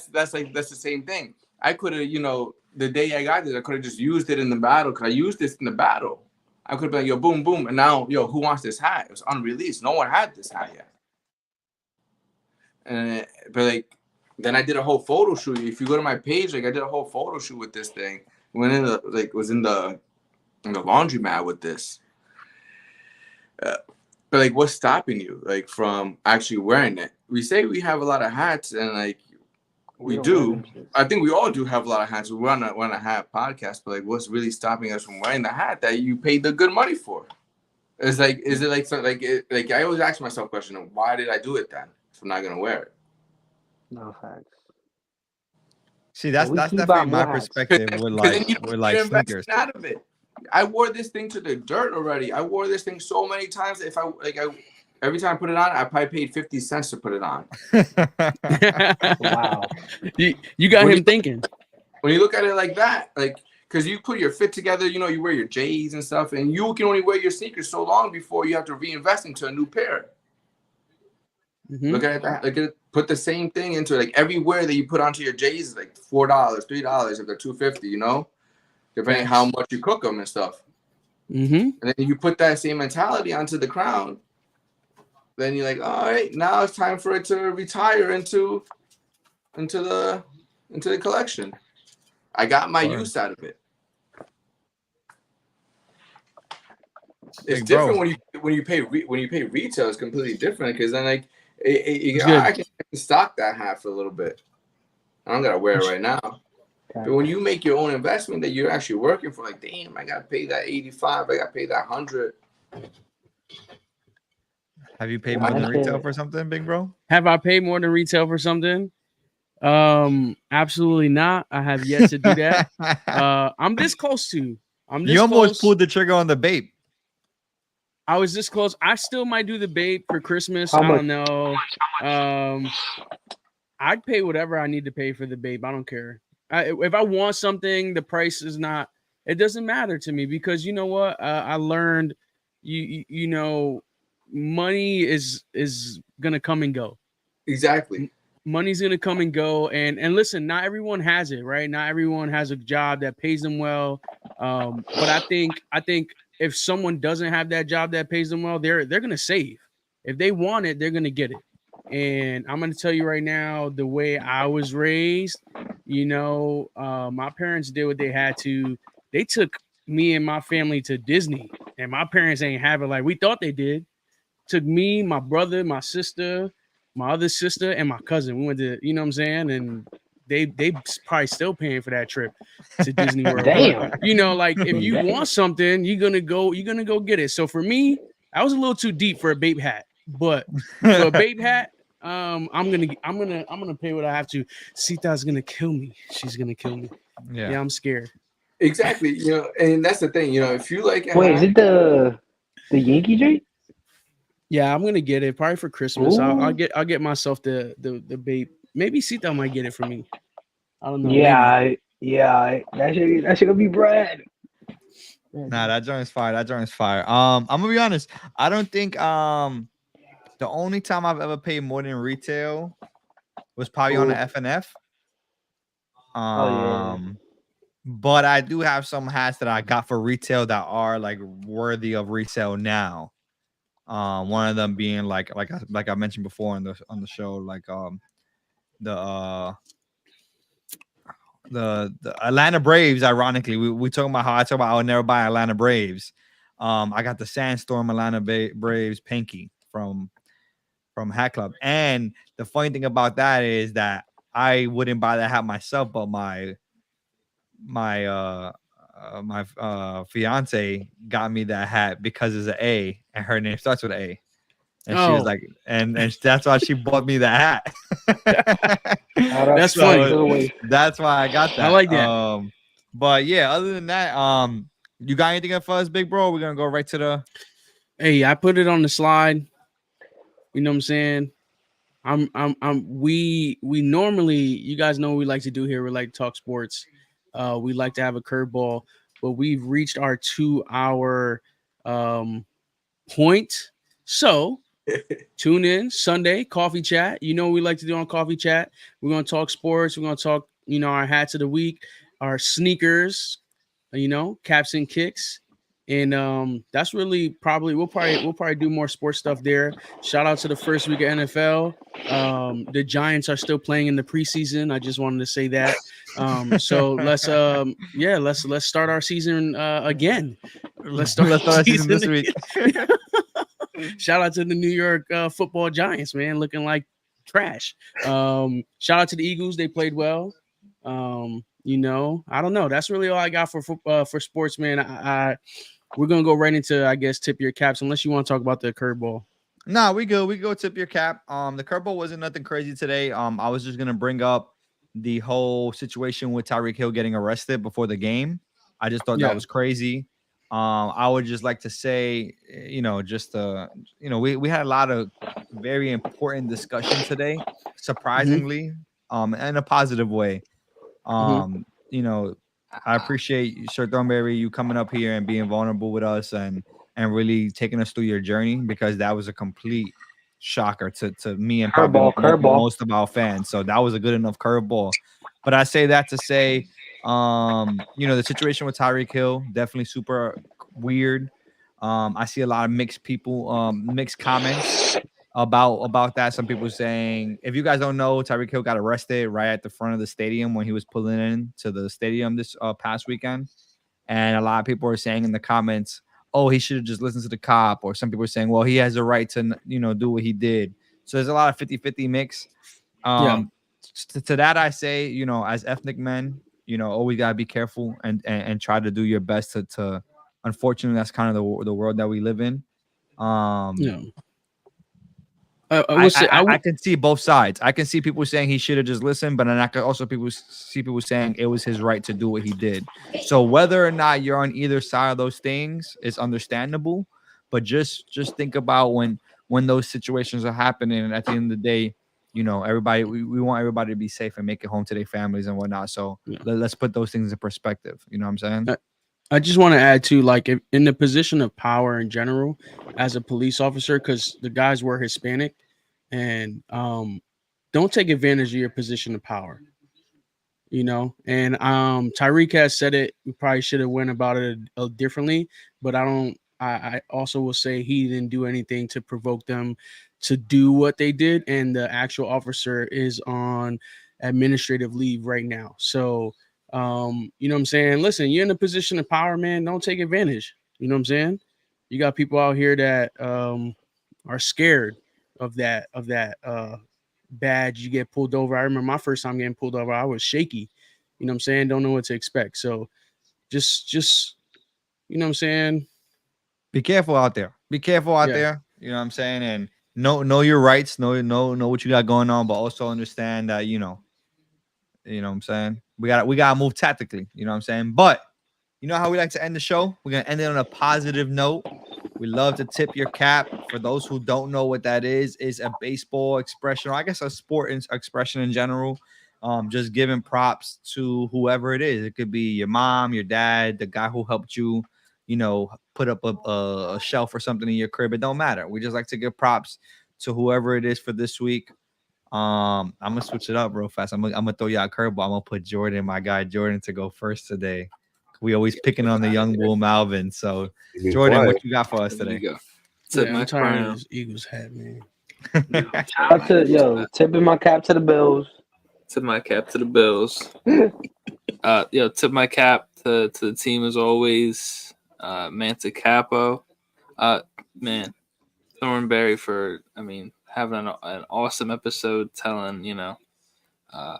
that's the same thing. I could have, you know, the day I got this, I could have just used it in the battle, because I used this in the battle. I could have been like, yo, boom, boom, and now, yo, who wants this hat? It was unreleased. No one had this hat yet. And but like, then I did a whole photo shoot. If you go to my page, like I did a whole photo shoot with this thing. Went in was in the laundromat with this. But like, what's stopping you like from actually wearing it? We say we have a lot of hats, and like we do. I think we all do have a lot of hats. We want to have podcast, but like, what's really stopping us from wearing the hat that you paid the good money for? It's like, is it like something like I always ask myself the question, why did I do it then if I'm not gonna wear it? No facts. See, that's we keep definitely buying my more hats. perspective with Then you sneakers. out of it. I wore this thing to the dirt already. I wore this thing so many times. If I every time I put it on, I probably paid 50 cents to put it on. Wow. You got him thinking. When you look at it like that, like, because you put your fit together, you know, you wear your J's and stuff, and you can only wear your sneakers so long before you have to reinvest into a new pair. Look at that. Look at it. Put the same thing into it. Like every wear that you put onto your J's is like $4, $3 if they're $2.50, you know, depending how much you cook them and stuff. And then you put that same mentality onto the Crown. Then you're like, all right, now it's time for it to retire into the collection. I got my use out of it. It's different when you pay retail. It's completely different because then like I can stock that hat for a little bit. I don't gotta wear it right now. But when you make your own investment that you're actually working for, like, damn, I gotta pay that 85, I gotta pay that 100. Have you paid more than retail for something, big bro? Have I paid more than retail for something? Absolutely not. I have yet to do that. I'm this close to. You almost pulled the trigger on the vape. I was this close. I still might do the vape for Christmas. I don't know. I'd pay whatever I need to pay for the vape. I don't care. If I want something, the price is not. It doesn't matter to me because you know what? I learned. You know, money is gonna come and go. Exactly. Money's gonna come and go, and listen, not everyone has it, right? Not everyone has a job that pays them well. But I think if someone doesn't have that job that pays them well, they're gonna save. If they want it, they're gonna get it. And I'm gonna tell you right now, the way I was raised, you know, my parents did what they had to. They took me and my family to Disney, and my parents ain't have it like we thought they did. Took me, my brother, my sister, my other sister, and my cousin. We went to, you know what I'm saying? And they probably still paying for that trip to Disney World. Damn. But, you know, like if you want something, you're gonna go get it. So for me, I was a little too deep for a babe hat. But for a babe hat, I'm gonna pay what I have to. Sita's gonna kill me. She's gonna kill me. Yeah, I'm scared. Exactly. You know, and that's the thing. You know, if you like, wait, is it the Yankee Drake? Yeah, I'm gonna get it probably for Christmas. I'll get myself the babe. Maybe Sita might get it for me. I don't know. Yeah, that should gonna be bread. Nah, that joint's fire. That joint's fire. I'm gonna be honest. I don't think the only time I've ever paid more than retail was probably on the FNF. But I do have some hats that I got for retail that are like worthy of resale now. One of them being like I mentioned before on the show, like the Atlanta Braves. Ironically, we talking about how I talk about I would never buy Atlanta Braves. I got the Sandstorm Atlanta Braves pinky from Hat Club, and the funny thing about that is that I wouldn't buy that hat myself, but my fiance got me that hat because it's an A and her name starts with A, and she was like, and that's why she bought me that hat. That's funny. That's why I got that. I like that. But yeah, other than that, you got anything for us, big bro? We're gonna go right to the. Hey, I put it on the slide. You know what I'm saying? We normally, you guys know what we like to do here. We like to talk sports. We like to have a curveball, but we've reached our 2-hour point. So tune in Sunday, coffee chat. You know what we like to do on coffee chat. We're going to talk sports. We're going to talk, you know, our hats of the week, our sneakers, you know, caps and kicks. And that's really probably we'll probably do more sports stuff there. Shout out to the first week of NFL. The Giants are still playing in the preseason. I just wanted to say that. So let's start our season again. Let's start our season this week. Shout out to the New York football Giants, man, looking like trash. Shout out to the Eagles. They played well. You know, I don't know. That's really all I got for sports, man. We're gonna go right into, I guess, tip your caps, unless you want to talk about the curveball. No, we go tip your cap. The curveball wasn't nothing crazy today. I was just gonna bring up the whole situation with Tyreek Hill getting arrested before the game. I just thought that was crazy. I would just like to say, you know, we had a lot of very important discussion today, surprisingly, in a positive way. You know, I appreciate you, SirThornberry, you coming up here and being vulnerable with us and really taking us through your journey, because that was a complete shocker to me and probably most of our fans. So that was a good enough curveball. But I say that to say, you know, the situation with Tyreek Hill, definitely super weird. I see a lot of mixed comments about that. Some people saying, if you guys don't know, Tyreek Hill got arrested right at the front of the stadium when he was pulling in to the stadium this past weekend. And a lot of people are saying in the comments, oh, he should have just listened to the cop. Or some people are saying, well, he has a right to, you know, do what he did. So there's a lot of 50-50 mix. To that, I say, you know, as ethnic men, you know, always gotta be careful and try to do your best to unfortunately, that's kind of the world that we live in. I can see both sides. I can see people saying he should have just listened, but then I can also see people saying it was his right to do what he did. So whether or not you're on either side of those things is understandable, but just think about when those situations are happening, and at the end of the day, you know, everybody, we want everybody to be safe and make it home to their families and whatnot. So let's put those things in perspective. You know what I'm saying? I just want to add to, like, if, in the position of power in general, as a police officer, because the guys were Hispanic, and don't take advantage of your position of power. You know, and Tyreek has said it. We probably should have went about it differently, but I also will say he didn't do anything to provoke them to do what they did, and the actual officer is on administrative leave right now. So, you know what I'm saying? Listen, you're in a position of power, man. Don't take advantage. You know what I'm saying? You got people out here that are scared of that badge. You get pulled over. I remember my first time getting pulled over. I was shaky. You know what I'm saying? Don't know what to expect. So just you know what I'm saying? Be careful out there. Be careful out there. You know what I'm saying? And know your rights. Know what you got going on, but also understand that, you know what I'm saying? We gotta move tactically. You know what I'm saying? But you know how we like to end the show? We're gonna end it on a positive note. We love to tip your cap. For those who don't know what that is a baseball expression, or I guess a sport expression in general. Just giving props to whoever it is. It could be your mom, your dad, the guy who helped you, you know, put up a shelf or something in your crib. It don't matter. We just like to give props to whoever it is for this week. I'm gonna switch it up real fast. I'm gonna throw you a curveball. I'm gonna put Jordan, my guy Jordan, to go first today. We always picking on the young bull Malvin. So Jordan, what you got for us today? I'm tired of this Eagles hat, man. Tipping my cap to the Bills. Tip my cap to the Bills. Tip my cap to the team as always. Manta Capo. Man, Thornberry for, having an awesome episode, telling, a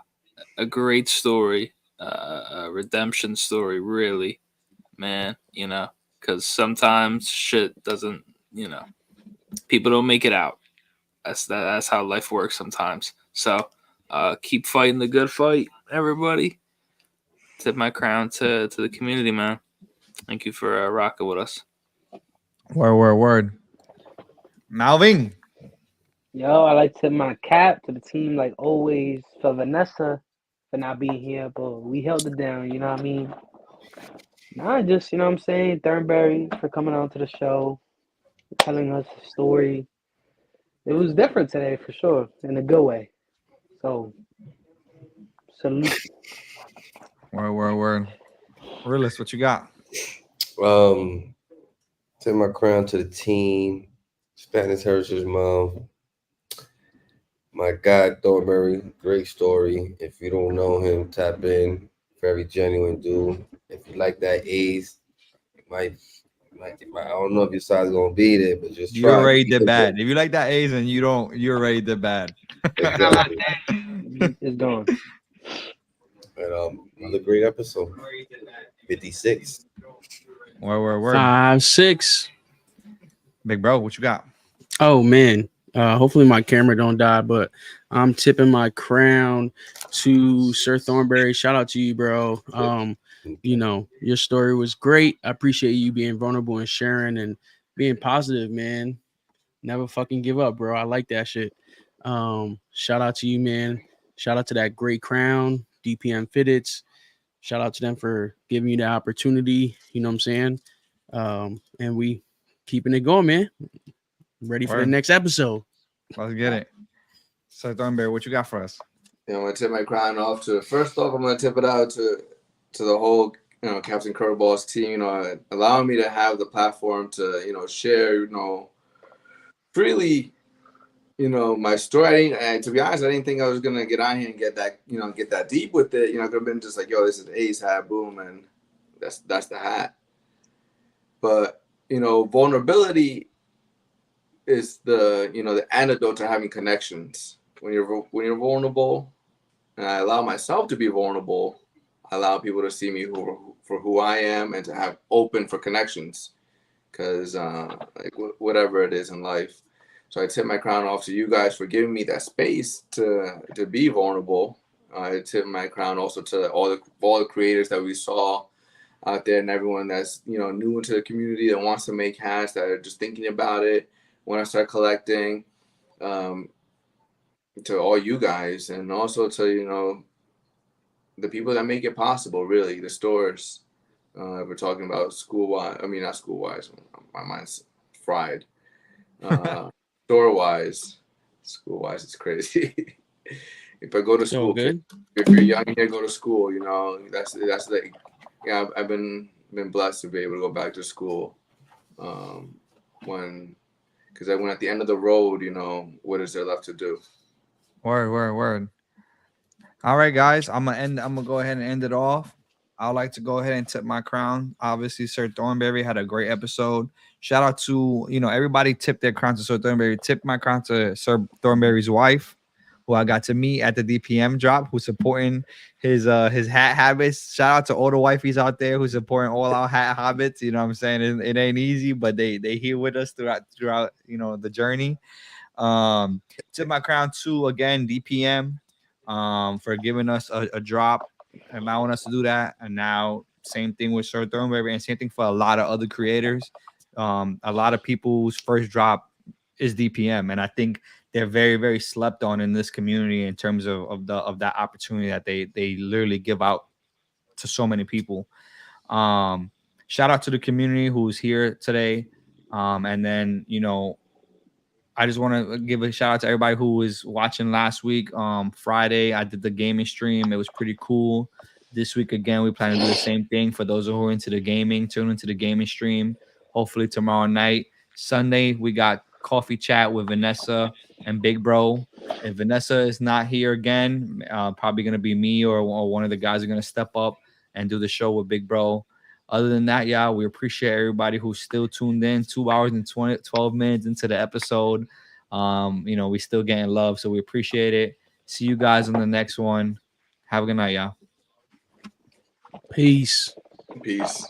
great story, a redemption story, really, man, because sometimes shit doesn't, people don't make it out. That's how life works sometimes. So keep fighting the good fight, everybody. Tip my crown to the community, man. Thank you for rocking with us. Word. Malvin. Yo, I like to tip my cap to the team, like always, for Vanessa for not being here, but we held it down, you know what I mean? Just, you know what I'm saying, Thornberry for coming on to the show, telling us a story. It was different today, for sure, in a good way. So, salute. Word. Realist, what you got? Tip my crown to the team, Spanish Heritage Month. My guy, Thornberry, great story. If you don't know him, tap in. Very genuine dude. If you like that A's, I don't know if your side's gonna be there, but just try. You already did bad. If you like that A's and you already did bad. Exactly. It's gone. And another great episode. 56. Word. 5-6. Big bro, what you got? Oh man, Hopefully my camera don't die, but I'm tipping my crown to Sir Thornberry. Shout out to you, bro. You know, your story was great. I appreciate you being vulnerable and sharing and being positive, man. Never fucking give up, bro. I like that shit. Shout out to you, man. Shout out to that great crown, DPM Fitteds. Shout out to them for giving you the opportunity. You know what I'm saying? And we keeping it going, man. Ready for the Word. next episode. Let's get it. So Thornberry, what you got for us? I'm gonna tip my crown off to first off. I'm gonna tip it out to the whole Captain Curveballs team. Allowing me to have the platform to share freely my story. To be honest, I didn't think I was gonna get on here and get that deep with it. I could have been just like, yo, this is Ace hat, boom, and that's the hat. But vulnerability is the antidote to having connections. When you're vulnerable, and I allow myself to be vulnerable, I allow people to see me for who I am and to have open for connections, because whatever it is in life. So I tip my crown off to you guys for giving me that space to be vulnerable. I tip my crown also to all the creators that we saw out there and everyone that's new into the community that wants to make hats, that are just thinking about it, want to start collecting. To all you guys, and also to the people that make it possible, really, the stores. We're talking about school-wise. I mean, not school-wise. My mind's fried. Store-wise, school-wise, it's crazy. If I go to school, if you're young here, go to school. That's like, I've been blessed to be able to go back to school. Because when at the end of the road, what is there left to do? Word. All right, guys. I'm gonna go ahead and end it off. I'd like to go ahead and tip my crown. Obviously, Sir Thornberry had a great episode. Shout out to everybody tipped their crown to Sir Thornberry. Tip my crown to Sir Thornberry's wife, who I got to meet at the DPM drop, who's supporting his hat habits. Shout out to all the wifeys out there who's supporting all our hat habits. You know what I'm saying? It ain't easy, but they here with us throughout the journey. Tip my crown to again DPM for giving us a drop, allowing us to do that. And now same thing with Sir Thornberry, and same thing for a lot of other creators. A lot of people's first drop is DPM, and I think they're very, very slept on in this community in terms of that opportunity that they literally give out to so many people. Shout out to the community who's here today. And then I just want to give a shout out to everybody who was watching last week. Friday, I did the gaming stream. It was pretty cool. This week, again, we plan to do the same thing. For those who are into the gaming, tune into the gaming stream. Hopefully tomorrow night. Sunday, we got coffee chat with Vanessa and Big Bro. If Vanessa is not here again, probably going to be me or one of the guys are going to step up and do the show with Big Bro. Other than that, we appreciate everybody who's still tuned in. 2 hours and 12 minutes into the episode. We still getting love, so we appreciate it. See you guys on the next one. Have a good night, y'all. Peace. Peace.